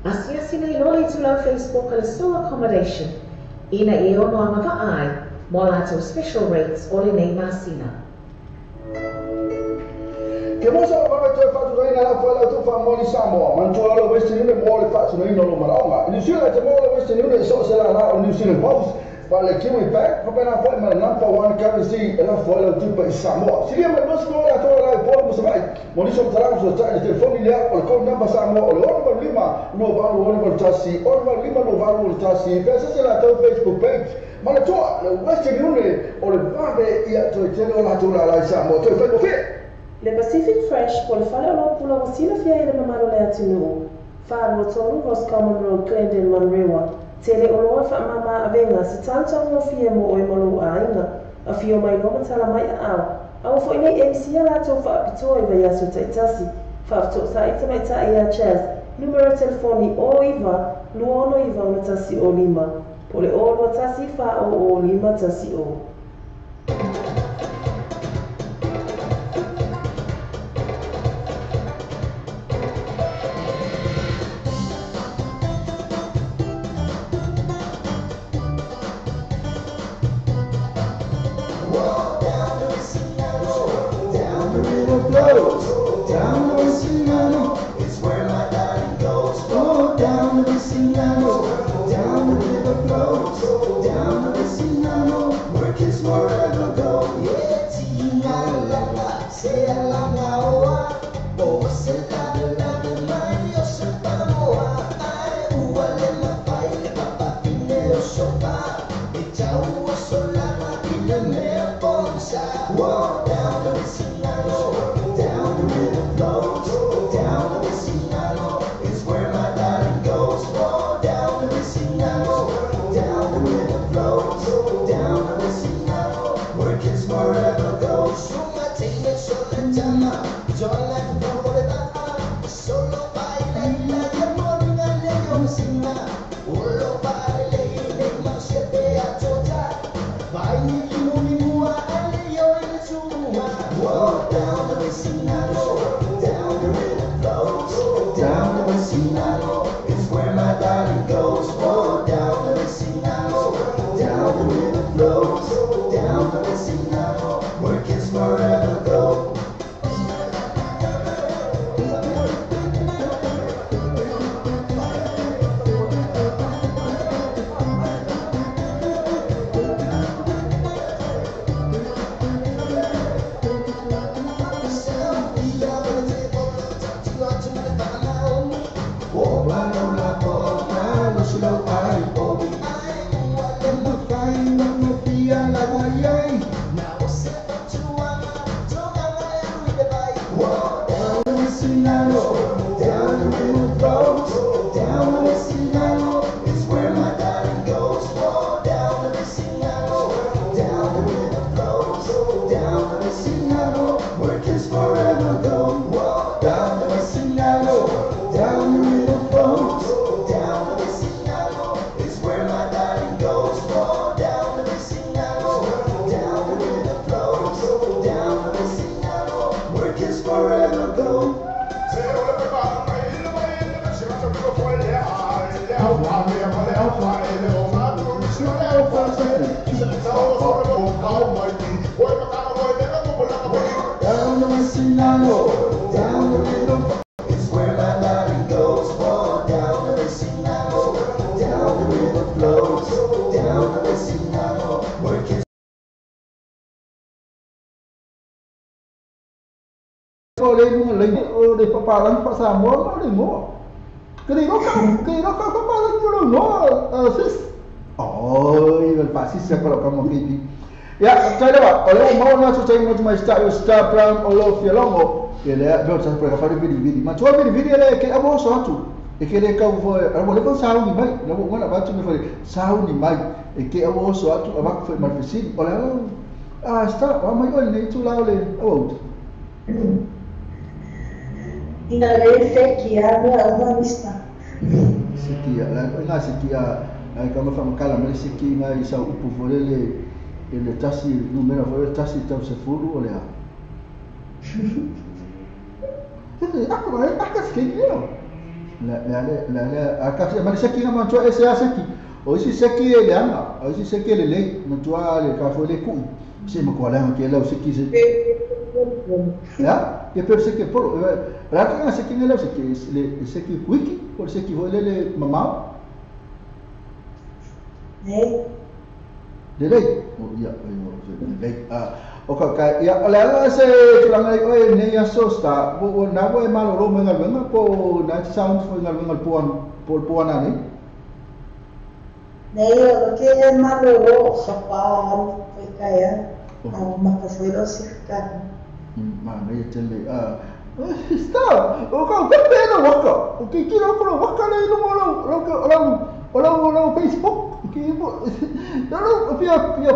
Asiasi nei loli tu lau Facebook ale store accommodation. Ina e ono ama vaai. Mo lato special rates o le nei masina. Che mo so ma tu fatto dai nella folla tu fa moli Samoa, ma tu lo vesti ne mole faccio noi non lo marama. New Zealand te mole vesti ne so se la New Zealand Post. But the Kiwi Bank, for being a my number one currency, and I follow to pay Samoa. See, I'm not going to like Paul Musavai. When you some times was trying to phone me up or call number Samoa or Oliver Lima, no value Oliver Tassi, Oliver Lima, no value Tassi. There's a Facebook page. Manatua, the Western Union, or the Vade, to a general Latura like Samoa, to a friend of it. Le Pacific Fresh po le whale o pula o sila fia ele mamaro le atinu. Whaaro tonu Ross Common Road, Glendale, Manrewa. Tele o loa wha mama avenga se tāntau no fia mo oi malu a inga. A fio mai loma tala mai a au. Au fo inei MC a lato wha apitoa iwa yaso taitasi. Wha apito sa ita mai ta ia Chaz. Numero telefoni o iwa, luono iwa o tasi o lima. Po le o lua tasi wha o lima tasi o. Down the Viciniano, it's where my body goes. Go down the Viciniano, down the river flows. Down the Viciniano. Walk down the Mississippi, down the river flows, down the Mississippi is where my darling goes. Walk down the Mississippi, down the river flows, down the Mississippi, where kids forever go. Suma tiene solitana, yo la florida, solo baila y amor en la vecina, solo baila y más se te atoja, baila y no me mua, yo en suma. Walk down the Mississippi, down the river flows, down the Mississippi is where my darling goes. Walk down the Mississippi, down the river flows, down the Mississippi, where kids forever go. De papalan pasar mau ada mau. Kira papalan dulu no sis. Oh, ini pasti siapa kalau kamu pipi. Ya, saya dapat. Kalau mau nak saya mau star plan all filongo. Ele dot saya pergi pada video. Macam apa video ele ke abo satu. Ele kau foi, abo lepas sahun ni mai. Lepas mana baca ni foi sahun ni mai. Ke abo satu abang foi marfisin. Oleh star, ramai orang ni tu lah oleh. Oh. Ina le sekia na mista. Sekia, la sekia, kama fama kala mele sekia ngai sa upu volele ele tasi numero volele tasi tau se furu oleh. Aku sekia. La akas mele sekia ma tua ese seki. O isi sekia ele anga, o isi sekia le matua le ka fole ku. Se ma kwa la ke la sekia se. Ya, que per sekia por Rata nga seki ngelaw seki wiki or seki volele mamau? Nei. Delay. Oh iya, delay. Okay, ya ala se tulang ai oi ne ya sosta. Bo na bo malo ro mengal mengal po na sound fo mengal mengal puan ani. Nei, o ke malo ro sapal foi kaya. Ang makaswelo sikkan. Mana ya tele Está, o kau pena waka. O que kira ko waka le no orang Facebook. Que não pia ya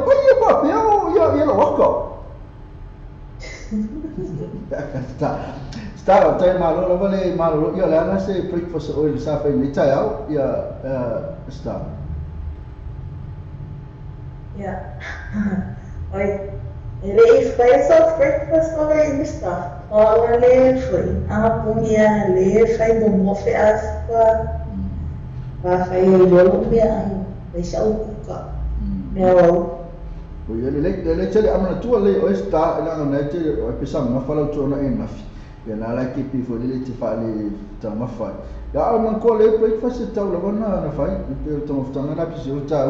waka. Está tai malo vale malo ya la se breakfast oil sa fa ni tai au ya está. Ya. Oi. Ele faz só breakfast over mista. Olha le foi. A punha le faz do mofe aspa. Va faz o lo mia. Deixa o cuca. Meu. O ele tele amana tua le o está ela não é te o pessoal não fala tu na mafi. Ya na la que pi foi ele te fale ta mafi. Ya alman ko le breakfast ta la bona na fai. Pe to mftanga na pi o ta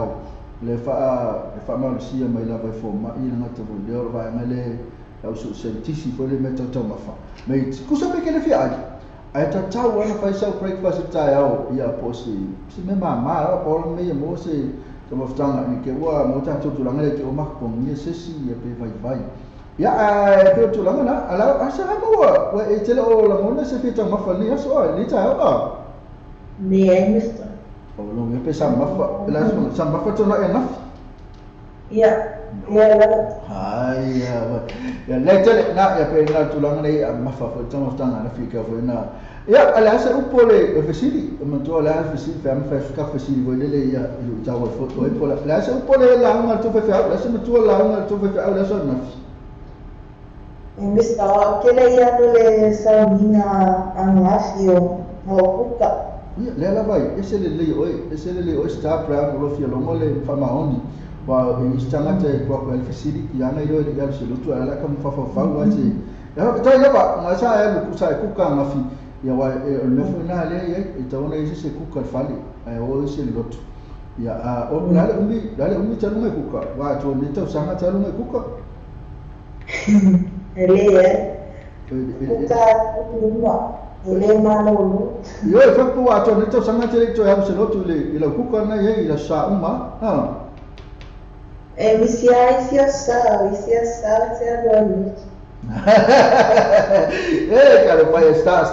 au. Le fa mal sia mai la vai forma ina ngata vo le vai mele au su sentisi fo le meta toma fa mai kusa pe ke le fiagi ai ta tau ana fa sa breakfast tai au ia posi si me mama ra po me mo se maftanga ni ke ua mo ta tu tulanga le ke o makpong ni sesi ya pe vai ya ke tulanga na ala asa ha mo wa e tele o la mo na se pe ta mafali aso ni ta o ni ai mister o lo me pe sa mafa la sa mafa to na enough ya la hai ya le tele na ya pe na tulanga nei mafa fo ta maftanga na fika fo na ya ala asa upole e fesili manto ala fesili fam fa ska fesili vo le ya lu tawa foto e pola ala asa upole la ma to fa ala asa manto la ma to fa ala asa na mista kele ya le sauna angafio mo kuka ya le la vai ese le oi sta pra lo fio lo mole fa maoni wa e stanga te ko ko fesili ya na io ya se lu tu ala kam fa wa se ya ta ya ba na sa ya ku sa ku ka ngafi ya wa no na le ye itaona isi se kuka fali o isi lot ya o dale umi tanu me kuka wa to ni to sanga tanu me kuka ele kuka uma ele manolo yo fa ku wa to ni to sanga tele to ya se lot le ila kuka na ye ila sa uma misia sa se agora kalau pai sta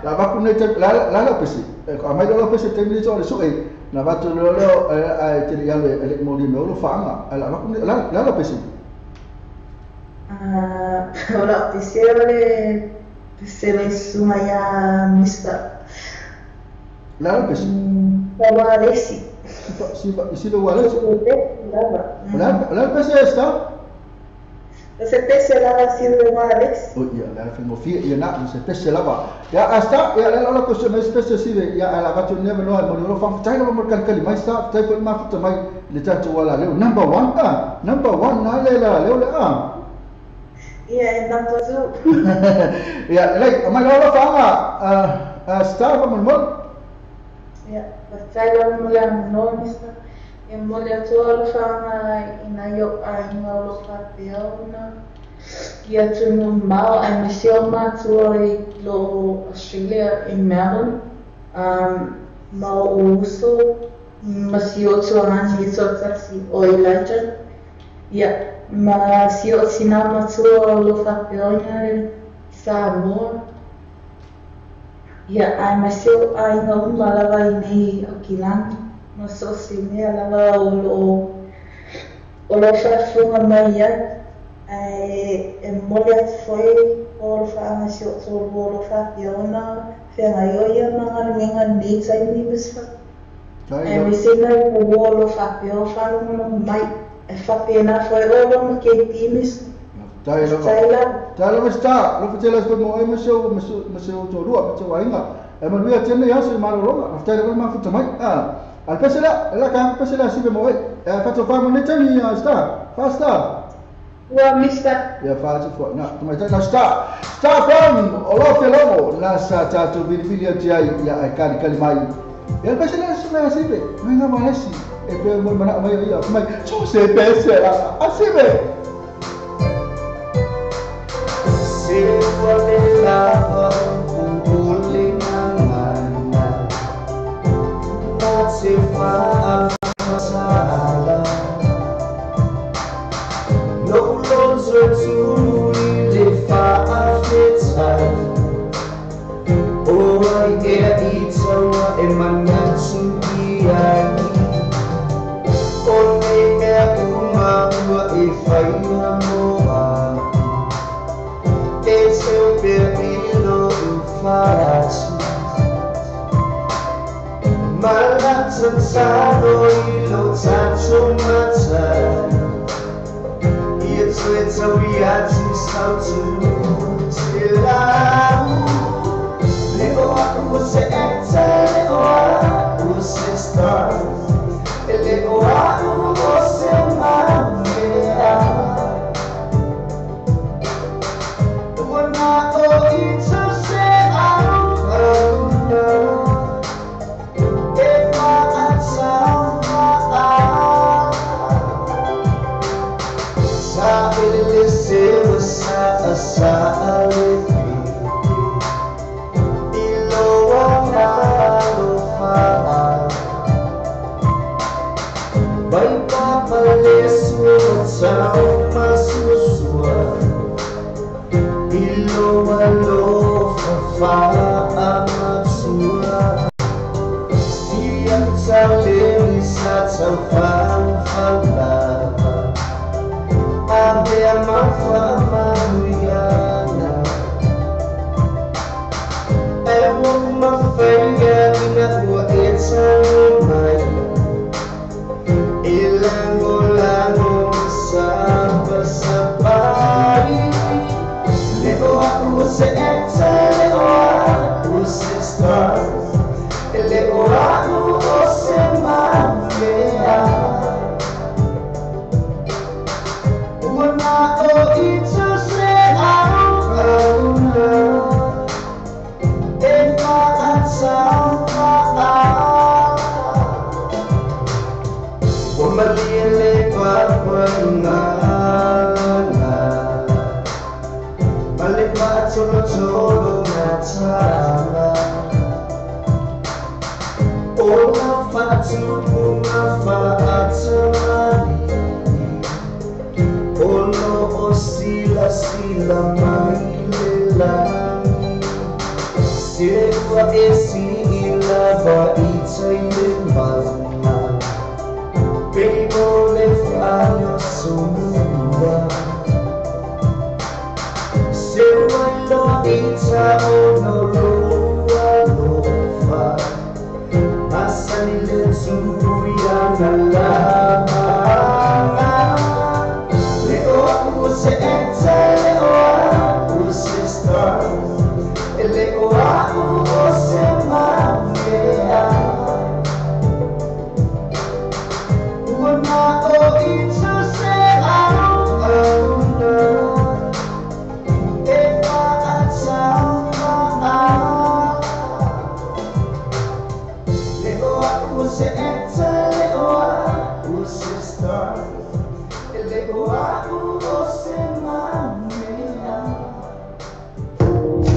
la vacunate la pesi a mai lo pesi temni so so na va to lo a te ya le mo di me lo fanga la vacunate la pesi ora pisele sumaya mista la pesi como alesi si lo wala la pesi sta se pese lava sirve Alex. Oh iya, la fengo fi ya na se pese lava. Ya hasta ya la cosa me pese sirve ya la va to never know mo lo fa tai lo mo kan kali mai sta tai ko ma futa mai le tanto wala le number 1 na le Iya, number 2. Ya like ma lo fa sta fa mo Ya, tai lo mo ya no mista. Mulher tua fala ina yo ainda lo papiona ia tu no mal a missão matua lo Australia em Melbourne mal uso mas eu tu anji so taxi o Elijah ia mas eu sinal matua lo papiona Samoa ia a missão ainda malava nei aquilando no so sini ala o fa funga mai molhar foi o fa na sio so o fa piona fenga yo ia na nga ni sai ni bisa me sina o fa pio fa no mai fa pena foi o mo ke timis tai lo sta lo fitela ko mo ai mo to ruwa to wainga e mo via tenne ya so ma ro tai lo ma futa mai al pesela la kan pesela sibe mo fatto fa mo netani sta wa mista ya fati fo na tumeta na sta pam olo felomo na sa tatu bilbili ya kali mai ya pesela sibe nga malesi e pe mo mana mai ya mai so se pesela asibe se vuole la se fa passare non lo so tu le fa affettare ora che ito e mangiarsi via ogni una e fai una nuova e se un periodo farci Malazzato lo faccio mazzare io so viaggi sto tu le o se le o se star e le o se marea una o ito se Vai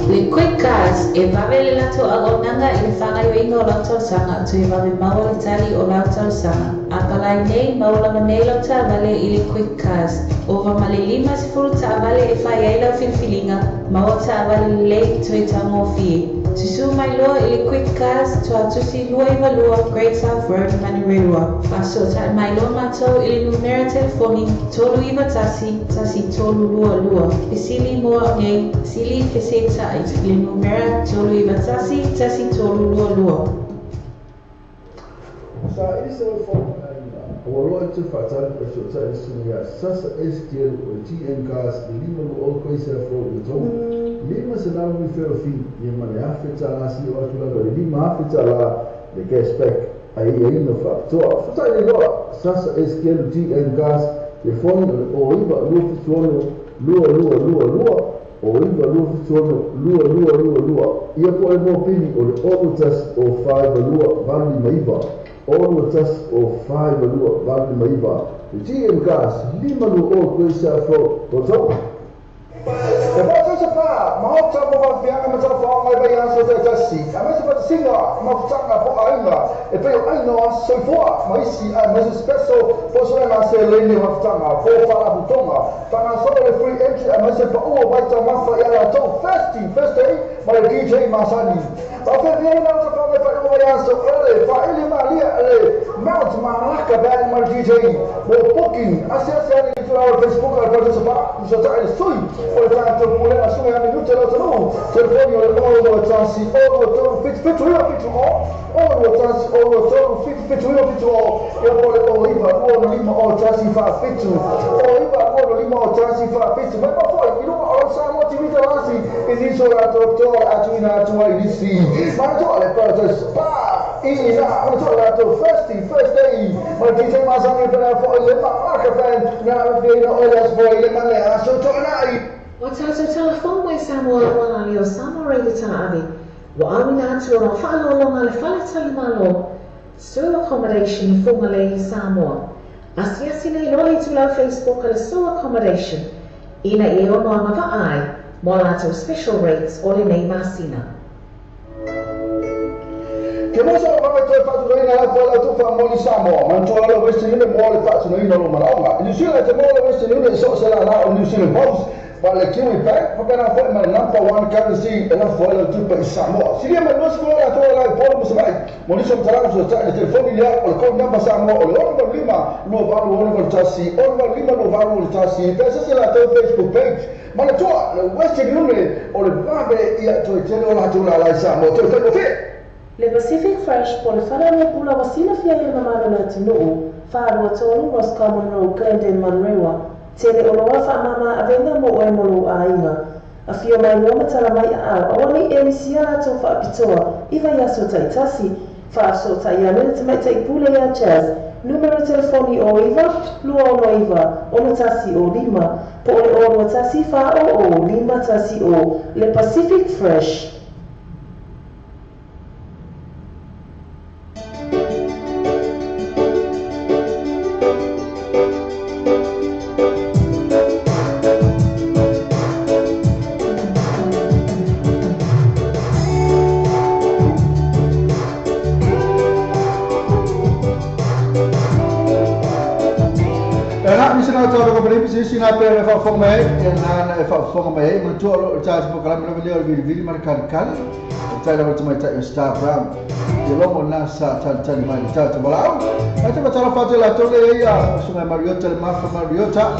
Le quick cars e vavele lato agonanga i le whangaiwinga o lau tausanga tu e vawe maua le tali o lau tausanga. A palai nei maula manei lau ta vale i le quick cars. O va male lima si furu ta vale e whai ai lau filfilinga maua ta vale le tu e tango fie. Tu su mai loa i le quick cars tu atusi lua i valua Great South Road Manurewa. Faso ta mai loa matou i le numera telefoni tolu iwa tasi tolu lua lua. Pesili moa ngei sili pese tai le numera tolu iwa tasi tolu lua lua. Sa ili se o roa te whatara pa so tai sunia sasa STL o TN Cars de lima no o koisa fro de tau. Lima se na mi fero fin e mane afeta la si o atula de lima afeta la de cashback ai no factor. So tai roa sasa STL TN Cars de fondo o iba lufu sono lua o iba lufu sono lua ia ko e mo pini o le otas o 5 lua vali maiva. All of us or 5 lua vale maiva. The GM Cars lima no o koisa fro o tau. E pata se pa, ma o tamo va fianga ma tau fa mai vai anso te tasi. A me se pata singa ma tanga po ainga. E pe o aino as so foa, ma isi a me se spesso po so na se leni ma tanga po fala butonga. Tanga so le free entry a me se pa o vai tau ma fa ya tau first day ma le DJ Masani. Ba fe viene na fa mai fa o vai anso ele fa ele ma lia ele Mount Malaka band ma DJ. Mo booking asia ni tu na Facebook al pata se pa, so ta ele sui. Portanto, il problema su è minuto la tenu. Telefoni o modo tansi o fit e poi o iba o lima o tansi fa fitu. O iba o lima o tansi fa fitu. Ma poi il numero o sa motivita lasi e dice la dottore a tu ai disi. Ma tu le cose spa ina o tu la to first day. Ma DJ Masani per le marca fan na vino o le sboi le mane so tornai. Watato telefon mai Samoa wana ni o Samoa reida tana avi. Wa awina atu o whaalolonga le whale talimalo. Store accommodation funga le Samoa. Asiasi nei loli tu lau Facebook le store accommodation. Ina i ono amava ai. Mo lato special rates o le nei masina. Che non so come tu hai fatto venire la tua tu fa moli Samoa, ma tu allora questi ne muore faccio noi non lo maloma. New Zealand te muore questi ne so se la New Zealand Post. le Kiwi Bank, pagana foi ma number 1 currency, ela foi la tupa i Samoa. Seria ma nós foi la toa la polo mo sai. Moniso mtaranga so ta le telefone ya o ko number Samoa o lo lima lo valu o tasi, o lima lo valu o tasi. Pesa se la toa Facebook page. Ma la toa le Western Union o le vabe ia to tele o la toa la Samoa to te fe. Le Pacific Fresh po le whana me pula wasina fia e mamano na tinu whaarua tonu was Common Road Glendale Manrewa tere o loa wha mama a venga mo oe molu a inga a fio mai ngoma tala mai a awani e misia ato wha apitoa iwa yaso taitasi wha aso taianere te mai tai pule ya Chaz numero telefoni o iwa lua ono iwa ono tasi o lima po le ono tasi wha o lima tasi o Le Pacific Fresh. Sina pere fa fonga e na fa fonga mai ma tu lo cha po kala me le video mar kan kan ta la mai ta Instagram de lo mona sa ta mai ta bala ta ta fa la to le ya sunga Mariota le ma fa Mariota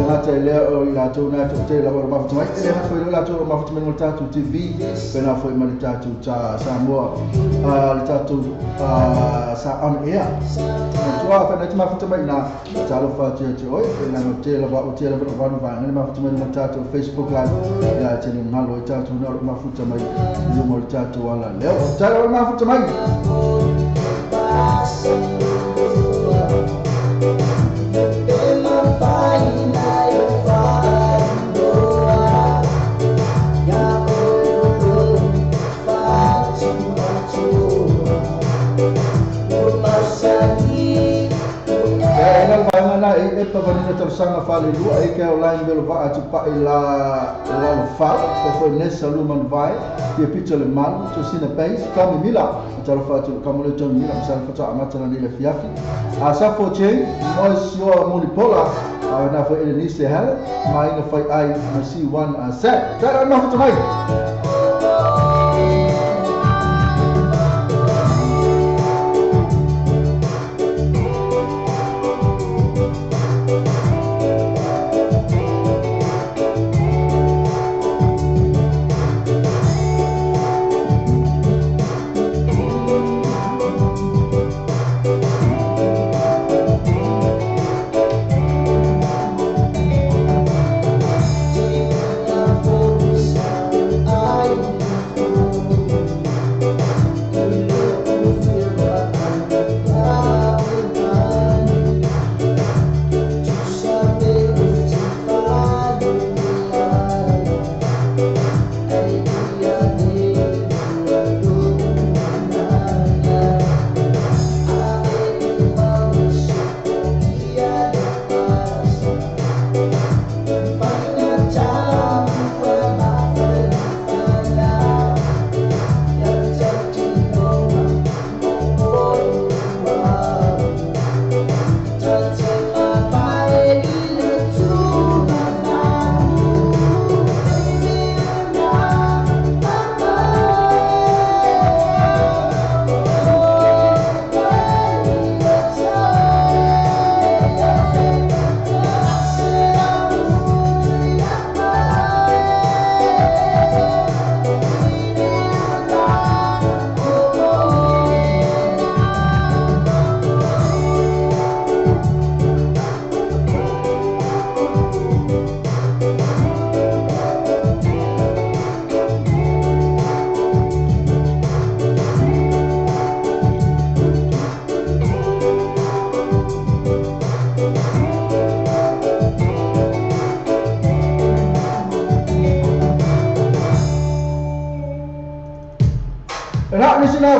na ta le o la to na to te la ma fa mai le na fa la to ma fa mai ta tu TV pena foi ma ta tu ta Samoa ta tu sa on air tu fa na ma fa mai na ta lo fa te oi pena no te la o te la vanu vanga ma futa mai matatu Facebook live ya tene ngalo tatu na ma futa mai yo mo tatu wala leo tara ma futa mai e pa vanina tarsanga fale lua e ke online belo va atu pa la fa pe foi nessa luman vai e pizza le mal to sina pais kami mila tara fa tu kamole ton mila sa fa ta amata na le fiafi a sa fo che nós yo monipola a na foi ele nisse hela mai na foi ai na si one a set tara na fa mai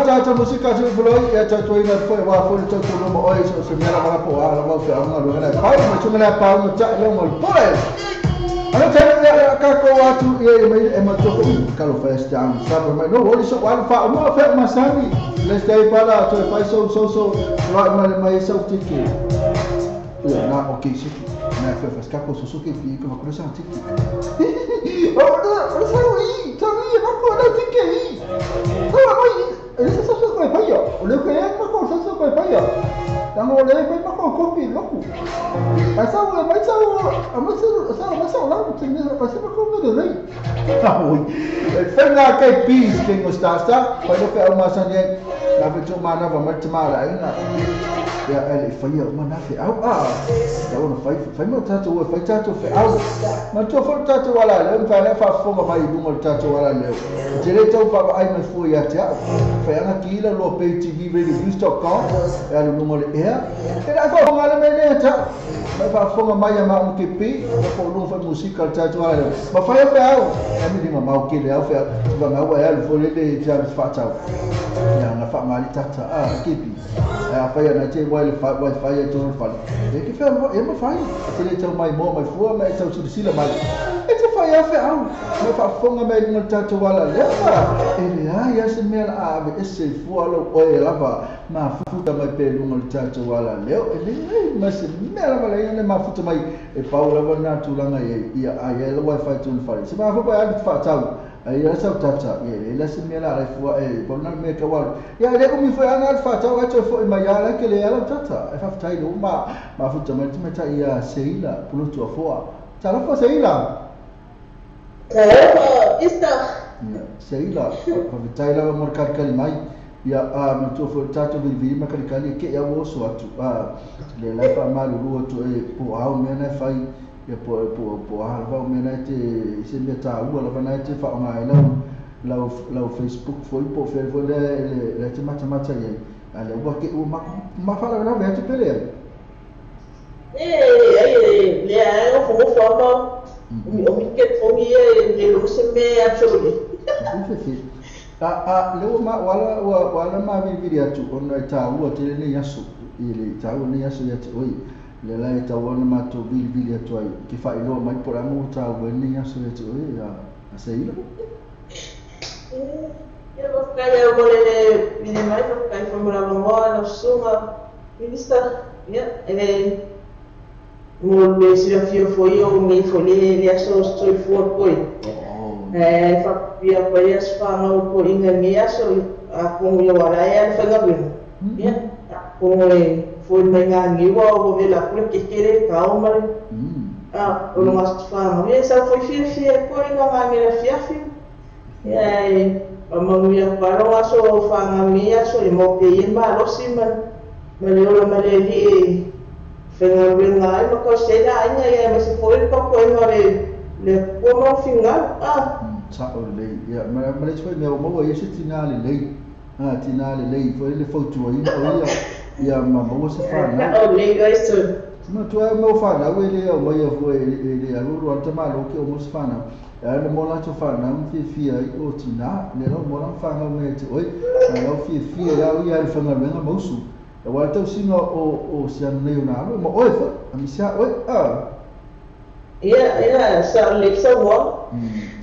Tata musika tu boloi ya tatu ina foi wa foi tatu no mo oi so se mera mara po ala mo fe anga do na pau mo chunga pau mo cha le mo pole ana tele ya ka ko watu ye mai e ma toko kalo fest down sabe mai no oli so wa fa mo fe masani let's stay para to fai so right mai so tiki ya na okay na fa skako Suzuki fi ko ko sa tiki oh da sa wi tami na ko na tiki oh oi esa sa ko pa yo le ko ya ko sa ko pa yo dan o le ko ko kopi loku asa o mai sa o sa la tini pa se ko me de rei oi fenga kai pis que gostasta pa lo pe o masane la vetu mana va martimara ina ya ele faia uma na fe au ya ona fai mo tato o fai tato fe au ma to fo tato wala le fa le fa fo mai du mo tato wala le jere to pa ai mai fo ya ta fa ana kila lo pe tv reviews.com ya lo mo le ya era fa fo ngale me ne ta ma fa fo mai ya ma ke pe fo lo fa musical tato wala ma fa ya fe au ya mi di ma ke le au fe va ma wa ya lo fo le de ja fa ta ya na fa mali tata ke pi ya fa ya na te wifi ya tu fa e ke fa e ma fa te le tau mai mo mai fua mai tau su sila mai e te fa ya fa au ma fa fonga mai no tatu wala le e le ya se me la ave e se fua lo o e lava ma futa mai pe lungo le tatu wala le e le ma se me la wala e ma futa mai e paula wa na tu langa e ia ai le wifi tu fa se ma fa ba fa tau ai asa tata ye la se me la ai fua e bona me ka wala ya le ko mi fa ana fa tau a to fo mai ala ke le ala tata e fa tai no ma futa mai ta ia seila pulo tu fo ta la fo seila ista seila fa tai la mo ka kali mai ya ma tu fo tata bi vi ma kali ke ya wo so atu le la fa ma lu tu e po au me na fai ya po alva me na te se me ta u la na te fa mai la Facebook foi po fer vo le te mata ye ale wa ke u ma fa la ve te pele le a o mi ke fo mi le lo se me a chole le ma wala ma vi atu ona ta u te le yasu ile ta u ne yasu ya te oi le lai ta wona ma to bil atu ai ki fa ilo mai por amu ta u ne yasu ya te oi a seila eu vou ficar eu vou ler mine mais vou ficar informando agora no suma vista ele mo me se fio foi eu me foi ele achou estou for foi fa via foi as fa no por inga me achou a com eu ara ele foi gabriel com foi menga ni wo ver lá porque querer calma o não acho fa mas essa foi fia foi inga me fia mamia para aso fanga mia so mo ke ma lo siman maleo maleli fenga renga ma ko se da nya ya ma se foi ko ma le ko no fingal ta o le ya ma le foi me mo wa yesi tinale le tinale le foi le foto aí ya ma mo se fa na o le guys to ma tu é mo fa na we le o mo ya foi ele alu ro ta ma lo ke o mo se fa na le mo la to fa na un fia o tina le no mo la fa na me te oi na fia ya o ya fa na venga mo su e wa to sino o se ne na mo oi fa mi sa oi ya sa le sa wo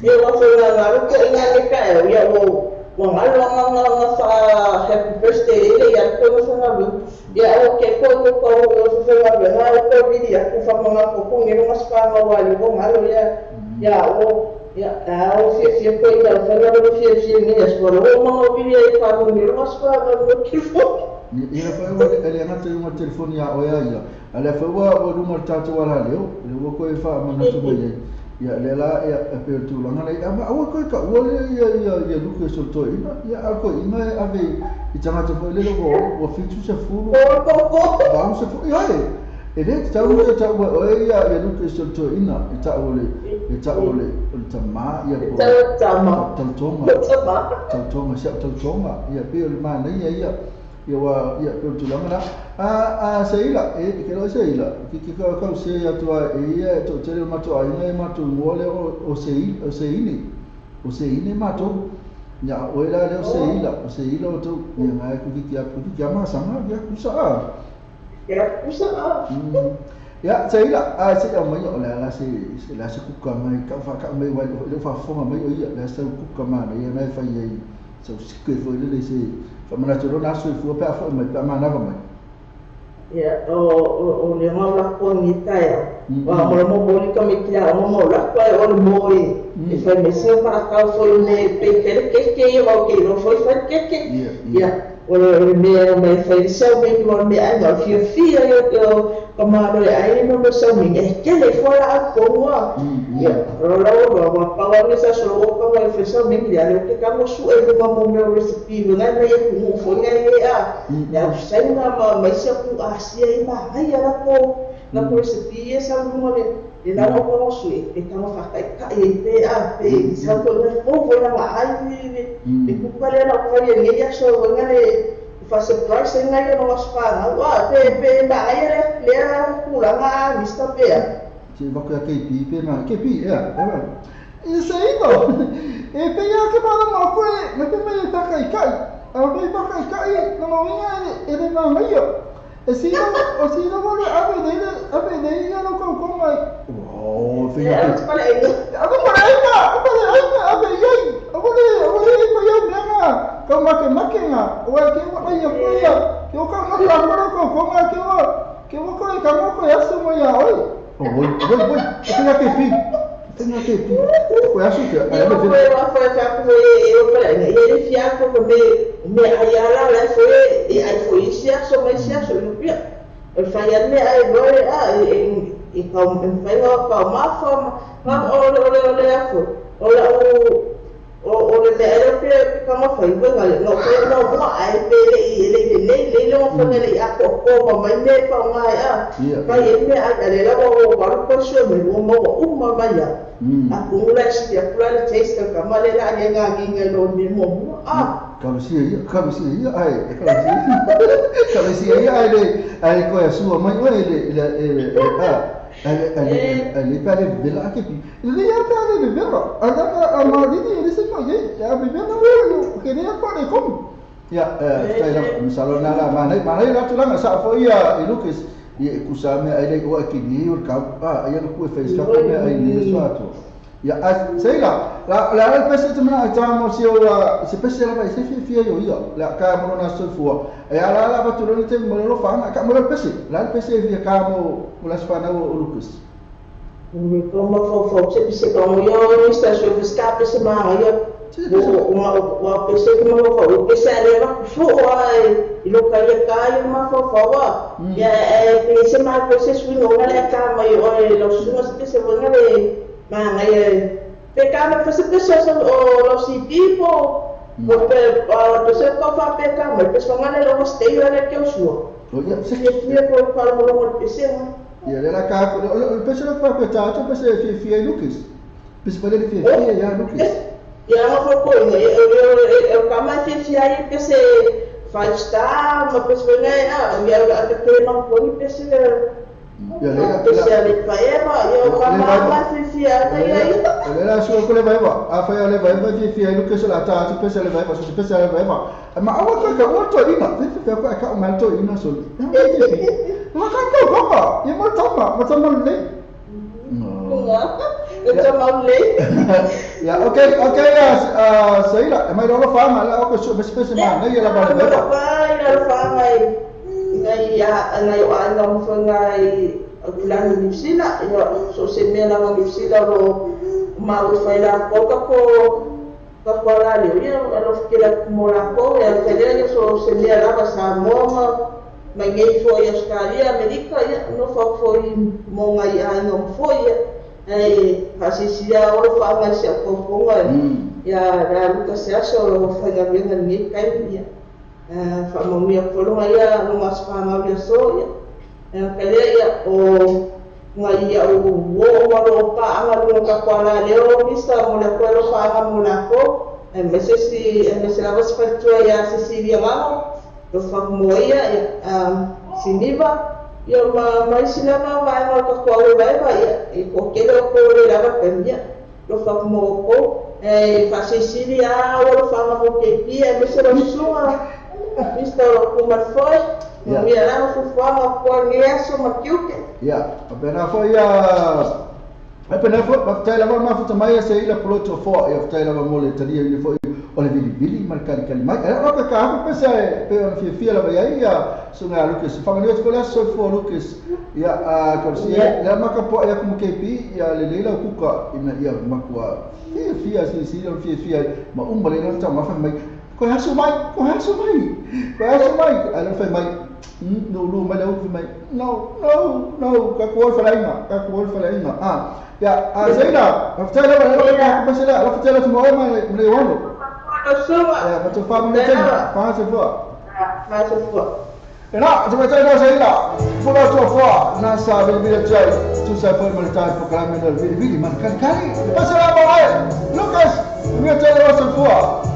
e wa fa na ko ina le ka ya wo ngalo nga fa happy birthday ele ya ko fa na ya o ke ko fa na na ko video ko fa mga ko ngi mas pa ma wali ko ngalo ya o fia ko ina fa na fia ni es por o mo video fa ko ngi mas pa ma ko kifo ina fa o ele na te uma telefone ya o ya ala fa o numero tato wala le o ko fa ma na to be ya le la ya pe tu la ngala ya ma o ko ka o ya lu ko so to ina ya ko ina ave itanga to le lo o fitu se fu ba un se fu ya ele ta u ta o ya lu ko so to ina ta o le ta ma ya ko ta ma ya pe ma ne ya ya pe tu la ngala seila ke lo seila ki ka se ya to to tere ma to ai ma to mole o seini ma to ya o la le seila to ya ma ku ki ma sama ya kusa ya seila se ya ma yo la se ku ka mai ka fa ka mai wa le fa fo ma yo ya la se ku ka ma ya na fa ye so ke fo le se fa ma na to na so fu pa fa ma pa ma na va mai ya o le ma la ko ni ta ya Wa mo li ka me kia mo la kwa o mo e fa me se para ka foi me pe que o que não foi que ya o me fa se me mo me ai no fia eu como ai no me se me que le fora a como ya lo pa wa sa so ko mo fa se me ya le que kamo su e mo me recipe na me ku foi ya sai na me se ku asia e ma ai era ko na recipe essa mo e la mo ko su e tamo fa ka e pe sa ko na ko foi na ai e ku pale na ko ye ya so ngale fa surprise ngai no waspa wa pe ba ai le kuranga mista pe ci va que KP pe ma KP ya isso aí não e pe ya que mala ma foi na pe me ta kai a pe pa kai na ma vinha ele na meio assim não vou a pe dei ya no com mai oh fe ya que para ele a pe kama ke makenga wa ke wa ya kuya ke o ka mata ko ma ke o ko ka mo ko ya sumo ya oi oi tenga ke pi ko ya su ke ai me wa fa ka ko e o para ele fia ko me ayala la foi e ai foi sia so me sia so no pia o fa ya me ai gore e ka me fa ka ma o o le ele pe kama fai wenga no no ai pe le no fa le a ko ma me pa ngai pa me a le la o ba ko so me mo ma ya a ku la si ya kula le taste kama le la nga ngai no me mo kalau si ai le ko ya su ma le اللي بالي بلا كيف اللي يبالي ببرا انا ما دي لسه يا ببرا كده يقولكم يا saya misalnya lah mana lah tu lah sa foi ya Lucas e kusame ai o aqui o campo aí no que fez campo aí suatu ya sei lá el pese também estamos se pese lá vai se fia yo la ka mo na so fu ya la batuloni tem mo lo fa ka mo pese la pese via ka mo la sfana o Lucas como se como yo está so escape se ma yo uma pessoa que não falou que se leva fora e lo que cai uma fofa e pense mais você subindo na cama e olha os suas pessoas vão ver mas pecado você pessoas o se tipo porque a pessoa que faz pecado mas pessoa não é o esteio é que eu sou se que por para o pessoa e ela cá o pessoal que faz pecado pessoa fia Lucas pessoa ele fia já Lucas ya ma ko eu kama se aí que se faz estar uma pessoa né eu até não foi pessoa ya le paeva eu kama se aí ela só que leva a foi leva fia no que se lá tá se pessoa leva se pessoa leva mas a outra que o to ina se foi ka o mal to ina só mas kan ko papa e mo toma le ya okay ya sei lá mas não fala lá o que só espécie mais nem ela vai ela fala ngai ya ngai ano foi ngai bulan New Zealand eu sou semana na New Zealand o mal foi lá pouco ko lá eu ela fiquei morar com ela queria eu sou semana lá Samoa mas ele foi Austrália América não foi mongai ano foi fasisia o fa ma se ko ko ya ra lu ka se so lo fa ga bien ni kai ya fa mo mi ko lo ya no mas fa ma ya so ya kale ya o ngai ya o ma lo pa ma lo ka ko la le o mista mo la ko lo fa ma mo la ko me se la vas fa tu ya Cecilia mamo lo fa mo ya siniba yo mai sila ma vai ma ko ko vai e ko ke lo ko le la penia lo fa mo ko fa Cecilia o lo fa ma ko ke pia me se lo sua visto ko ma foi mi era no fa ma ko ni eso ma kiuke ya apenas foi Apa na fo pa tai lava ma futa mai se ila poloto fo e tai lava mole tadia ni fo o le bili marcali kali mai era ka ka pe se pe on fia lava ia sunga Lucas fa ngani fo la so fo Lucas ia a korsi la maka po ia como KP ia le leila kuka ina ia makua fia si fia ma umbale na ta ma fa mai ko hasu mai ala fa mai no mai mai no ka ko fa laima ya Zaina aftala wala basila aftala tu moa mai mlewono ya patu fa mai tena fa se fo ena tu mai tena Zaina fula tu fo na sa bil jai tu sa for mal ta programa no bil man kan kali basila mai Lucas mi tena wasa fo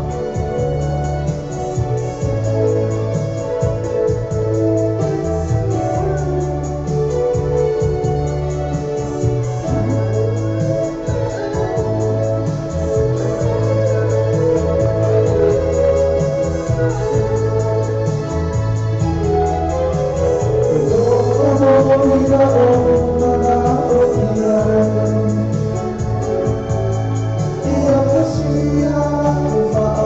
Ia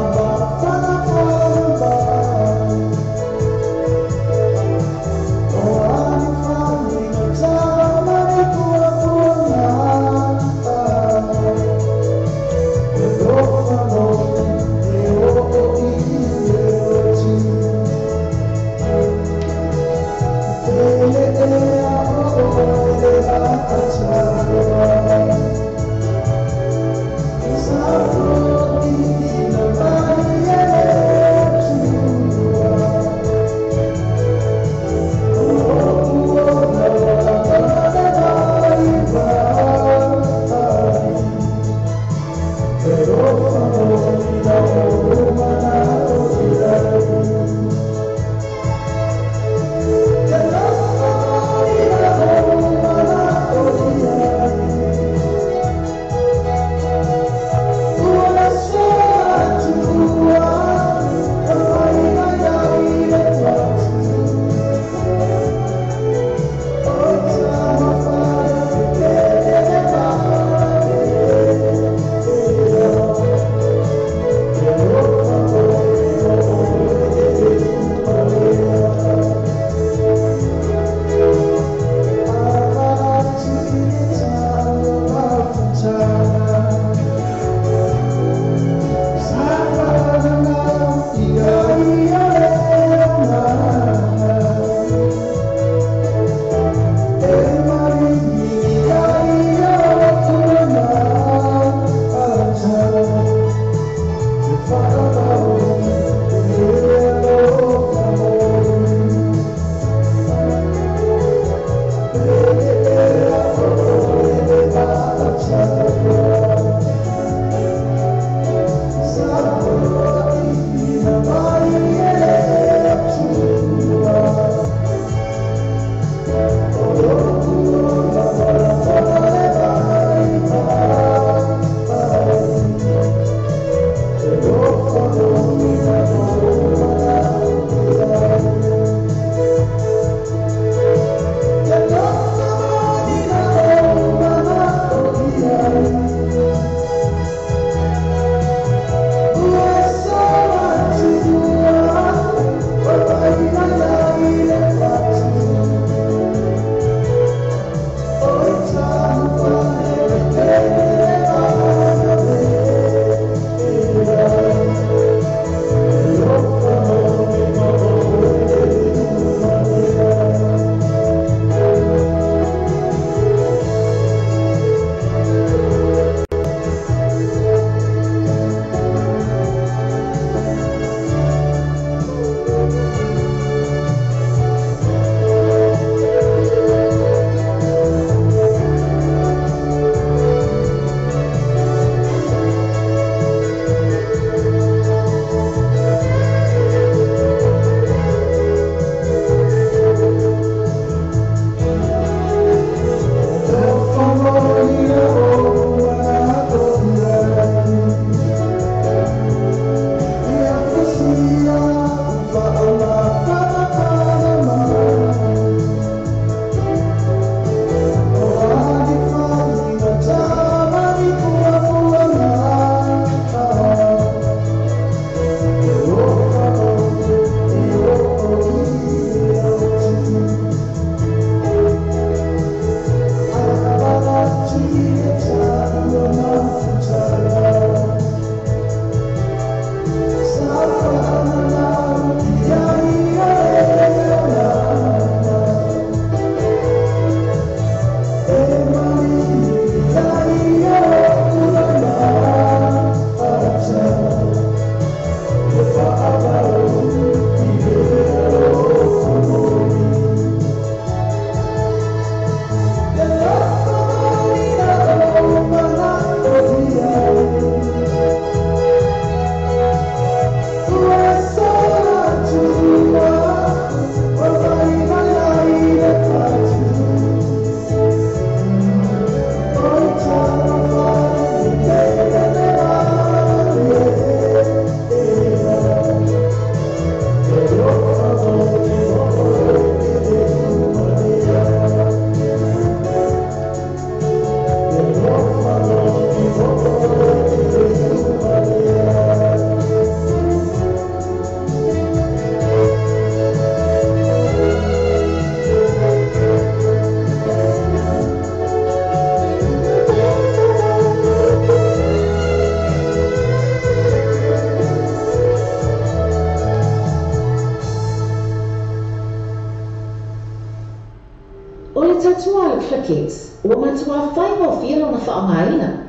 Clickix, Womatua Five Feel on the Famaina.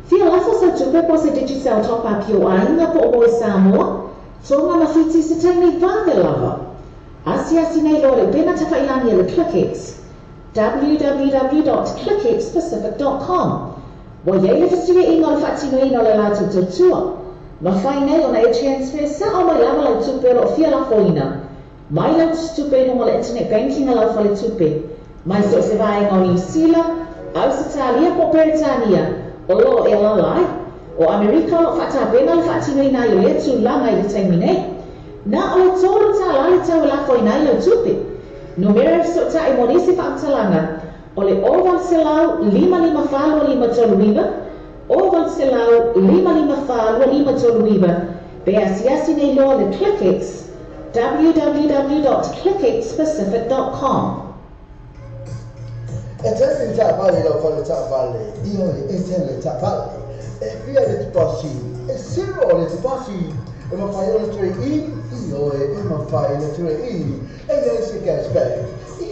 Feel Lafos at Tupepo se digital top up your aina po boy Samoa, so Mama Fitzi se tiny Vanga lover. Asia Sine Lord Benata Failani the Clickix. www.clickixpacific.com. Woye Festival email Fatino Lalato to tour. Mafine on a transfer sa o my lava like Tupero Fiala Foina. My love Stupe no internet banking allow for the Tupe. Mas se você vai ao New Zealand, Australia, ou Britânia, ou Elalai, ou América, ou Fatabena, ou Fatimena, e o tu lá na terminei. Na o todo tá lá e tá lá foi na o tupi. Número só tá e morisse fatalanga. Ole oval selau lima falo lima toluiba. Oval selau lima falo lima toluiba. Beasiasi nei lo le Clickix. www.clickixpacific.com. Etende Tapale lo fa le Tapale, io etende Tapale. E via le Tipasi, e zero le Tipasi, e ma fai le 3 in, io e ma fai le 3 in, e lei si cashback.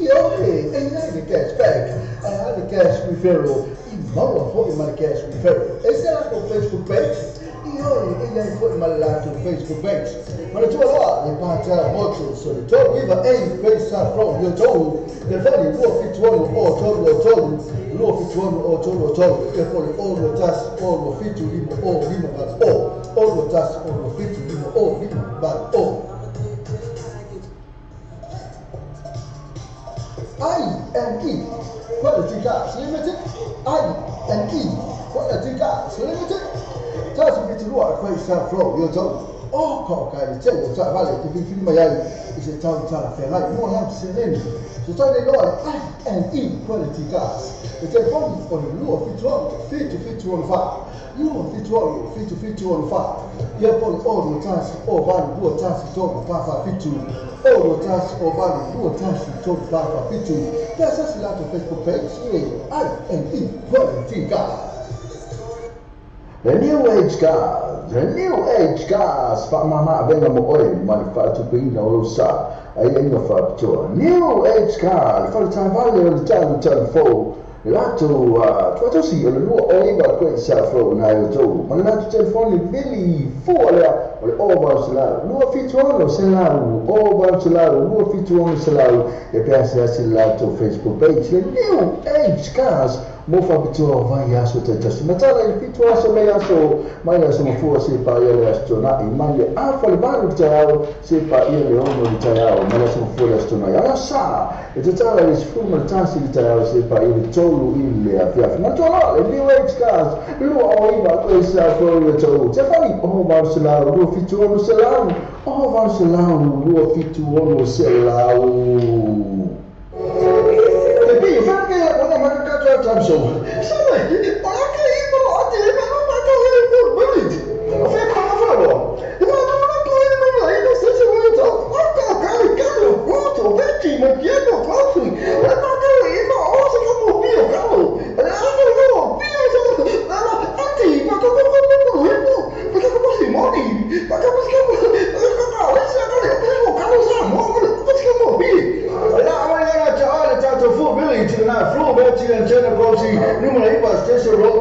Io e lei di cashback. I had the cash referral, in more for my cash referral. E se la con Facebook page? Io e lei put my life to Facebook page. Ma le tue là, le parta molto, so le tue viva e questa from your told. The very low fit one or total, low fit one or total, therefore all the tasks, all the fit to him, all the tasks, all the fit to him, all but all. I&E, Quality Gas Limited, I&E, Quality Gas Limited, just a bit to work, questa from your told. Oh, coca, the table, vale, to be in my eye, is a town fair, like more lamps in it. So tell the Lord, I&E Quality Gas. The telephone on the low fit to fit to 105. You fit to fit to 105. You have all the tasks, all value, all tasks, total Papa fit to all the tasks, all value, all tasks, total Papa fit to. There's just a lot of Facebook page, I&E Quality Gas. The new age gas, Mama Venamo Oil, manufacturing Olosa, I ain't of up to new age gas, for the time value of the time telephone. Lato, what you see, a new oil, but great saffron, I do. My lato telephone, Billy, four, or over Salao, no fit one or Salao, over Salao, no fit one Salao, the passes in Lato Facebook page, the new age gas. Mofa bitua vai aso te tasi matala I fitua aso le aso mai aso mafua se pa ia le aso na I mai le afa le maru ki taiao se pa ia le ono ki taiao mai aso mafua le aso na ia sa e te tala le sifuma le tasi ki taiao se pa ia le tolu I le afiafi na tola le new age cars lua o iwa koe sa fo le tolu te fani oho mau se lau lua fitua ono se lau oho mau se lau lua fitua ono se lau te pi whanke ia kona maka time so. Sorry, I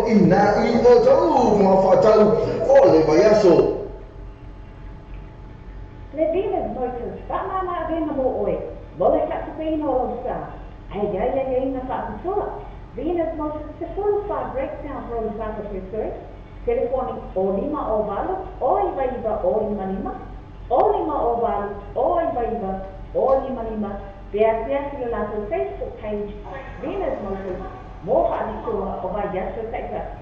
o ina I o tau ma whatau o le vai aso. Le Venus Motors, whamama vena mo oe. Mole katapino o sa. Ai ai na whaakusua. Venus Motors, te full-far breakdown road vaka presuri. Telefoni o lima o valu, o iva iva o lima lima. O lima o valu, o iva iva o lima lima. Pea sila lato Facebook page, Venus Motors. Mo whaalisua o vai yaso taitasi.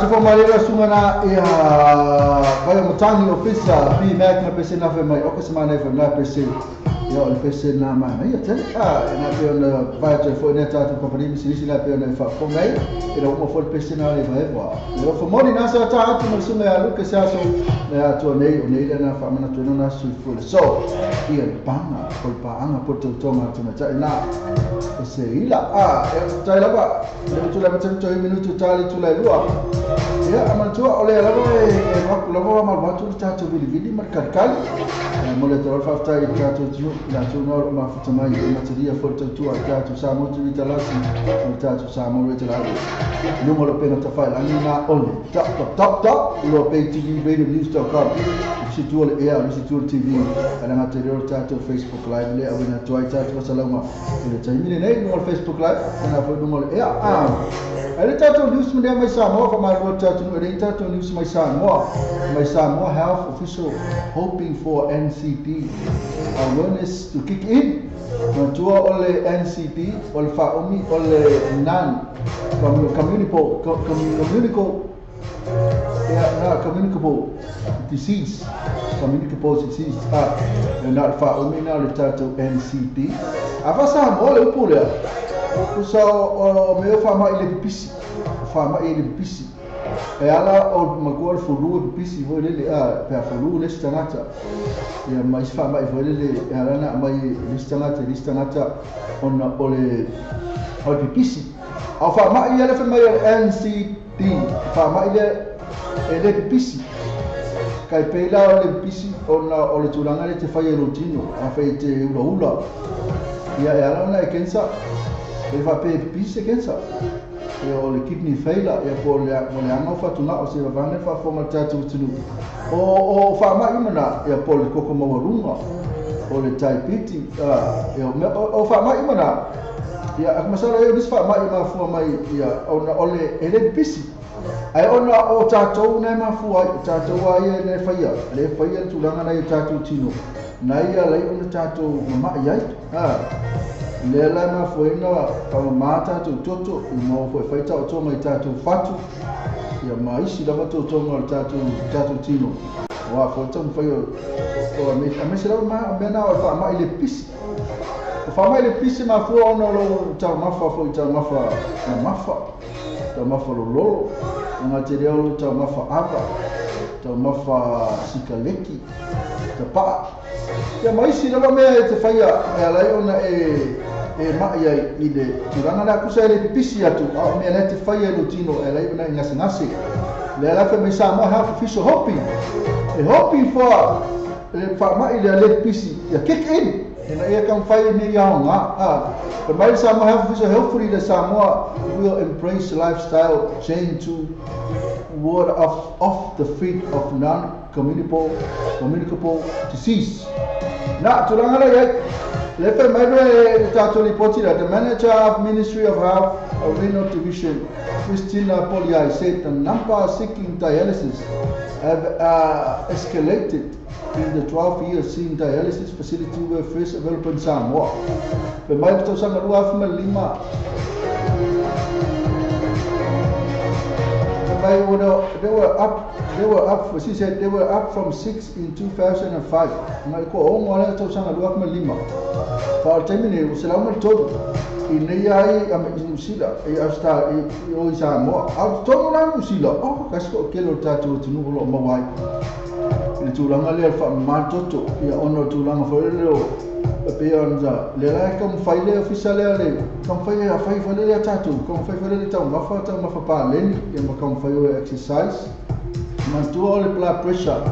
Se for malera sumana ia vai motangi ofisa pi mek na pese na fe mai o ke semana fe na pese ia o pese na mai ia tele na pe ona vai te fo na tatu company mi sisi la pe ona fa fo mai ira mo fo pese na le vai va ira fo moni na sa ta atu mo sume a luke se aso na atu nei o nei na fa mana tu na su fo so ia pana ko pa anga po to tonga tu na tai na pese ila e tai la ba le tu la ba tu minuto tali tu la lua ya amantua ole la e lo ma ma tu tatu vili marcar mo le tro fa tai tatu tu la tu no ma fa mai ma teria foto tu a tatu sa mo tu vitalasi tatu sa mo le tala numero pena ta fa la nina ole top lo pe tv radio news.com si tu ole ya si tu tv ana material tatu Facebook live le awina tu ai tatu salama le tai mine nei no Facebook live ana fo numero ya ele tatu news me mai sa mo fa mai lo tatu no ele tatu news mai sa mo health official hoping for NCP awareness to kick in Matua ole NCD, ole Faumi, ole NAN, communicable disease, communicable disease. Na Faumi na le tato NCD. Afasa ole upule. Kusa o meu fama ile pisi, fama ile pisi. Ela o magor furu pisi vo le pe furu le stanata. Ya mais fama vo le ela na mai listanata on ole o pisi. A fama ile fe mai NCD, fama ile pisi. Kai pela ole pisi on ole tulanga le te fai rotino, a fai te ula. Ya ela na kensa. E va pe pisi kensa. E o le kidney failure e po le anga fatuna o se vane fa forma tatu tunu o fa ma imana e po le koko mawarunga o le taipiti e o fa ma imana ya akmasara e bis fa ma ima fu mai ya ona ole ele pisi ai ona o tatu na ma fu ai tatu ai ne faia tulanga na tatu tino na ia lai ona tatu ma ia Lela ma foi na tama mata tu toto I mo foi feita o toma I tatu fatu ia mai si lava tu toma tatu tino wa foi tama foi o me se lava ma bena o fa mai le pisi o fa mai le pisi ma fu ono lo tama mafa foi tama mafa lo o material tama mafa ava tama mafa sikaleki te pa ia mai si lava me te faia e lai ona mai ai I le turanga la kusa le pisi atu a me le te faia lo tino e lai ona ngasi le la fe me sa mo ha fiso hoping for le fa mai le pisi ia kick in and I can find me young but my Samoa have vision hopefully the Samoa will embrace lifestyle change to word off the feet of non-communicable disease. Na tulanga ya lefe madre tatu ripoti that the manager of Ministry of Health Reno Division Christina Poliai said the number seeking dialysis have escalated in the 12 years seeing dialysis facility were first available in Samoa. Pe mai to sanga rua fuma lima. They were up. She said they were up from 6 in 2005. Ngai ko o ngole to sanga rua fuma lima. Fa termine usalama todo. Inai am usila e asta e o Samoa. Au todo na usila. Oh kasko kelo tatu tunu lo mawai. Le tulanga le fa matoto ia ono tulanga fa le pe onza le la kam faile official le kam faile a fai fa le tatu kam fai fa le tau mafa pa len ia ma kam fai exercise ma tu ole blood pressure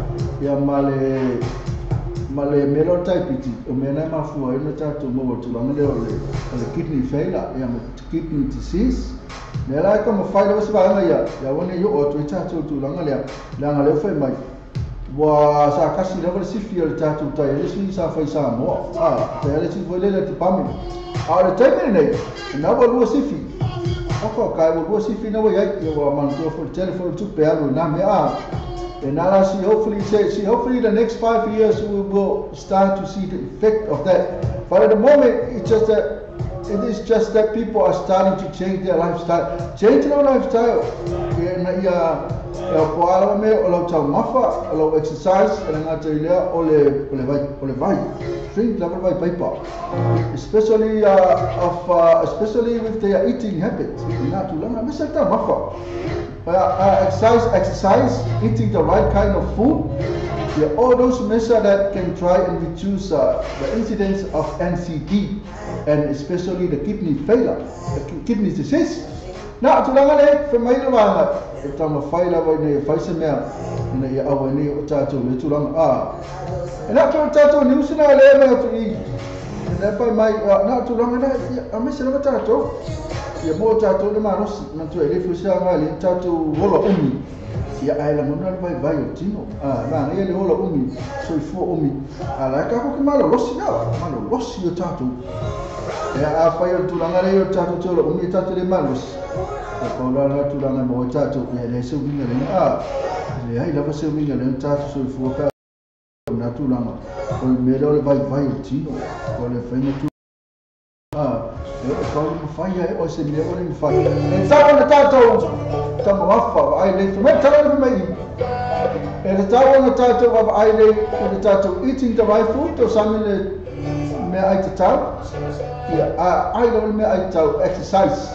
ia male melo typiti o mena ma fu ai na tatu mo tulanga le kidney failure ia ma kidney disease le la kam faile o se ba ia wone yo o tu tatu tulanga le fai mai wa sa kasi level sifi le tatu tai le si sa fai sa mo tai le si vole le tipami le tai nei na wa lu sifi oko kai wa sifi na wa ya wa man to for telephone to pe alu na me and now hopefully the next 5 years we will start to see the effect of that, but at the moment it is just that people are starting to change their lifestyle. Change their lifestyle. Exercise drink paper. Especially with their eating habits. Exercise, eating the right kind of food. All those measures that can try and reduce the incidence of NCD and especially the kidney failure, the kidney disease. Now, to langale from my lava, if I'm a failure by the Faisama in the Awani or Tato, the Tulang and after Tato, Newson, I learned to eat. And therefore, my not too long, I miss another Tato. Ia mo tato le manos na tu ele fusa ngali tato hola umi ia ala mona vai o tino na ele hola umi so fo umi ala ka ko malo losi o tato ia a fai o tulanga le o tato tolo umi tato le malos ko la na tulanga mo tato ia le so vinga le ai la so vinga le tato so fo ka na tulanga ko me le vai o tino ko le fai eu falo uma faia o se me olha faia então na tato tá mafa ai nem foi tá no meio ele tá na tato ai nem na tato eating the right food to samile me ai tau ya ai não me ai tau exercise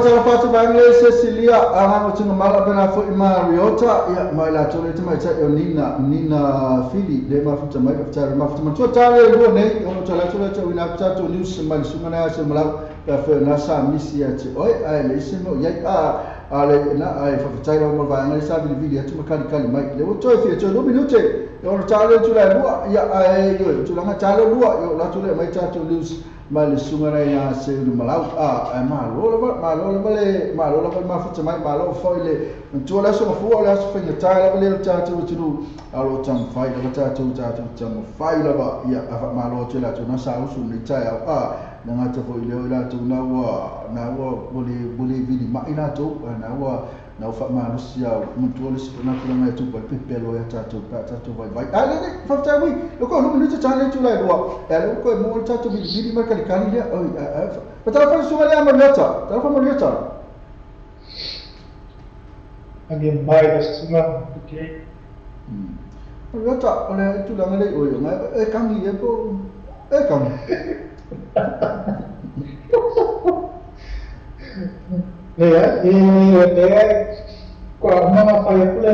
Tata patu bangle Cecilia arang ucung mala bena fo Mariota ya mai la tole te mai tsa Nina Fili de ma futa mai futa ma futa tu tale lo nei ono tala tole te wina futa to news mal sumana se mala ka fe na sa misia te oi ai le simo ya ale na ai fa futa lo mo va ngai sa video tu kali mai le o to fi to 2 minute ono tale tu la lua ya ai yo tu la tale lua yo la tole mai tsa to news mal sumana ya se malau malo ma futa mai malo foile tu la so fu la so finga tala le tatu tu alo tam fai la tatu tam fai la ba ya afa malo tu la tu na sa usu ni taya na ngata foile la tu na wa boli vidi ma ina tu na fa manusia mtu ole sipona kula tu ba pepelo ya tatu vai ale ni fa tawi loko no minuto tale tu la do ale ko mo tatu vidi ma kali ya betul fa sungai ya Mariota telepon Mariota lagi mai da sungai okey Mariota oleh itu lah ngalai oi kami ya ko kami ko mama fai pule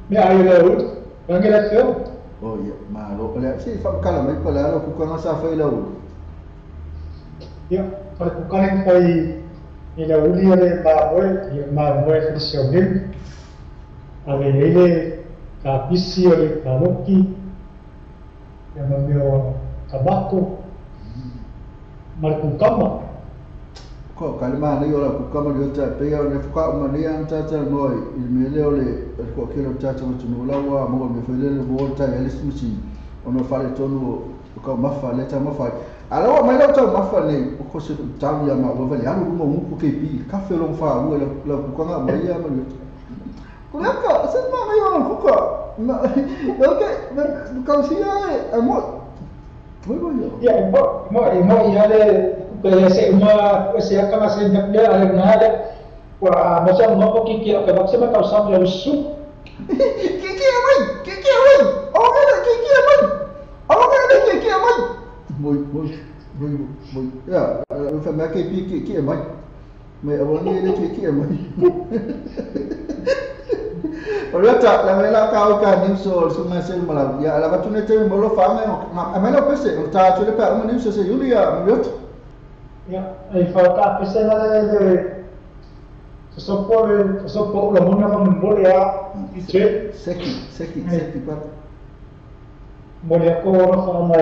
me ai laut bangila sio oh ya malo oleh si fa kala mai ko la ko ko sa fai laut ya para kukain fai ila uli ale ma boy funcionil ave ele ka pisi ole ka loki ya meu tabaco marco kama ko kalima ni ora ko kama yo ta pe yo ne fuka ma ni an ta noi il mele ole ko kilo ta ta no lawa mo me fele le volta ya lismici ono fare tonu ko mafa le ta mafa alors mais là tu m'as fallu ko se taw ya ma ba ya ru mo mu ko bi ka fe lo fa wo la ko nga ma ya ma ko la ka se ma ma yo ko ok ko si ya mo ya mo ya le ko se ma se ka se nak le ale na le wa ma sa mo ko ki ka ba se ma ka sa le su ki mai o me ki mai o me ki mai muy ya fa ma ke ki mai me awal ni le ki mai Mariota la mela ka ka ni so sunga sel mala ya la batune te mo lo fa me lo pese ta tu le pa mo ni so se Julia Mariota ya ai fa ka pese la le so por la mona mo ya ite seki pa mo ya ko ro fa ma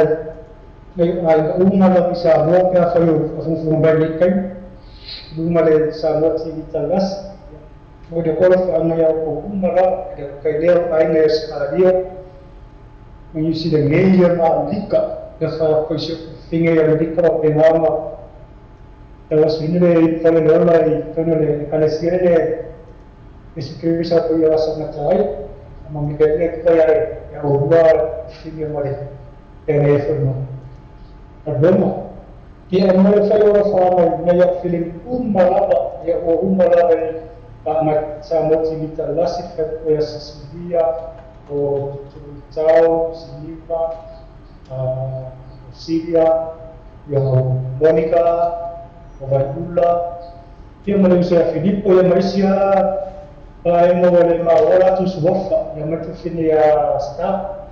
uma la bisa mo ka fa yo fu balik kan uma le sa mo si talas mo de ko fa ma ya ko uma ra ka le ai ne sa dia mo you see the major ma lika da fa ko si finge ya lika ro pe ma tawas ni le fa le la i fa le kana si le si sa ko ya sa na tai ma mi ke le ko ya o ba finge mo le telefono Abbiamo che è molto fare una ya film ummalaba ya o ummalaba ma sa motivita la si fa ya Sicilia o ciao Silva Silvia yo Monica o Vanula che mo le sia Filippo ya Maria mo le ma ora tu suofa ya ma tu fine ya sta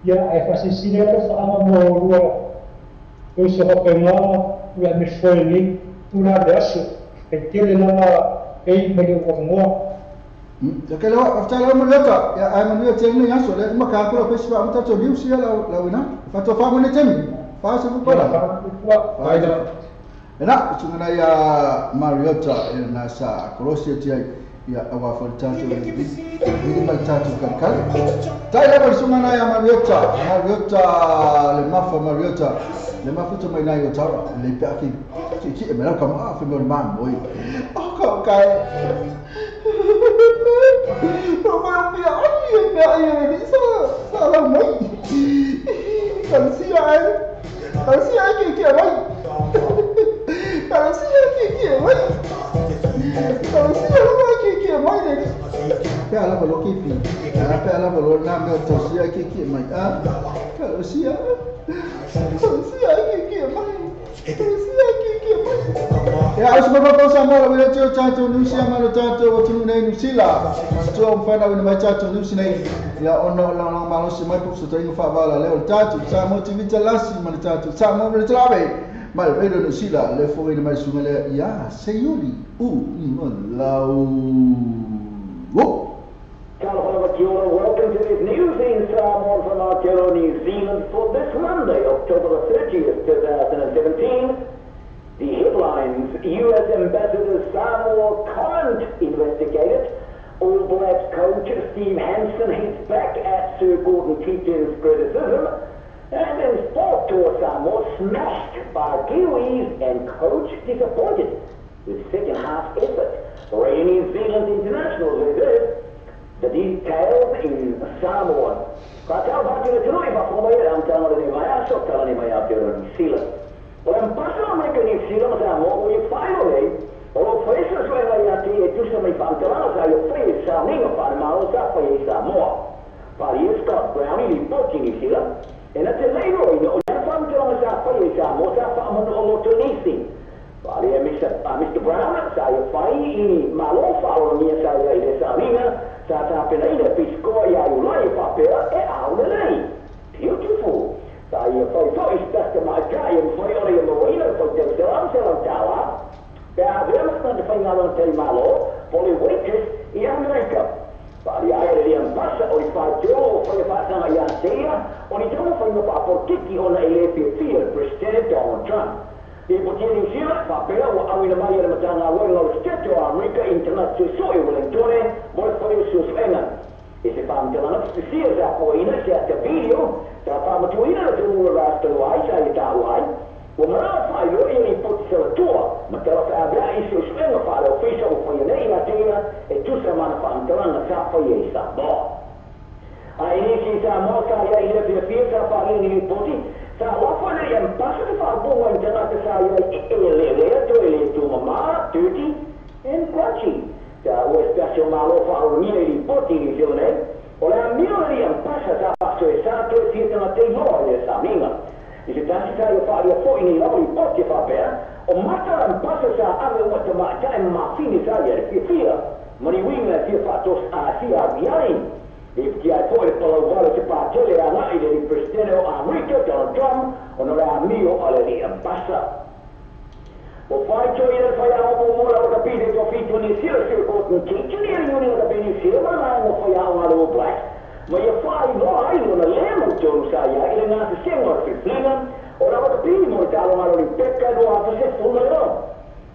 ya ai fa Sicilia ko fa mo ruo eu sou apenas o me foi ali por adesso aquele lá ei me deu como Kalau after la Mariota ya ai manu te ni aso le ma ka ko pe siba mta to diu sia la wina fa to fa mo ne tem fa se ko la fa ida ena tungana ya Mariota na sa Croatia ti ya awa for tato ni mai tato kan kale tai la bersuma na ya Mariota le mafuta mai na yo tara le paki ki e mera kama afi mo man boy ka kai no ma ya ni sa la mai kan sia ke mai kan sia ke mai kalau sia mai ni pe ala bolo kipi pe ala bolo na me to sia ke mai kalau sia ya harus beberapa sama bila cato nusia mana cato waktu nai nusila so mfana wina mai cato nusi nai ya ono lang malu si mai puk sutra infa bala leo cato sama tivita lasi mana cato sama mana trabe mal pedo nusila le foi mai sungale ya sayuri ni lau Welcome to this news in Samoa from Aotearoa, New Zealand for this Monday, October the 30th, 2017. The headlines: U.S. Ambassador Samoa can't investigate it. All Blacks coach Steve Hansen hits back at Sir Gordon Keating's criticism. And then sport tour Samoa smashed by Kiwis and coach disappointed with second half effort. Radio New Zealand International visit. The details in Samoa. Kata bagi le tulu iba pumai am tama le mai asok tala ni mai Aotearoa New Zealand. Orang pasal mereka New Zealand Samoa we finally orang faces le mai ati itu samai pantala saya face Samoa pada mau sa face Samoa. Pada Scott Brown ini reporting New Zealand. And at the later ini orang pantala sa face Samoa sa paman omotonisi. Pada Mr. Brown saya fai ini malu follow ni saya ini Samoa. Sa pelaina pisco ya ulai papel aulai beautiful saya foi istasta magai yang foi ora yang moina foi selam tawa ya vemos na finalon tel malo poli waitress yang mereka pada air yang passa oi fajo foi passa ya sea oni tomo foi no papo kiki ona elefi fear president Donald Trump di botini sila papel wa awina mai na matanga wa lo steto America internet so e volentone vol foi suspengan esse pamtelana sia za poina sia te video ta pamtuina tu rasta wai sai ta wai wa mara fai lo e put sela tua matela fa abra isu suspenga fa lo official foi nei na tina e tu semana pamtelana sa foi esa bo ai ni sa mo sa ya ile de fiesta fa ni poti sa wafa na yang pasal fa bunga jangan saya ele tu mama tuti and quachi sa o special malo fa ni li poti ni jone ora mio yang pasal sa paso esatto e fiesta na te no esa minga e se tanti sa yo fa yo foi ni lo poti fa per o mata yang pasal sa ave o ma ja ma fini sa ya fia mani winga si fa tos a si a biain. If I put it below what it's about, tell you I'm not the President of America, Donald Trump, or not a meal already ambassador. Well, five years for your own more of the people of each one is here, so go to teaching here, you know, the Benny Silver, and for your own black. But you find no eye on a lamb of Josiah, and not the same or Flynn, or other people, Talon, or Pekka, or opposite full of them.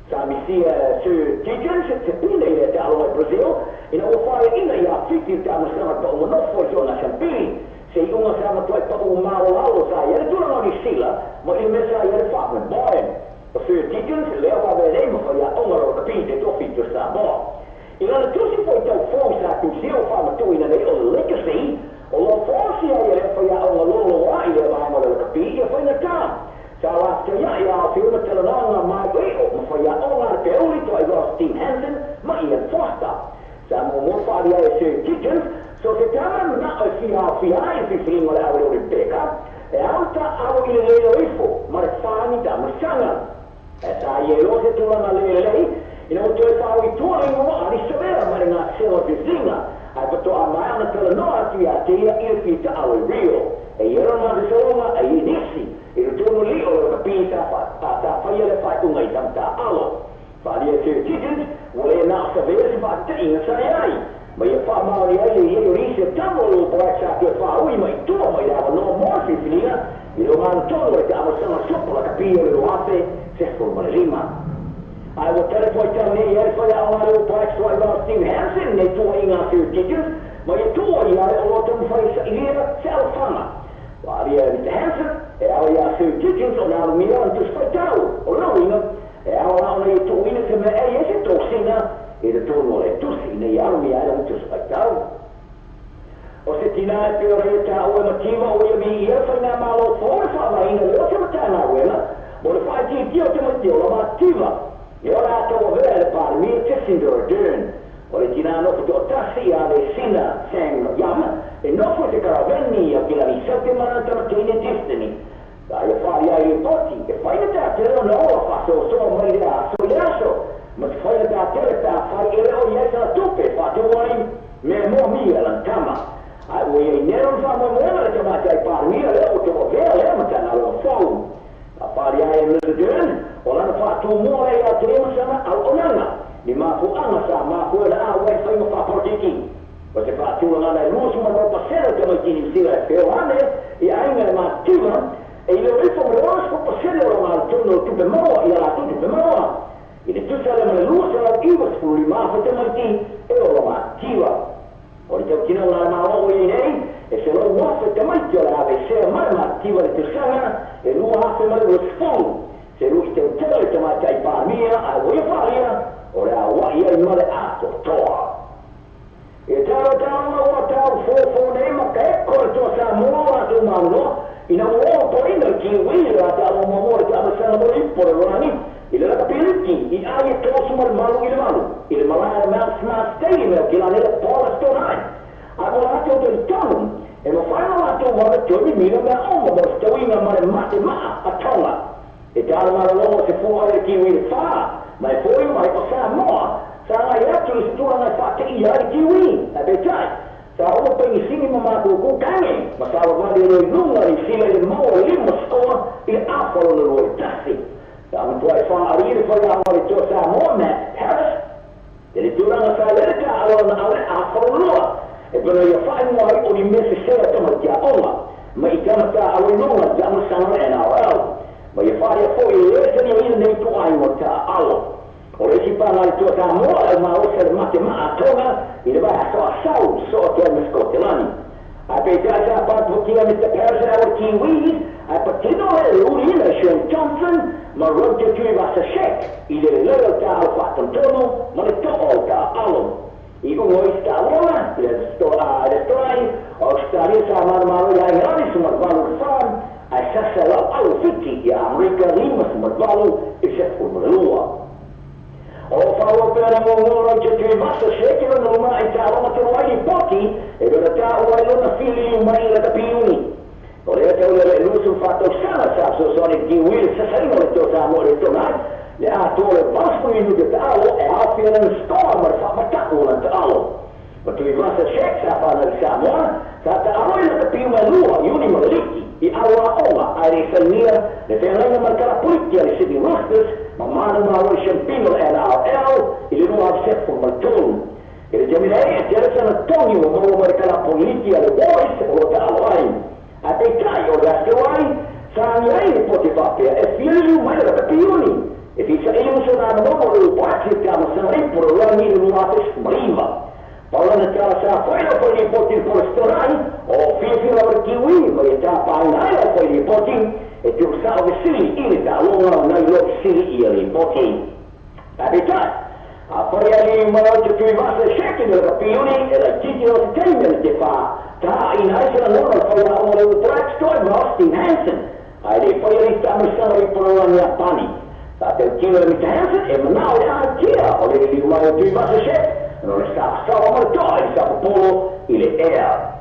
Sami sia Sir Gideon se pinei da alo Brazil ina o fai ina ya fiti ta masama pa o no for zona champini se uma sama to pa o malo alo sa ya tu no ni sila mo il mesa ya fa me boy o Sir Gideon se le va bene mo ya o ngaro da pinte to fito sa bo ina tu si foi tau forza tu si o fa ma tu ina nei o legacy o lo forza ya fa ya o lo wa ina ba mo da pinte foi na ta Salah saya ya film telonga mai o foi a ona te uli to ilo Steve Hansen mai en fosta. Samo mo faria ese kitchen so se tama na o fia si fringo la avo de peka e alta avo ile le ifo ma fani da masanga. Esa yelo se tu na le ino to fa o tu no ali severa ma na selo de zinga. Ai pato a mai na telonga tia il fita ao real. E yero na de soma ai inisi. Itu tuh li oleh kepinta pada faya lepas tu ngai tamta alo. Pada Sir Gideon boleh nak sebenarnya sebab ingat saya. Maya fa mau dia ini riset tamu buat saya fa ui mai tu mai dah no more filia. Itu mantul kita sama-sama super kapia lu ape se forma lima. I will tell you what I mean, yes, for that one, I'll patch to about Steve Hansen, they told me not to teachers, but you told me, I will tell you for here, self farmer. While you have Hansen, I will ask you teachers on our meal and to split out, or no, you know, I will only 2 minutes in the air, yes, it told Sina, it told me to see the army, I don't just split out. O se tina e pio rei ta ue matima o ia mi ia whai ngā malo fōre whawa ina leo te matana wena, mo le whai ti o te matio la matima. E ora ato o vea le pāre mi te sinda o dern. O le tina no futo tasi a le sina sang no yama, e no fu te karaveni a kila ni sate manata ma teine destiny. Da ia whai ai e poti, e whai na ta tero na oa whaso so mai rea so le aso, ma te whai na ta tere ta whai e reo iesa tupe whate wai me mo mi ala tama. I will never find a woman to my type of meal to a veil, Emerson, I will phone. A party I am the turn, or on a part 2 more, I have to Emerson, Alonana. The Mafu Amasa, Mafu, and I went for your papa. But if I do another lose my percent of my team, see that fail on it, I am my team, and you will from the last percent of my tunnel to the more, you are to the more. In the 2 lose, I was for remark to my team, my team. O te kina la ma o nei e se lo uofe te mai tio la ave se mai ma attiva le tersana e lu hafe mai lo sfon se lui te tele te mai tai pa mia a voi faria o la wa ia in male ato toa e taro o taro fo nei ma che corto sa muora tu mano in un uopo in che wira ta lo muore ta la sana mori por lo ani il la capiriti I ai to sumar malu il malare ma smart stay me che la nella pola stonai a volato del tono e lo fanno la tua volta che mi mira da uomo ma sto in ma a tola e da la loro se fuori che mi fa ma poi mai cosa mo sa ia tu sto na fatte ia di kiwi a betai sa o pe insieme ma ku kane ma sa va di noi lunga insieme il mo limo score il afolo lo tassi da un tuoi fa arrivare poi da amore tu sa mo me Paris e tu non sai l'età allora afolo lo e però io fai muori o di messe sera tomatia oma ma I chiamata a lunga già non sanno ma io fai poi le teni nei tuoi morta allo o si parla di tua amore ma o se matematica il va a so che mi scottelani a pedare a parte che Mr. Paris our kiwi a partito l'urina Sean Johnson ma Roger Tui va a shake il lealtà al fatto tono ma le tolta allo Io vuoi stare le storie o stare sama malu yang rani semua balu farm asasa la au fiti ya Amerika lima semua balu except for Malua o falo per amore che tu basta shekero no mai tava ma tu vai pochi e per ta vuoi non fili mai la capiuni o le te le lusu fatto sana so sono di will se sai non to amore to mai le atore basto in di talo e a fine storm ma tacco la talo ma tu vas a check sa fa nel Samoa sa ta a la capiuni Malua uni maliki I awa oma a risalmia le tenere marcare politica le sedi rosters ma mano ma lo champino era al il nuovo chef for Malton e le gemine c'era San Antonio ma lo marcare politica le boys o da vai a te trai o da vai sa lei poteva e filo mai la capioni e dice io sono a nuovo lo parte che ma sono per lo ni lo nuovo prima Paula na tela sa foi no foi reporting por storai o fio la kiwi ma eta pa na foi reporting e tu sa o sili in da longa na lo sili I reporting abita a poi ali ma o tu va a check in la pioni e la titolo statement che fa ta in aisha la loro foi la o track story Austin Hansen ai dei poi ali sta messo por la mia pani ta te kilo mi Hansen e ma now ya tia o le ma o tu va a check non sta solo sta polo il air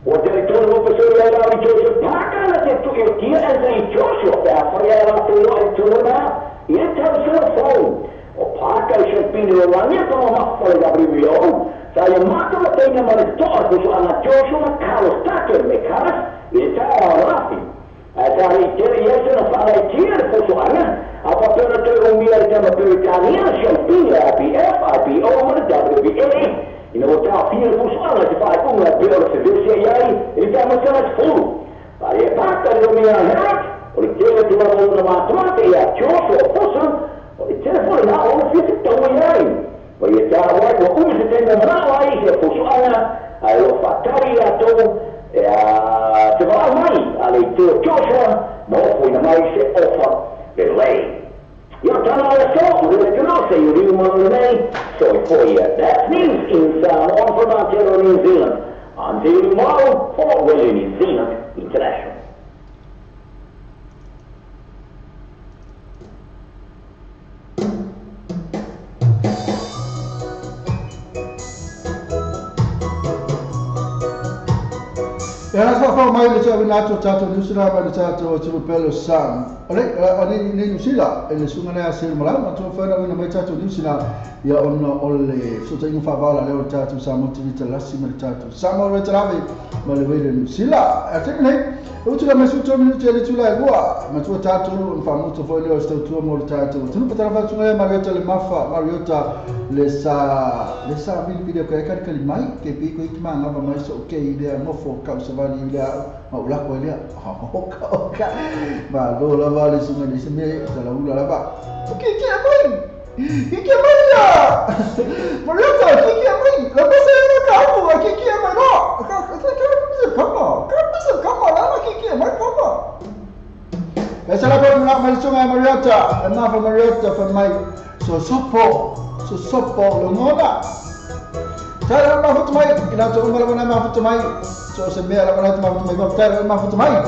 o direttore professore era di Joseph Parker ha detto che tia è di Joshua per fare la tua e torna il telefono o Parker c'è pieno la mia ma fuori da brivio sai ma come te ne male torto su alla Joshua Carlos Tucker e Carlos il Rafi Dari jadi saya nak faham dia persoalan apa pernah terumbiar sama Britania, Champina, IPF, IPO, WBA. Ini betul feel persoalan sebab itu nggak biar sesuatu yang ini masalah full. Pada pakar dunia herat, oleh dia cuma nama matematik ya, Joshua Foster, o le telefone na o le fisi tau iai. O ia tā wai o umi se tenga mana ai se pusuanga ai o whakari a tau e a te wā mai a le teo Joshua mo o ina mai se ofa le lei. Ia tana o le so, le kano se i riu manu nei, so I for you. That's news in Samoa from Aotearoa, New Zealand. Until tomorrow, Fort William, New Zealand International. E ana fa mai le tau na tato nusira ba le tato tulu pelo sang. Ale ani ni nusila e le sunga na se mala ma to fa na mai tato nusila ya ono ole so te fa vala le tato sa mo tili tala si me tato. Sa mo le trave ma le vede nusila. A te ne o tula me su to mi te le tula gua ma to tato fa mo to fo le sto tu mo le tato. Tu pa trava sunga ma le tele mafa Mariota le sa bil video ka ka mai ke pi ko ikma ngava mai so ke ide mo fo ka sa ni ila maula ko ila oka ma lo la vale su me dice me la ula la ba ke mai ya Mariota ke mai la pasa na ka mo ke mai no kama la ke mai kama esa la por na mai su Mariota na fa Mariota fa mai so sopo lo ngona cara ma foto mai ina to umara ma foto mai so se me ala ma foto mai cara ma foto mai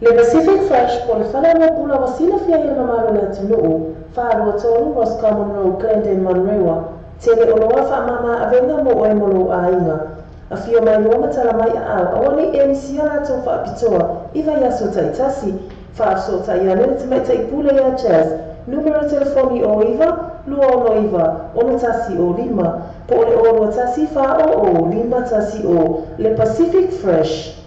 Le Pacific Fresh po le whana mo pula wasila fia i mamaro na tunuu, whaarua tolu Ross Common Road, Glendale, Manrewa, tele o loa wha mama avenga mo oe molo a inga. A fio mai loa matala mai a au, awani e misia la tau wha apitoa, iwa yaso taitasi, wha afso ta ia nene te mai ta ipule ia Jazz, numero telefoni o iwa, lua ono iwa, ono tasi o lima, po le ono tasi wha o lima tasi o, le Pacific Fresh.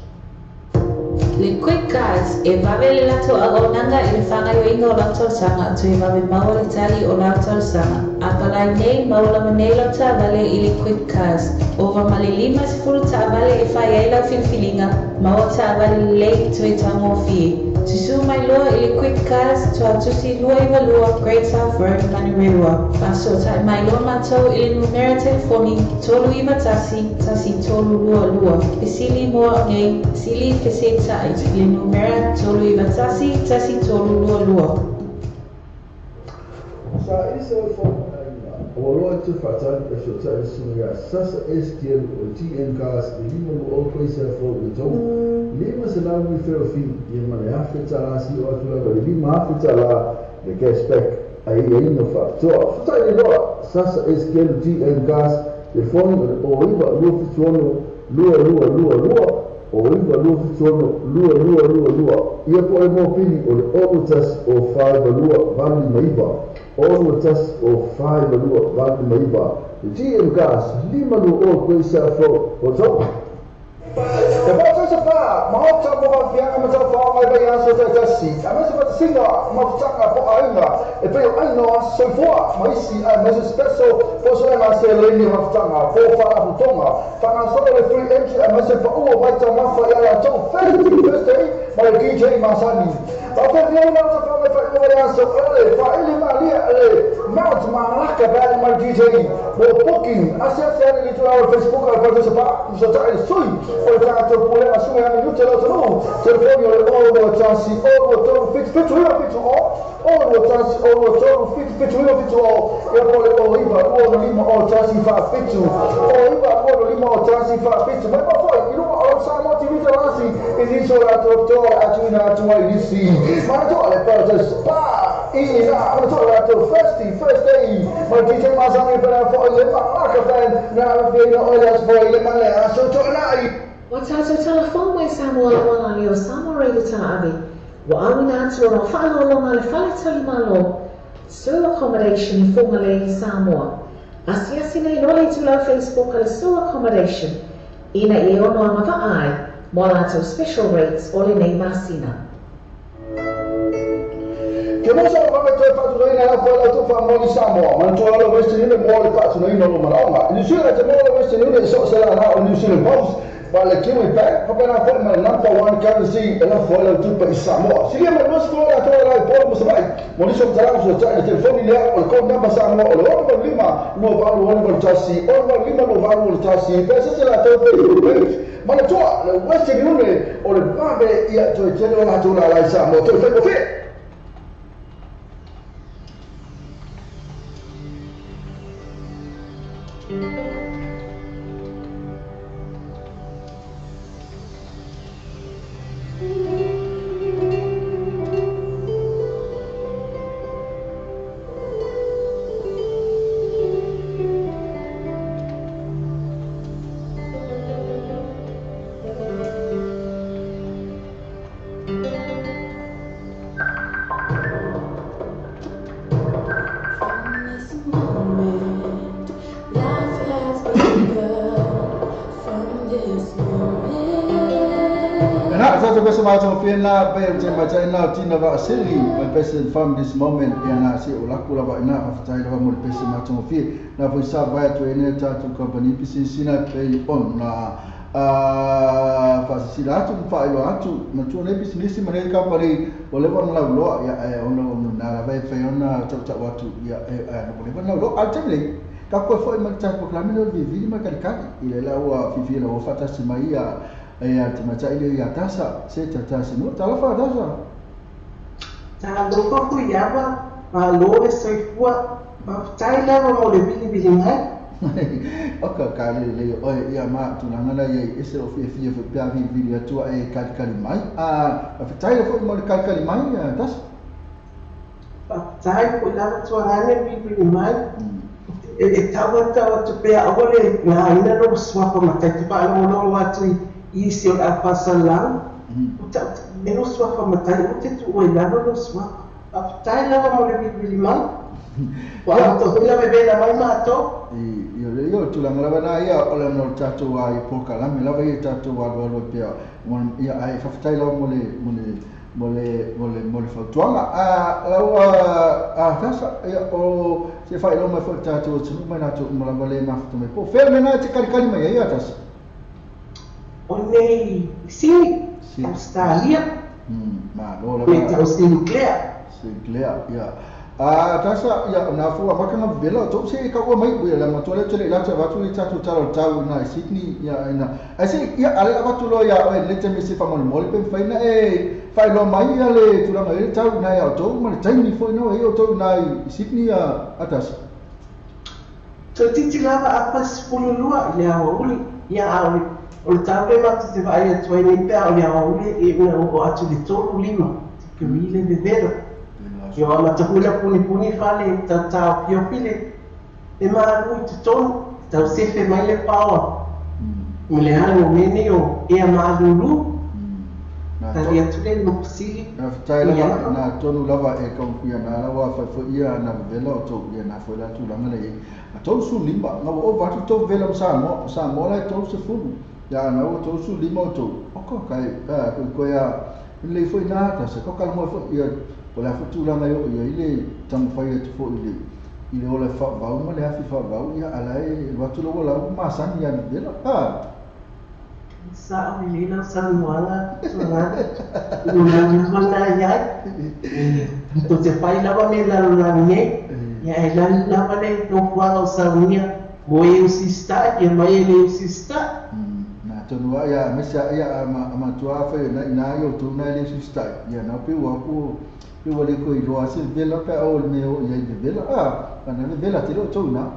Le Quick Guys e vavele lato agonanga i le whangai o inga o lato sanga tu e vave maua le tali o lato sanga. A palai nei maula manei lau ta vale i le Quick Guys. Ova male lima se furu ta vale e whai ei lau filfilinga, maua ta vale lei tu e tango fie. Tusu mai loa i le Quick Guys tu a tusi lua iwa lua Great South Road Manirewa. Paso ta mai loa matou i le numero telefoni tolu iwa tasi, tasi tolu lua lua. Pesili moa nei, sili peseta le numero tolu iwa tasi, tasi tolu lua lua. Sa isa o loa tu whatau e so tai sunga sasa STL o GN Cars e lima o koisa fo o tau. Lima se lau mi wherofi i mane awhita la si o atua o lima awhita la le cashback a i e ino whakatoa. Whatai e loa sasa STL o GN Cars le foni o iwa lua fituono lua o iwa lua fituono lua ia po e mo pili o le ono tas o whae lua vali maiva. Ono tas o whae lua vali maiva. GN Cars lima o koisa fo o tau. E wha tasa wha, mahota mo wa whianga ma tau wha mai bai aso tai tasi. A mese wha singa ma tanga po a inga, e peo aino a soifua, ma isi a mese special po so ena se leini ma tanga, po wha a putonga. Whanga solo le free entry a mese wha ua mai tau mawha i ala tau first day, ma le DJ Masani. Wa pe vio na tau wha mai wha ua mai aso, ele wha ili ma lia ele Mount Manaka bad ma DJ. Mo booking, ase ali tu ala Facebook ala kwa tasa wha, so tai sui. O tanga te pule ma sunga ya minute lo tonu. Telefoni o le o tasi o tonu fix fitu o tonu fix fitu o. E po le o iva o lima o tasi fa fitu. O iva o lima o tasi fa fitu. Ma foi, inu o sa mo ti vita rasi. Iniso la to atuina tua ilisi. Ma to ale pa spa. Ina, ma to la to first day. Ma DJ Masani para fo le ma ka fan na vena o las boy le male aso to nai. Wa tato telefon mai Samoa wala ni o Samoa reida ta avi. Wa awina atu o whaalo longa le whale tali malo. Store accommodation i formale i Samoa. Asiasi nei lole tu lau Facebook ala store accommodation. Ina I ono ama va ai. Mo lato special rates o le nei masina. Ke mo sa ka te pa tu ina la fola tu fa mo Samoa. Man to ala western ile mo le pa tu ina lo malanga. Ni sira te mo le western ile so se la na o New Zealand Post. Vale kiwi back, pa na forma number 1 currency ela fola tu pa Samoa. Sigue mo no scola to la por mo sabai. Mo ni so tara so ta telefoni le o ko number Samoa o lo lima no va lo tasi o lo lima no va lo tasi. Pesa se la to pe. Ma to le western ile o le babe ia to tele la to la Samoa to fe ko fe. to pesa macho fiena pe te macha ina tina va sili my person from this moment na si ulakula va ina after va mo pesa macho fi na foi sa vai to ene tatu company PCC na pe on na facilitatu failo atu na tu ne business mane company ole va na lo ya ono na vai fe ona tata watu ya ole va na lo alternate ka ko foi ma tatu proclamino vivi ma kalikani ile la wa fifi la ofata simaia ya timacha ile ya tasa se tata sino talafa tasa ta lo ko ku yaba ma lo e soi fua ma taila mo le bili mai oka kale le o ya ma tunangana ye ese ofi pia video tu e kalikali mai taila fo mo kalikali mai ya tasa tai ko la tu ngane bili mai e tawa tu pe awole na ina no swapa matai pa no watu isi o pasala uta meno swapa matai uta tu o ila no swapa apai la mo le bili mai wa to la bebe la mai mato yo tu la ngala na ya ola no tatu wa ipoka la me la vai tatu wa lo pia mon ya ai fa tai la mole fatuanga la fasa o se fa lo me fa tatu tu me na tu mo le ma tu me po ferme na te kali mai ya tas onei si Australia ma lo la Sinclair ya tasa ya na fu apa kana bela to se ka ko mai buya la matole tele la ta tu ta tu ta na Sydney ya na ase ya ala apa tu lo ya le te mi se fa mol pe fa na fa lo mai ya le tu la mai ta na ya to ma tai ni fo no e to na Sydney ya atas to titi la apa spululua ya uli ya awi o ta pe ma te vai e tu ni pe ya uli e o atu de to lima que mile de vero yo ama tahula puni fale ta pio pile e ma lui ton ta sefe mai le power mele hana meni o e ama lulu ta dia tule no sili na taila na tonu lava e kon pia na lava fa fo ia na vela to ia na fo la tu la ngale a to su limba na o va to vela sa mo la to se fu ya na o to su limba to o ko kai ko ya le foi na ta se ko kal mo fo ia la futura na yo ile tam fai tu fo ile ola fa ba uma le afi fa ba ia ala e watu lo la ma san ya bela sa ile na san wala na ya to te fai la ba me la nie ya la ba le no kwa sa unia moe usista ya mai le usista na to no ya mesa ya ma tu afa na yo tu na le usista ya na pe wa ku eu olhei com ele assim vela para o meu e aí vela ana vela tiro tuna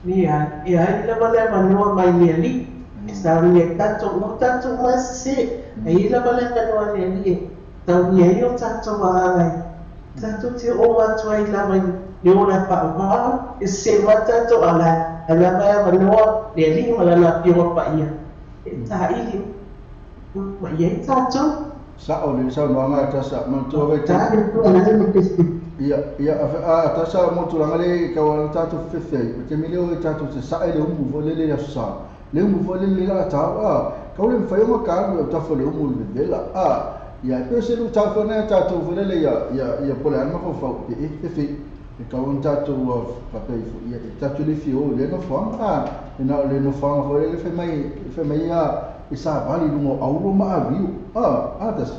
e aí leva no mai ali está ali tanto mas se aí leva no ali então e aí eu tanto vai tanto te o watu ai lava eu na pa e se mata to ala vai no ali mala na pio pa ia tá aí mas aí tanto sa o le sa no nga ta sa man to ve ta ya ta sa mo tu nga le ka wa ta tu fe fe te mi le ta tu sa ele mu vo le ya sa le mu vo le la ta ka le fa yo ka ta fo le mu le la ya pe se lu ta fo na ta tu vo le ya po la ma fo fo e fe ka un ta tu fa pe ya ta tu le fi o le no fo na le no fo fo le fe mai ya isa bali lungo aulo ma aviu atas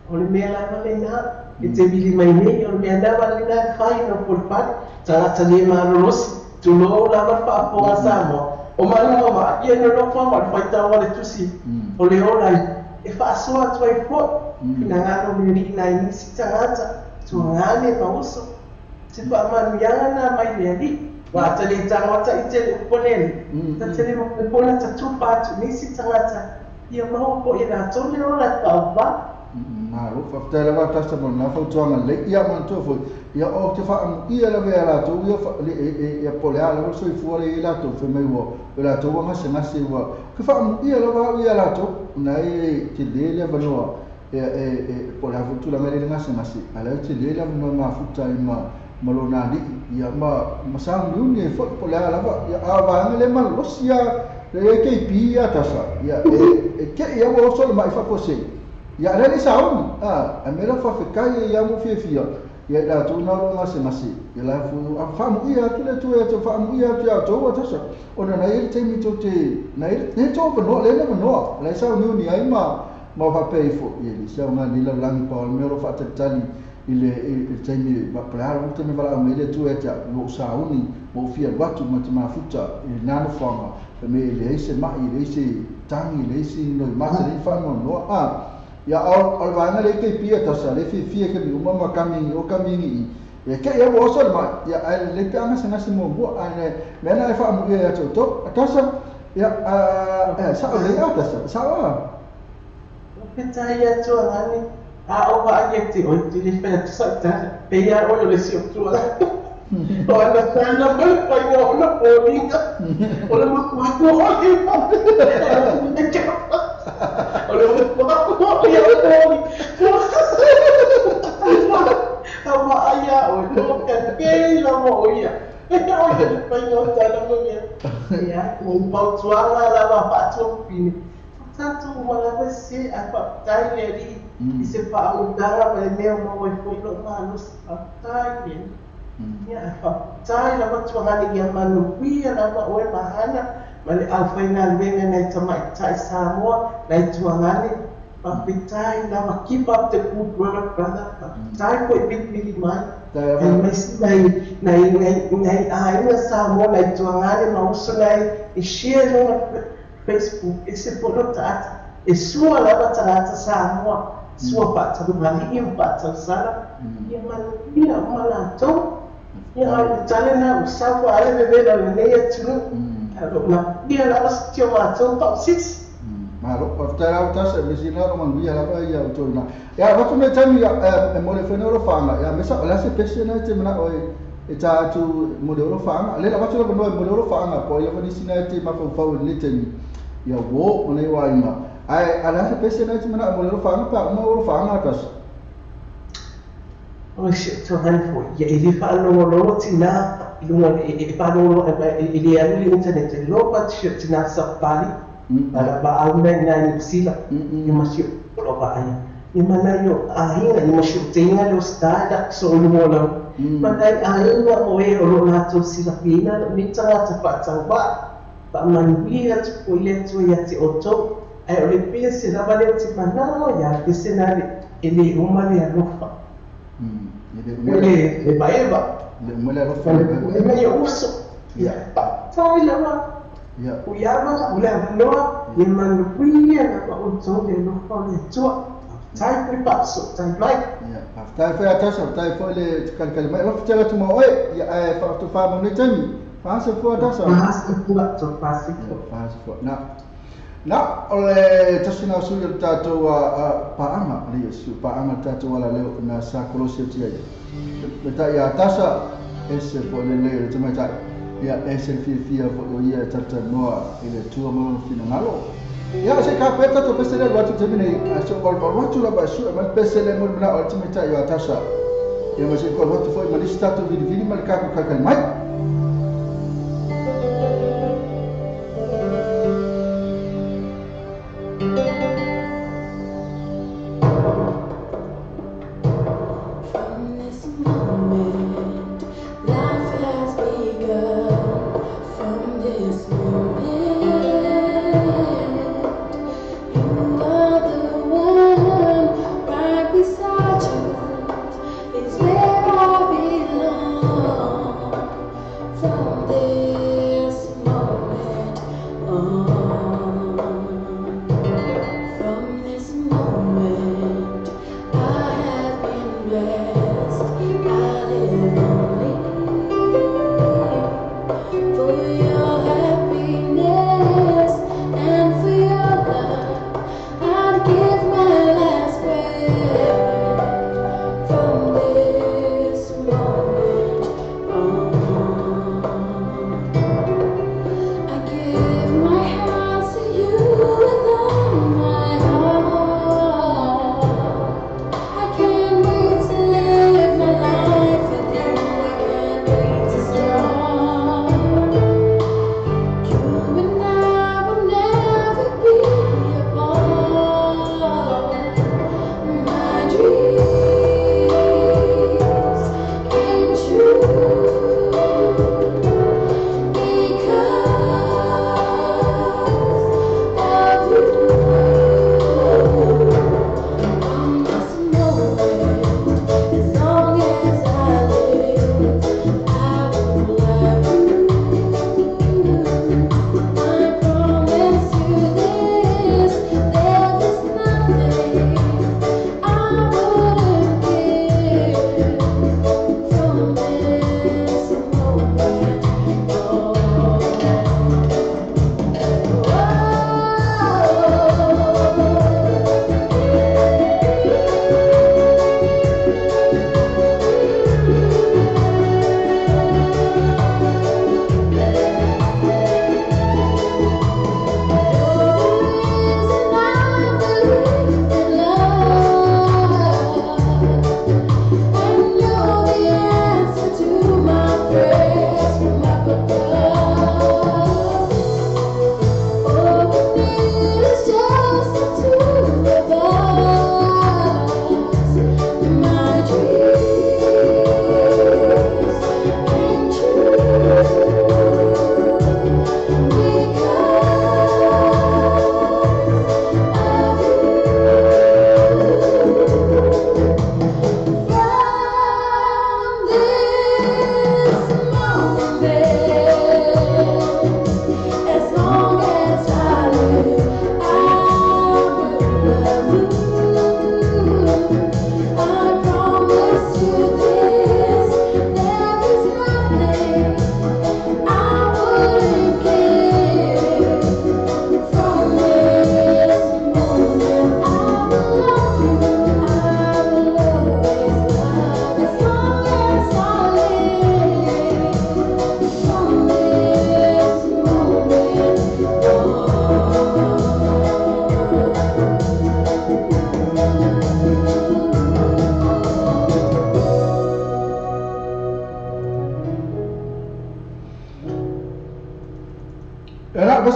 ole me la valena e te bili mai nei ole me andava valena fai no porpat tala tali ma ros tu lo la ma fa po asamo o ma no ma ye no fa ma fai ta ole tu si ole ola e fa so a tu ai po na ngano me ni na ni si tata tu ngane pa uso ti fa ma mianga na mai ni wa tali tangata ite poleni tatele mo pona tatu patu nisi tangata ia mau po ina tole ora tava na lo fa tele wa tasta mo na fa tuanga le ia man to fo ia o te fa ia la vera to ia fa ia polea la so fuori la to fe mai wo la to wa se ngasi wa ke fa ia la wa ia la to na e te le va no polea fu tu la mele ngasi ala te le la no ma futa ma malona di ya ma masang dunia fot pola la ya ava ngale mal losia le ke pi atasa ya ke ia wo so mai fa pose ya le sauni a me la fa kai ya mo fia ya la tu na lo masi ya la fu a fa mu ia tu le tu e tu fa mu ia tu to atasa ona na il te mi to te na il ne to no le no le sa ni ai ma fa pe fo ye li sa nga ni la lang pa me lo fa te tali il te mi ba pra te me vala me le tu e ta lo sa uni mo fia watu ma futa il nano fama me le se ma le se tangi le se no ma se fa no ya al vanga le ke pia ta sa le fi ke mi uma kami o kami ya ke ya bo so ma ya le pe anga se nasi mo bo ane me na fa mu ya to ta sa ya sa le ya ta sa wa peta ya to ani a o va ye ti o ti le pe sa ta pe ya o le si o tu ala Olha, não foi espanhol, não foi linda. Olha, muito horrível. Olha, muito horrível. Tama aya, olha, que la moia. Olha, espanhol tá na minha. Ya, um pau tuala lava pato pini. Tanto uma vez se a papai ali, e se para o dar para meu não foi lo malos papai. Ya, tai la watu hali ya manuia na oe mahana mali alfaina lenga na tamai tai Samoa na tuangani papitai na keep up the good work brother tai ko big mai and mes nai ai Samoa na tuangani mausulai e share no Facebook esse polota e sua la batata Samoa sua pata do mali impata sala e manuia malato ya talena usawa ale bebe la leya tunu na dia la stio ma to top 6 ma lo portara utas mesina no mangia la ba ya utona ya watu me tami ya mo le fenoro fanga ya mesa la se pesena te mana oi eta tu modelo fanga le la watu la no modelo fanga ko ya fani sina te ma fa le teni ya woone wa ima ai ala se pesena te mana modelo fanga pa mo fanga tas oh shit to handful ya ili fa lo tina lungo e fa lo ili ali internet lo pat shit tina sapali ala ba alme na ni sila ni masih lo ba ai ni mana yo ahina ni masih tinga lo stada so lungo lo mandai ahina oe lo na to sila pina ni tanga tapata ba manbia tu ile tu ya ti oto ai ole pia sila vale ti manao ya kisenali ili umali ya lufa le baeba le mole ro fa le me uso ya tai lama ya uyama ula no ni manuia na ba uso de no fa le tua tai pripasso tai mai ya tai fa atasa tai fa le kan mai ro tela tu mo oi ya fa tu fa mo ni tami fa se fu atasa fa se fu to fa se fu na ole tasina suyo tato paanga ali su paanga tato wala leo na sa kolose tia beta ya tasa ese po le tama ta ya ese fia po ya tata noa ile tua mo fina nalo ya se ka peta to pesele watu temine aso bol watu la basu ma pesele mo na ultimate ya tasa ya ma se ko watu foi malista to vini mal ka mai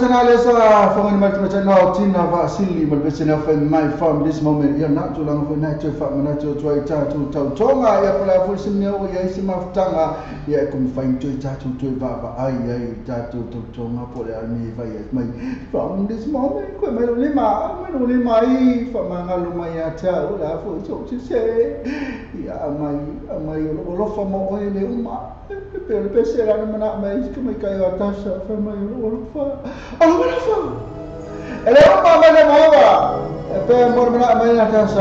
nasional sa fongan mai channel tina va sili mal besena fa my farm this moment ya nak tu lang fa na tu fa mana tu tu cha tu tau tonga ya pala fu simio ya isima ftanga ya kum fain tu cha tu tu ba ai ai cha tu tu tonga pole almi va ya mai from this moment ko mai lo le mai fa manga lu mai ya cha la fu chu chi se ya mai lo fa mo o le uma per pesera na mana mai come kai atas fa mai lo fa mana fa ele uma mana mawa pe mor mana mai atas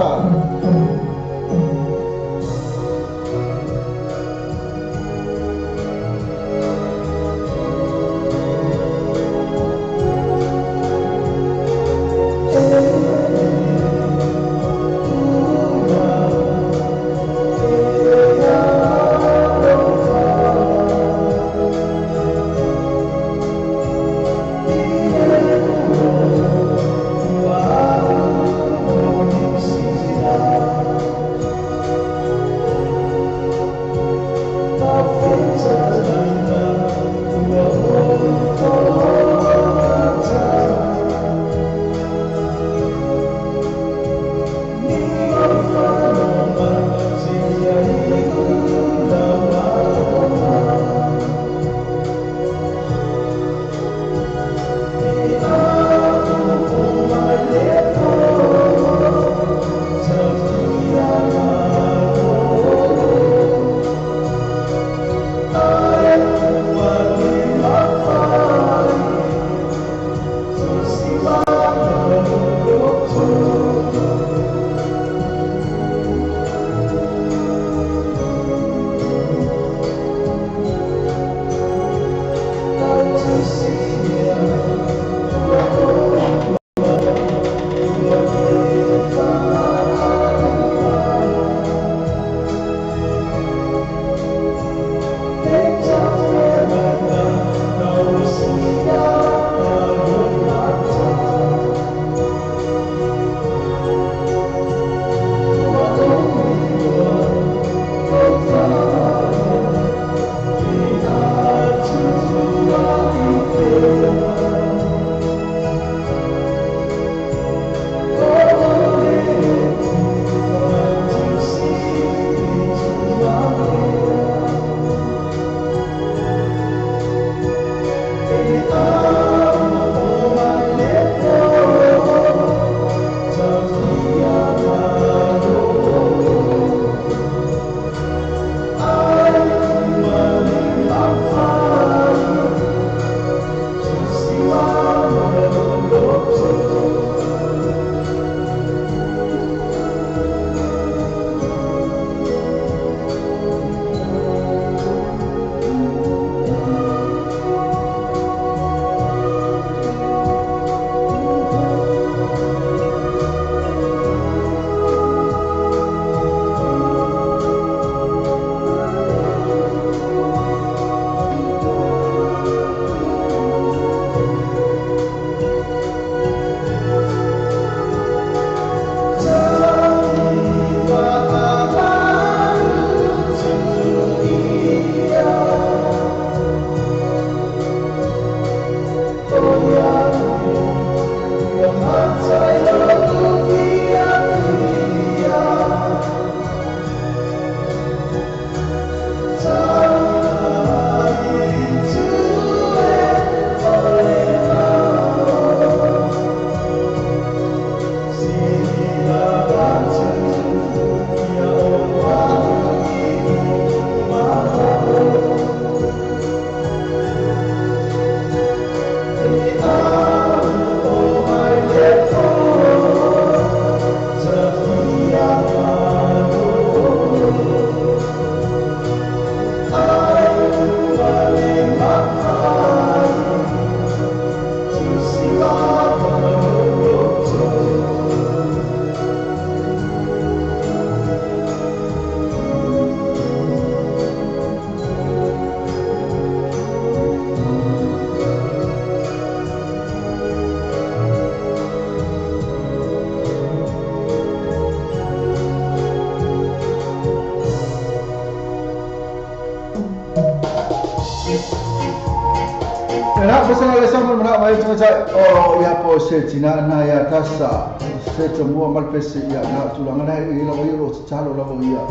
sama mana mai tu macam oh ya po se Cina na ya tasa se semua mal pesi ya na tulang na ila wa yo calo la ya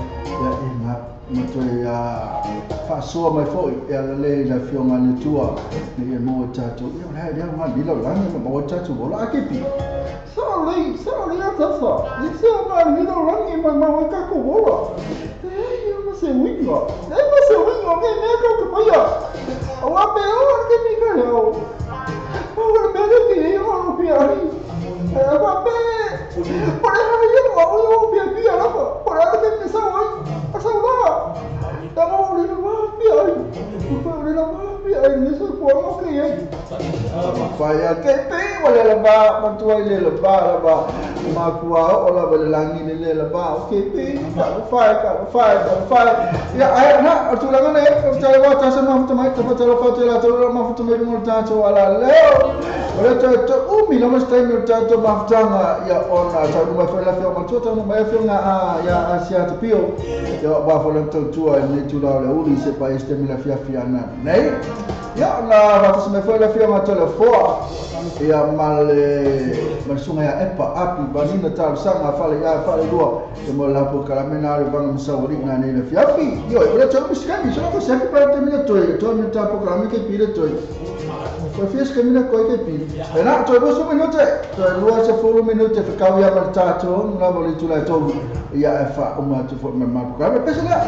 inga muito ya fa so mai foi ya le la fio mani tua ni mo tato ya na dia ma bila la ni mo tato bola akipi sorry ya tasa ni se ma bila la ni ma ka ko bola eu se wingo me ka ko ya o apelo que me ganhou o medo que eu não piari é papel por aí eu piari lá por aí que me salva estamos olhando mais piari isso foi o que é vai que tem olha lá mantua ele lá makua ola balalangi nile laba okay pe fai ya ai na tulangan e tala wata sama mtamai tala fatela tala mafutume multato ala leo ole to umi lama stai multato maftanga ya ona tabu mafela fio matuta no mafio na ya asia tupio ya ba volunteer tua ni tula le uli se pa este mila fia na nei ya na wata se mafela fio matala fo ya mal sunga ya epa api banina tal sanga fale dua mo la po kalamena le bang msawri ngani le fiafi yo ole to miskani so ko sempre para terminar to mi ta programa que pide to ko fies que mina ko que pide na to 2 minutos to lua se fulu minutos ficava ya martato na voli tu la to ya fa uma to for ma programa pesa lá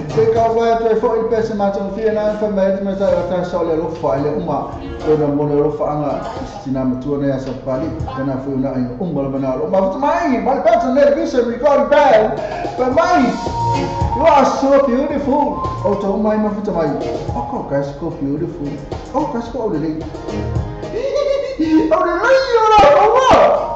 se ka vai to for il pesa ma to fia na fa mas ta só le lo fa le uma to na mo lo fa anga sinama tu na ya sa pali kana fu na ai umma bana lo ma mai mal pesa ne visa record bad but mai you are so beautiful oh to mai ma fu mai oh guys so beautiful oh guys ko ole le ole le yo la oh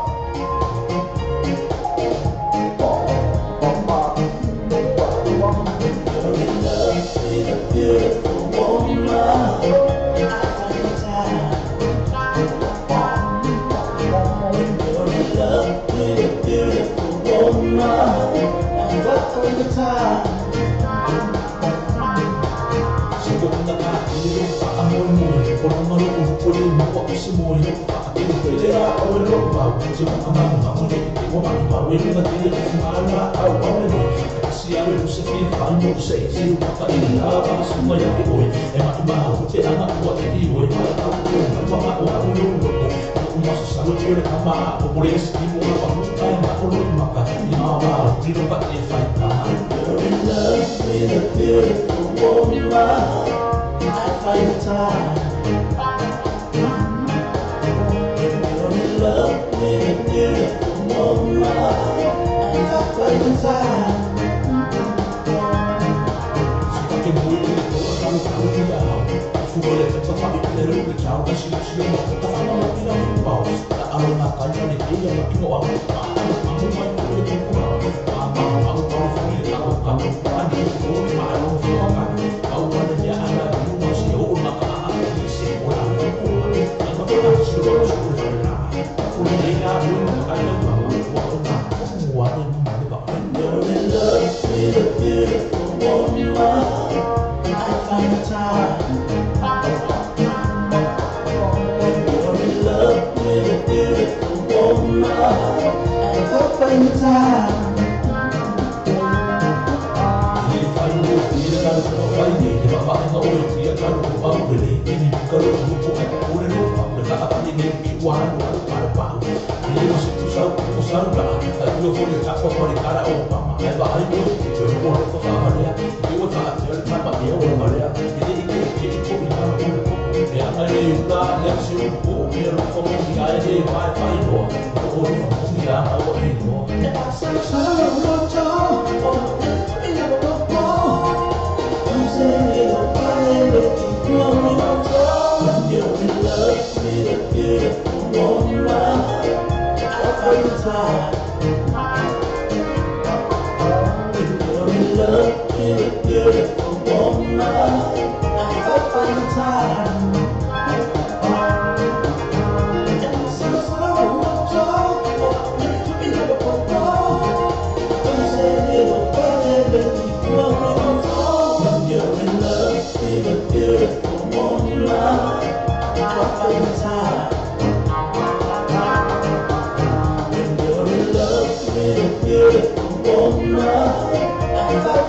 beautiful woman. I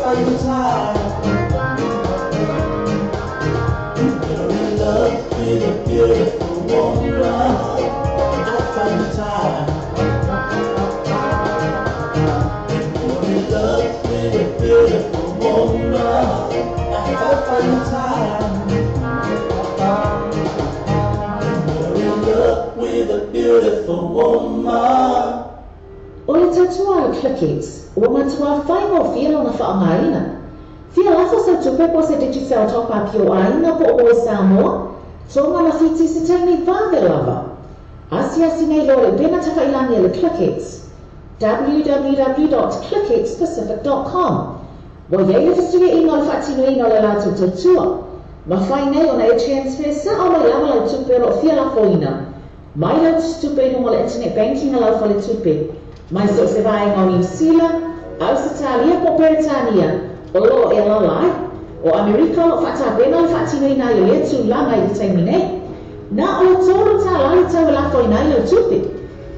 find the time. You're in love with a beautiful woman. I find the time. You're in love with a beautiful woman. I find the time. You're in love with a beautiful woman. O le tatua le Clickix, ua matua whaingo whialo na whaangaina. Whia lafo sa tupe po se digital top up yo aina po o Samoa, tonga na whiti se taini vave lava. Asi nei lore bena tawhailani le Clickix. www.clickixpacific.com. Wa yei fistuia ino le whaatino ino le lato tatua. Ma whai nei ona e transfer sa o mai lava lau tupe ro whia lafo ina. Mai lau tupe ino mo le internet banking a lau whale tupe. Mai so se vai ngau New Zealand, Australia po Britania, o lo e lalai, o Amerika o whata bena o whatino ina i le tu langa i te taimine. Na o tōru tā lai tau la fo ina i o tupe.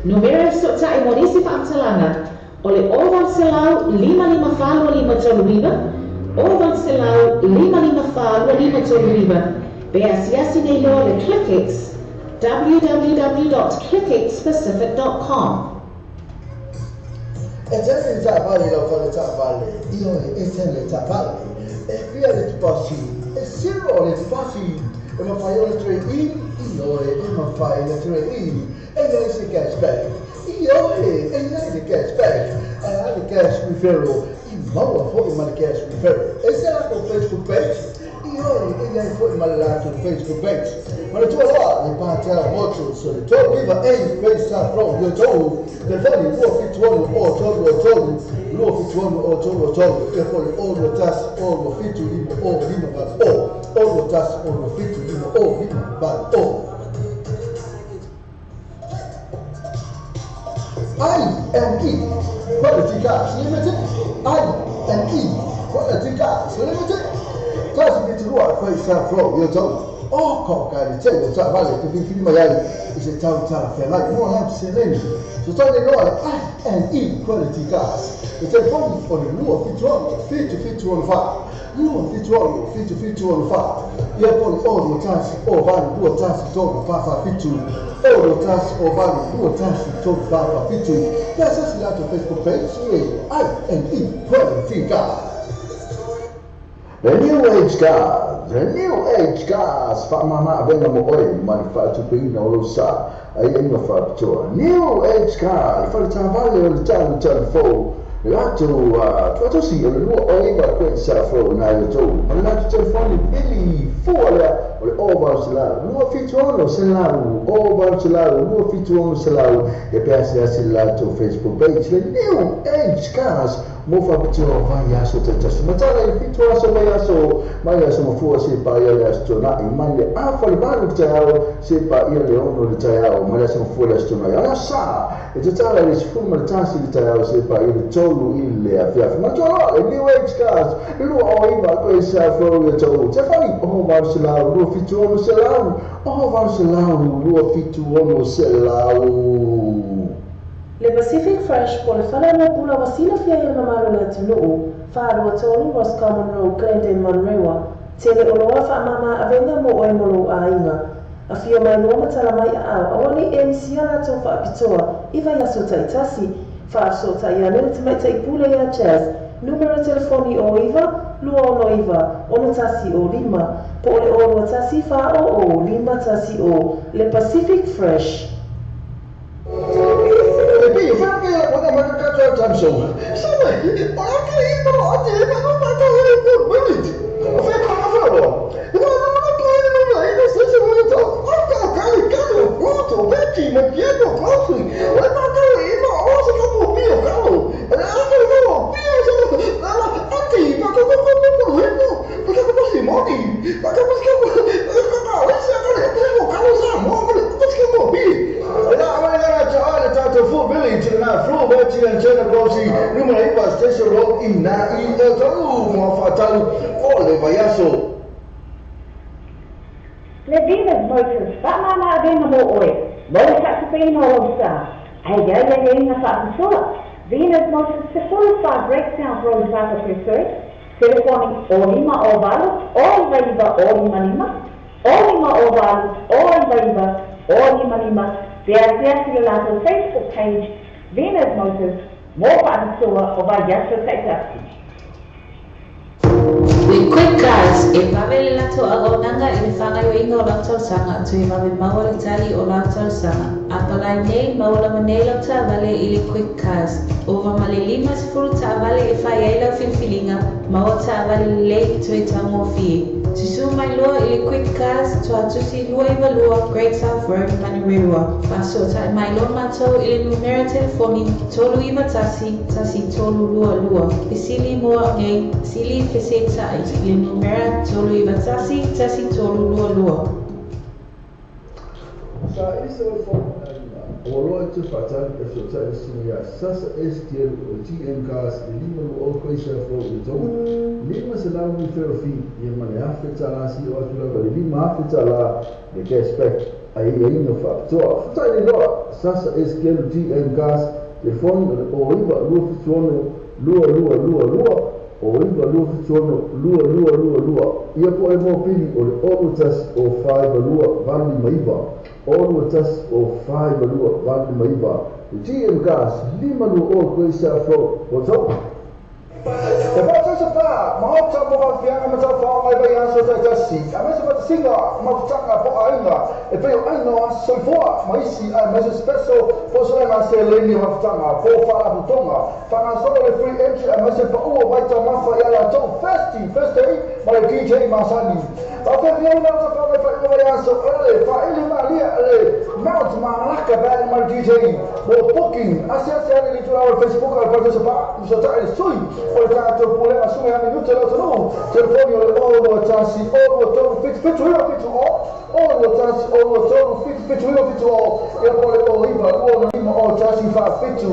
Numero so ta i morisi whaatalanga, o le oval se lau 555 tolu riba, oval se lau 555 tolu riba, be asiasi nei loa le Clickix, www.clickixpacific.com. E già in Giappone lo fa le Giappone, io e se le Giappone, e qui è le passi, e se lo le passi, e ma fai le 3 in, io e ma fai le 3 in, e lei si cashback, io e lei si cashback, e ha le cash referral, in modo fuori ma le cash referral, e se la con Facebook page, io e lei fuori ma la con Facebook page, ma le tue là, le parti molto, so le tue viva e pensa from your toe, le vali uo fituono o tolu, luo fituono o tolu, e poi o lo tas o lo fitu limo o limo va o lo tas o lo fitu limo o limo va o. IME Quality Cars Limited. IME Quality Cars Limited. Kasi biturua kwa isa flow yo tolu. O kokari tendo ta vale kufili mayai ise tau tala fela mo ha seleni. So tell the Lord, IME Quality Cars. It's a phone for the Lua fit to on fire. Lua fit to on fire. You have all the tasks or value, Lua tasks told Papa fit to. All the tasks or value, Lua tasks told Papa fit to. That's just a lot of Facebook page. IME Quality Cars. The new age cars, Famama Venamo Oil, manufacturing Olosa, I am a factor. New age car, for the Tavale, the telephone, to see a new oil, great saffron, Naito, and not telephone, Billy, or over Salaro, no feature Salaro, over Salaro, no feature Salaro, the Passia Salato Facebook page, the new age cars. Move up to Vayaso Tatas. Matala, if it was a Vayaso, Mayaso Mafua, Sepa Yastona, Imande, Alpha Manu Tao, Sepa Leon, the Tao, Mayaso Fulastona, Asa, it's a Tala is full Matasi Tao, Sepa, the Tolu in there, Matola, a new age cars, Lu Oiva, Grace, Florida Tolu, Tafani, oh Varsala, Lu Fitu Selau, oh Varsala, Lu Fitu Selau. Le Pacific Fresh po le whana na pula wasila fia ia na maro na tunuu, whaarua tonu Roscommon Road, Glendon, Monrewa, tele oloa wha mama avenga mo oe molo a inga. A fia mai noa matala mai a awani e nisia na tō wha apitoa, iwa yaso taitasi, wha aso ta ia nere te mai ta ipule ia chairs, numero telefoni o iwa, lua ono iwa, ono tasi o lima, po le ono tasi wha o lima tasi o, Le Pacific Fresh. Levinas Motors, Famama Venamo Oil, Mosa Pino Losa, Ayaya na Fasola, Venus Moses personified breakdown Rose Vata Presuri, telefoni Olima Ovalut, Olivaiva Olimanima, Olima Ovalut, Olivaiva Olimanima, the Lato Facebook page, Venus Moses, Mopa Sua, Ovayasha Taitaki. We quick guys, e pavele lato agonanga e fanga yo ingo lato sanga to imabe mawala tali o lato sanga. Apalai nei mawala manela ta vale ili quick guys. Over malilima sfuruta vale e fayela filfilinga mawata vale late to itamofi. Tisu mai loa ili quick guys to atusi lua iva lua Great South Road Manirua. Faso ta mai lo mato ili numera telefoni tolu iva tasi tolu lua. Isili moa nei sili peseta ili numera tolu iva tasi tolu lua. Sa isso o loa te fatal e so ta sinia sasa STL o GM gas de lima no o coisa fo o jogo lima se lá no ferrofi e mane afeta lá si o atula de lima afeta lá de que expect aí no facto fa ele loa sasa STL GM gas de fone o iba lu funciona lua o iba lu funciona lua ia po e mo pili o otas o five lua vale maiva all tas o five lua vale maiva GM gas lima no o coisa fo o jogo e pode ser pá mal tá bom fianga mas tá fala mais bem aso tá assim a mas pode singa mas tá na po ainda e veio ainda só for mas se mas especial posso lá ser leni mas tá na po fala do tonga fala só o free entry mas se para o vai tomar foi ela tão fast aí mas DJ Masani até veio não tá fala vai aso ele fa ele malia ele Mount Malacca bad mas DJ o booking acesse ele no Facebook al pode ser pá só tá ele sui portanto o problema assume a minuto lo sono telefoni o tassi o tono fit o tassi o tono fit e o iba o lima o tassi fa fit o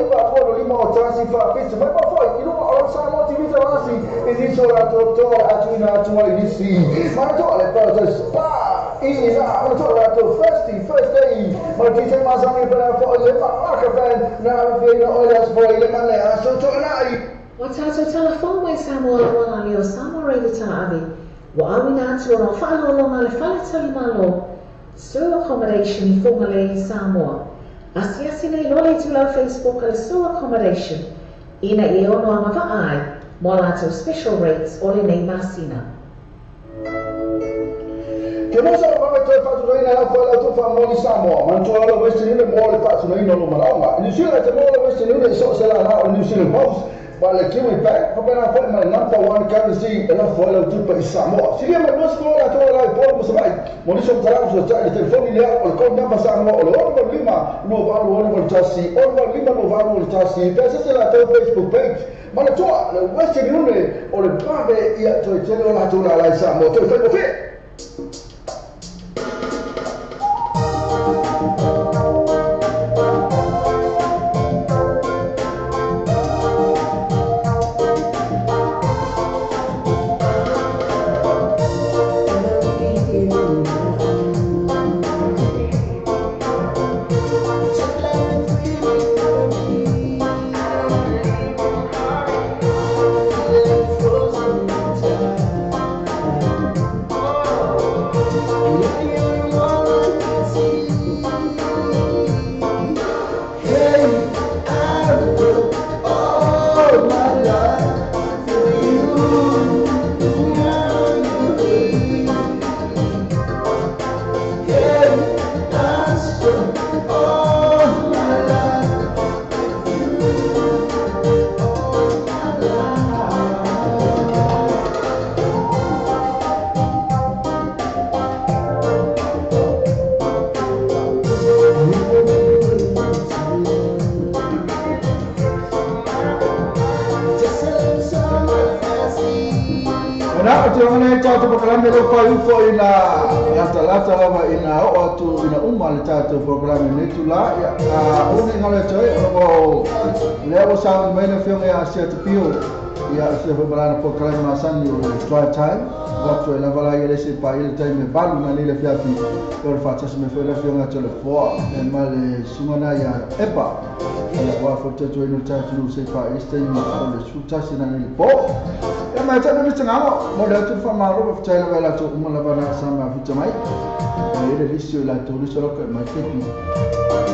iba o lima o tassi fa fit ma poi non ho sa motività assim esiste ora tutto a tua inizi ma to le cose spa e na to la to first day ma dice ma sa mi per fare ma che ben na viene olha sboi le male a so to nai Watato telefone mai Samoa wana leo Samoa reida tana avi. Wa awi na atu ora whaalo longa le whale tali malo. Store accommodation I formale Samoa. Asiasi nei lole tulau Facebook le store accommodation. Ina I ono amava ai. Mo lato special rates ole nei masina. Che non so come tu hai fatto noi nella folla tu fa moli Samoa, ma tu allora questi non mole faccio noi non lo malama. Il sino che mole questi non so se la ha il sino boss. Vale que me pega, porque na foi mas number one currency ela foi lá tudo para Samoa. Se lembra nós foi lá toda lá e por você vai. Monição trabalho so tá de telefone lá, o como não passa Samoa, o outro lima no valo o tassi, o lima no valo o tassi. Pensa se lá teu Facebook page. Mas tu o Western Union o le pabe ia tu tele lá toda lá em Samoa. Tu foi você. Programme lo fa info ina lata lava ina o atu ina le tato programme netula ya uni ngale choi o lewo sa mai na fiong ya sia tpio ia se foi para po kala masan ni try time waktu ela vala ia se pa ile time balu na ile fia pi por facha se me foi la fia ngacho le fo e male sumana ia epa ela wa fo te tu no ta tu se pa este ni le suta se na ile po e mai ta no tanga mo le tu fa ma ro fa ela vala tu mo la bana sama ficha mai ile lisio la tu lisio lo mai te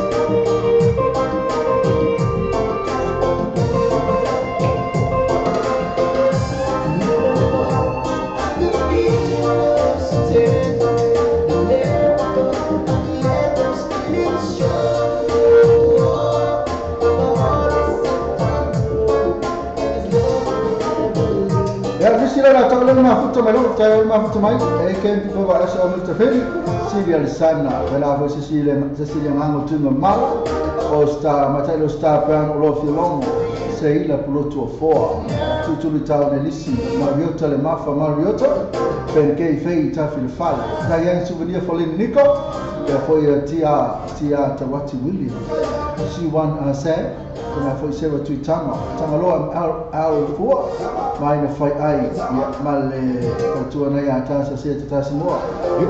la tole mafuta mai lo tole mafuta mai e che tipo va a essere molto felice Silvia Alessandra quella voce Cecilia Mango tunga mal o sta Matteo sta piano lo filon sei la pulotto fo tutto l'Italia lì Mariota le mafa Mariota perché i fei ta fil fal da yan souvenir for Nico e poi tia Tawati William she won say come foi seva tu tama lo al fo mai na fai ai male tu na ya ta sa se ta mo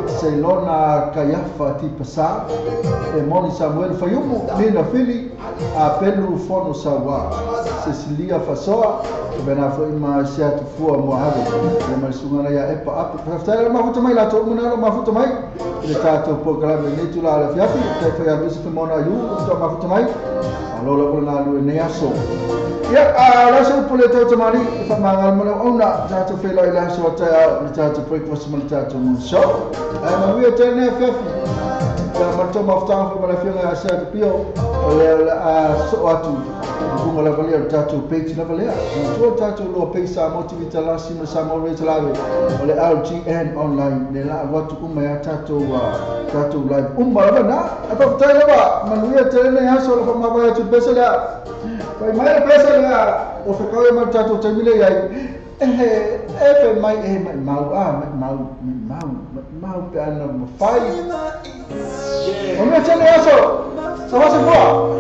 se lona kayafa ti pasa e moni Samuel fayumu ni na fili a pelu fono sawa Cecilia fasoa bena foi ma sia tu fu mo habe e ma sungana ya epa ap pastor ma futa mai la to mo ma futa mai le tato programma ni tu la fiafi te foi a bisu mona yu to ma futa mai allora volna lu ne aso ya la so pole to tamari fa mangal mo ona tato fe la ila so ta tato breakfast mo tato mo so ma wi tene fiafi ya marto maftan fa mala fianga sa pio ole so atu kuma la valia tato page la valia to tato lo pesa motivita la sima samo retlave ole LGN online ne la watu kuma ya tato live la na apa tele ba manuia tele ya so fa ma ba tu pesa la vai mai pesa la o fa ka ma tato temile ya e mai mau pe ana ma fai o me tele ya so sa se boa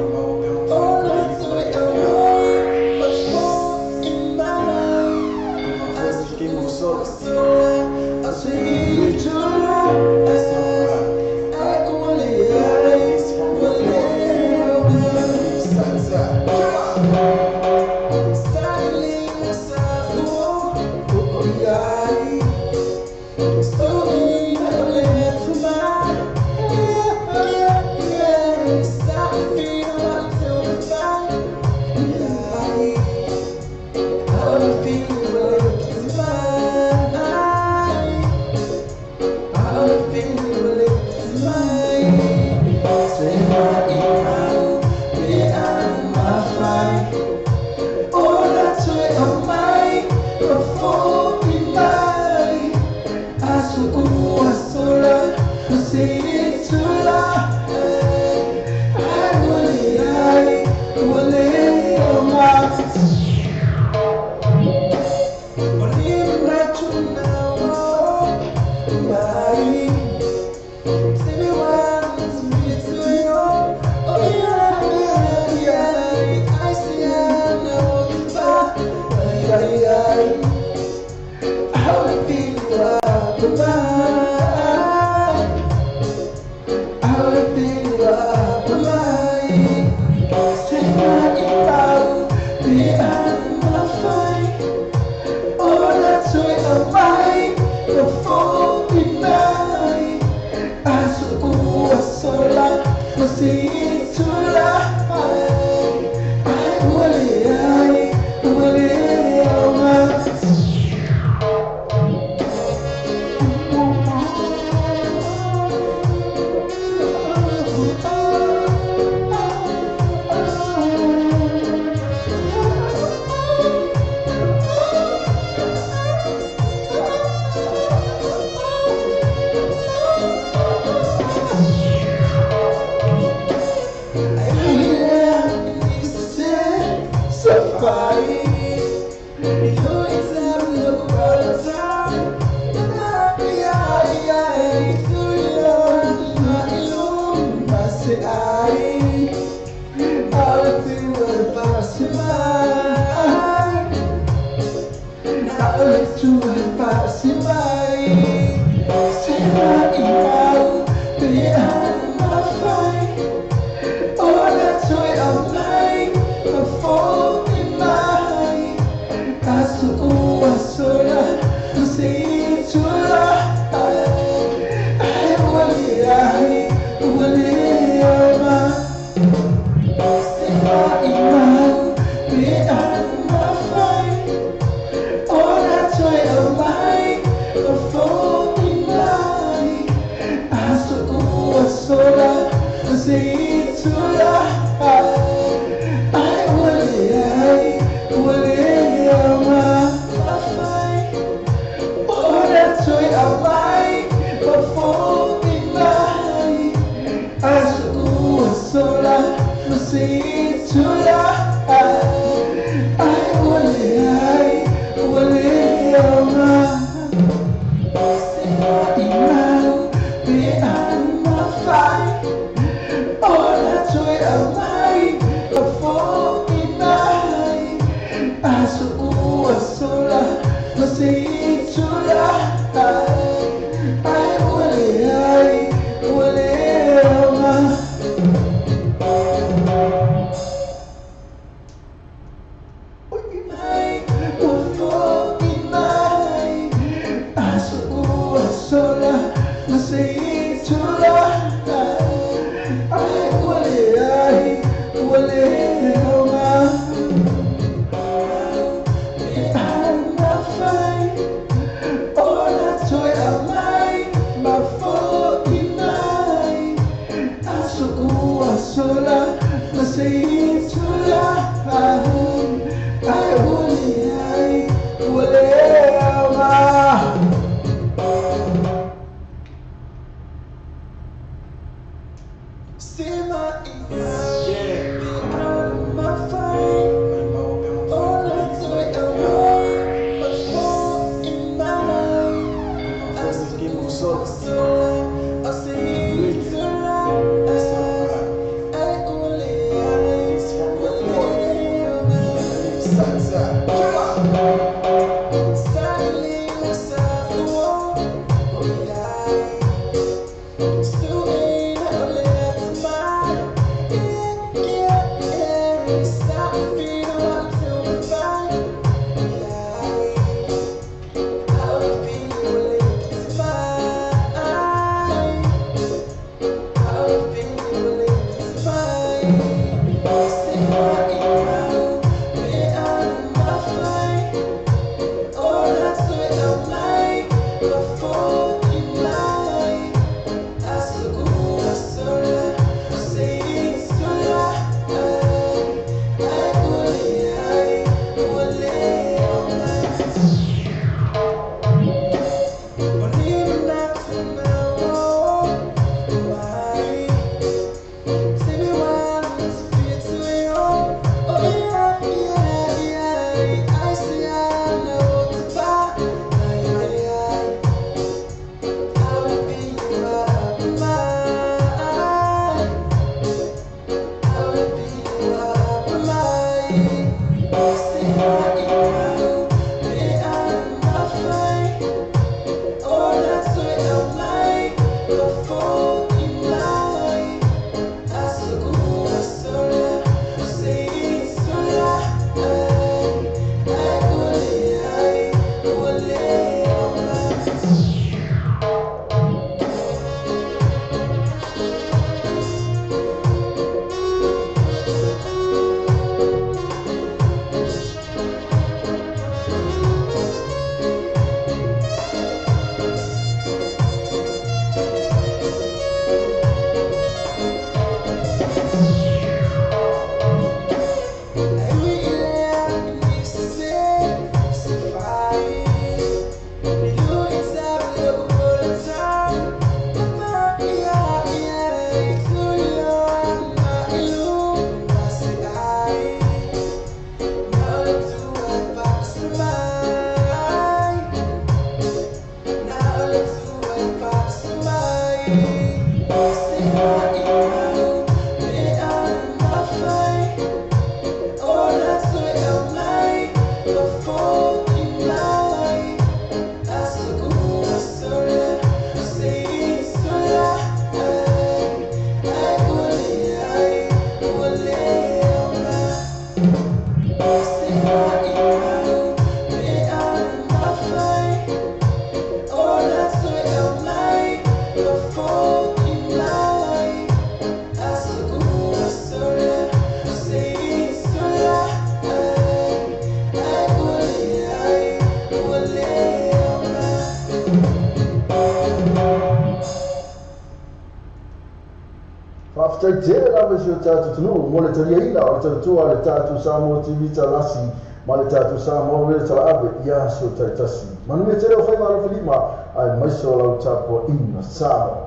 Tēra me o tātou tunu, mo le taria ina o le taratua le tātou Samoa TV talasi, ma le tātou Samoa le tala abe, ia so taitasi. Manu me tere o whai mara whilima, ai maiso lau tāpua ina Samoa.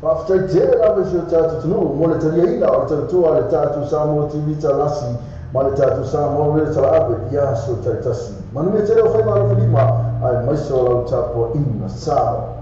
Whaftai tēra me o tātou tunu, mo le taria ina o le taratua le tātou Samoa TV talasi, ma le tātou Samoa le tala abe, ia so taitasi. Manu me tere o whai mara whilima, ai maiso lau tāpua ina Samoa.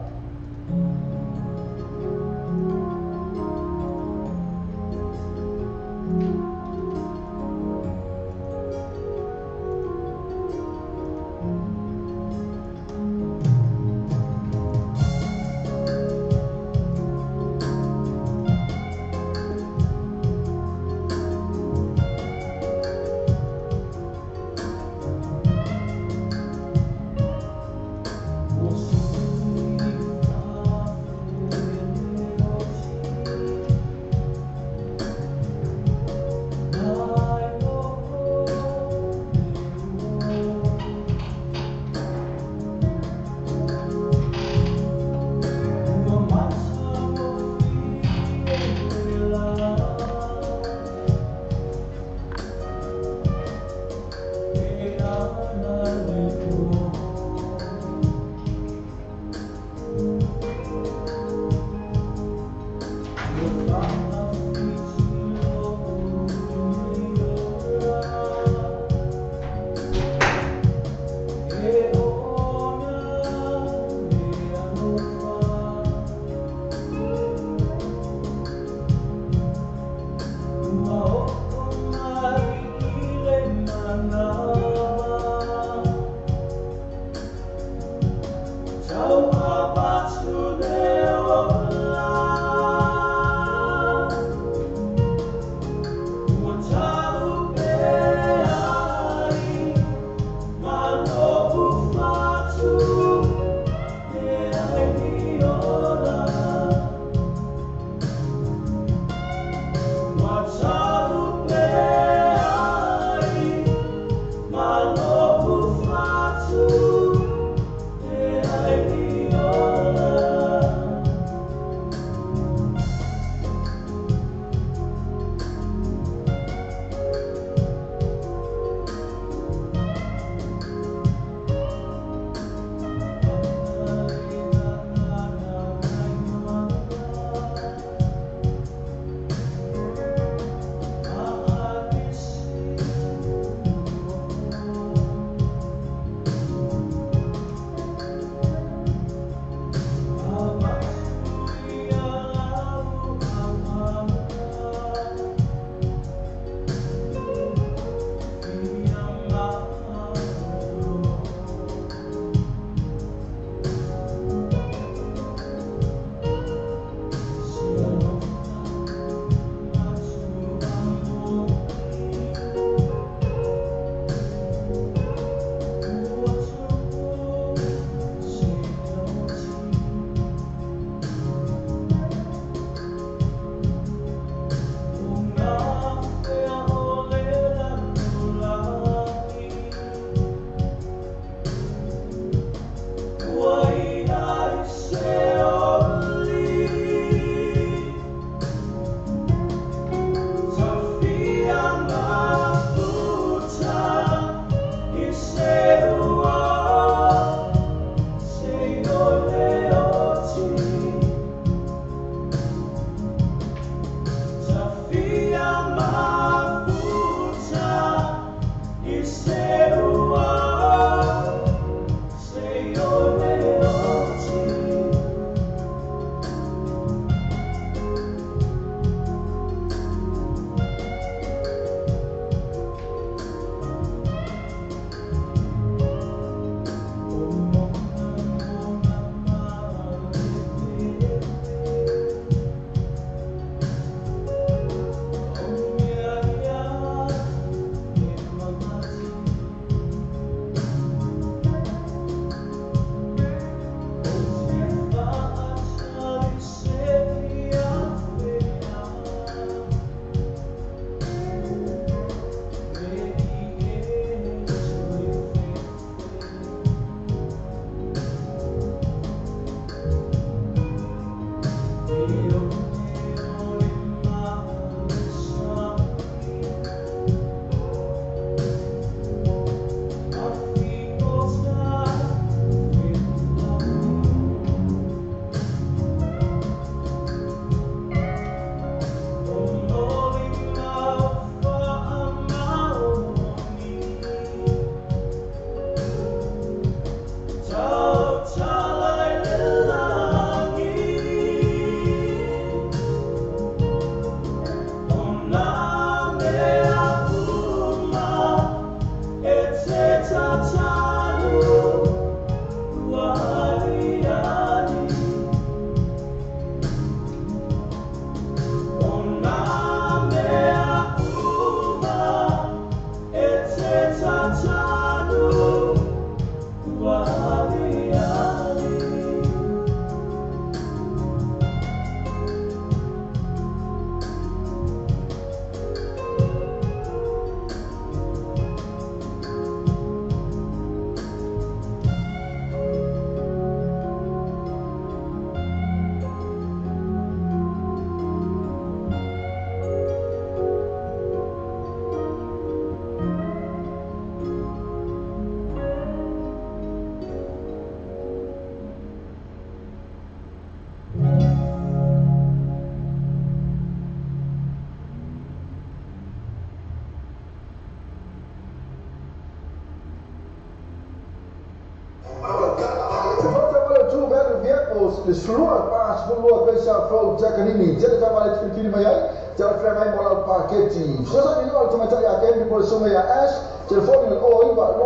le sulua pas sulua pe sa fo jakanini jele ta male tini mai ai jele fra mai mola paketi so sa ni no tuma ta ya ke ni por so ya ash telefoni o iba no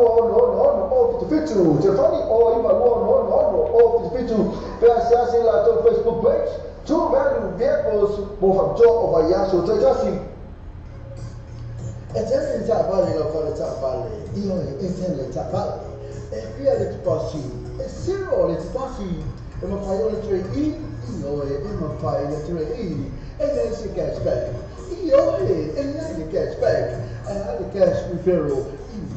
o fitu telefoni o iba no o fitu pe sa la to Facebook page tu value vehicles mo fa jo over ya so to just it's a vale no for the vale io it's in the vale e qui è passi e zero le passi e ma fai le 3e io e ma fai le 3e e then si cashback io e then the cashback and the cash referral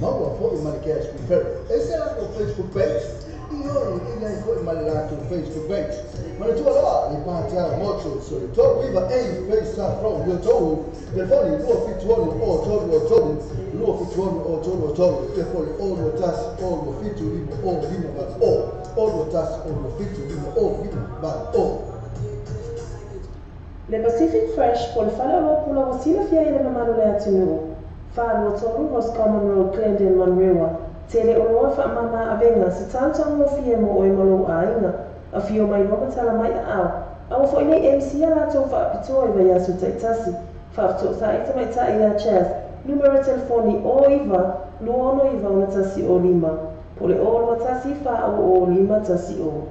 ma lo poi ma cash referral e se la tua Facebook page io e then poi ma la tua Facebook page ma tu allora li parti a molto so tu viva e face from your toe the funny lo fit one o todo lo fit one o todo the funny all the task all the fit to live all live but all the task all the fit to live all live but Le Pacific Fresh po le fale o pula wasila fia ile mamano le atunu. Fa no tolu Ross Common Road Glendale Manrewa. Tele o loa fa mama avenga se tanta mo fia mo o malo ainga. A fio mai roka tala mai au. Au fo ile MC ala to fa apito iva ya su taitasi. Fa to sa ita mai ta ila chairs. Numero telefoni o iva luono iva ona tasi o lima. Po le o tasi fa o lima tasi o.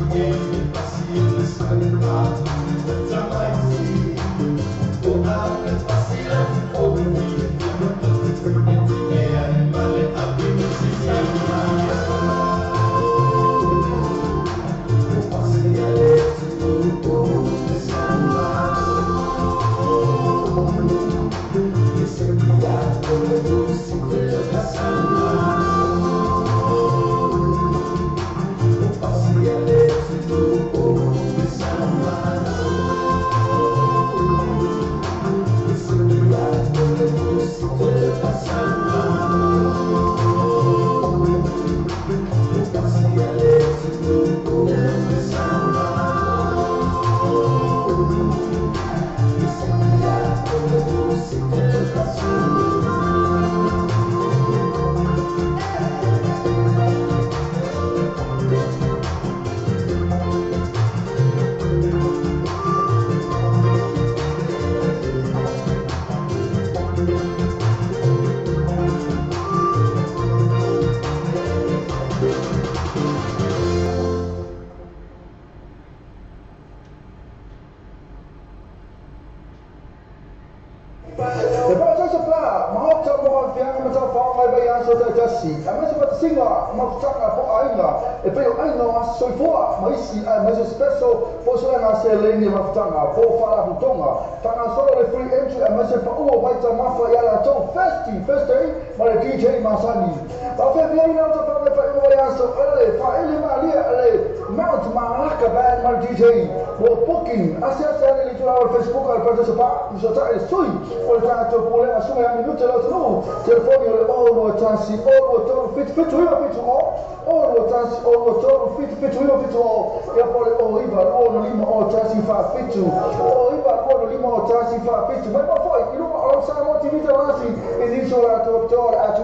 Yeah. ota mo fianga ma ta fa mai vai aso ta tasi ama se pat singa ma tanga po ainga e pe ainga ma so foa ma isi ma se spesso po so na se lengi ma tanga po fa la tonga tanga solo le free entry ama se fa o vai ta ma fa ya la to first day ma le DJ Masani pa fe vieni na ta fa o vai aso ele fa ele ma lia ele Mount Malaka band ma DJ wo booking asia le tu al Facebook al partecipa mi so ta e sui o ta to pole a suma minuto lo no telefoni le o tansi o to fit o tansi o to fit o ya pole o iba o no lima o tansi fa fitu o iba o no lima o tansi fa fitu ma poi io ho sa mo ti vita rasi e dice ora to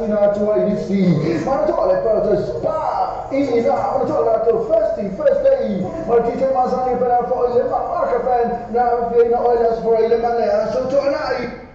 ina to inizi ma to le per spa ina o to la to first day ma DJ Masani per la fo le ma arca fan na viene olhas for ele mané so to anai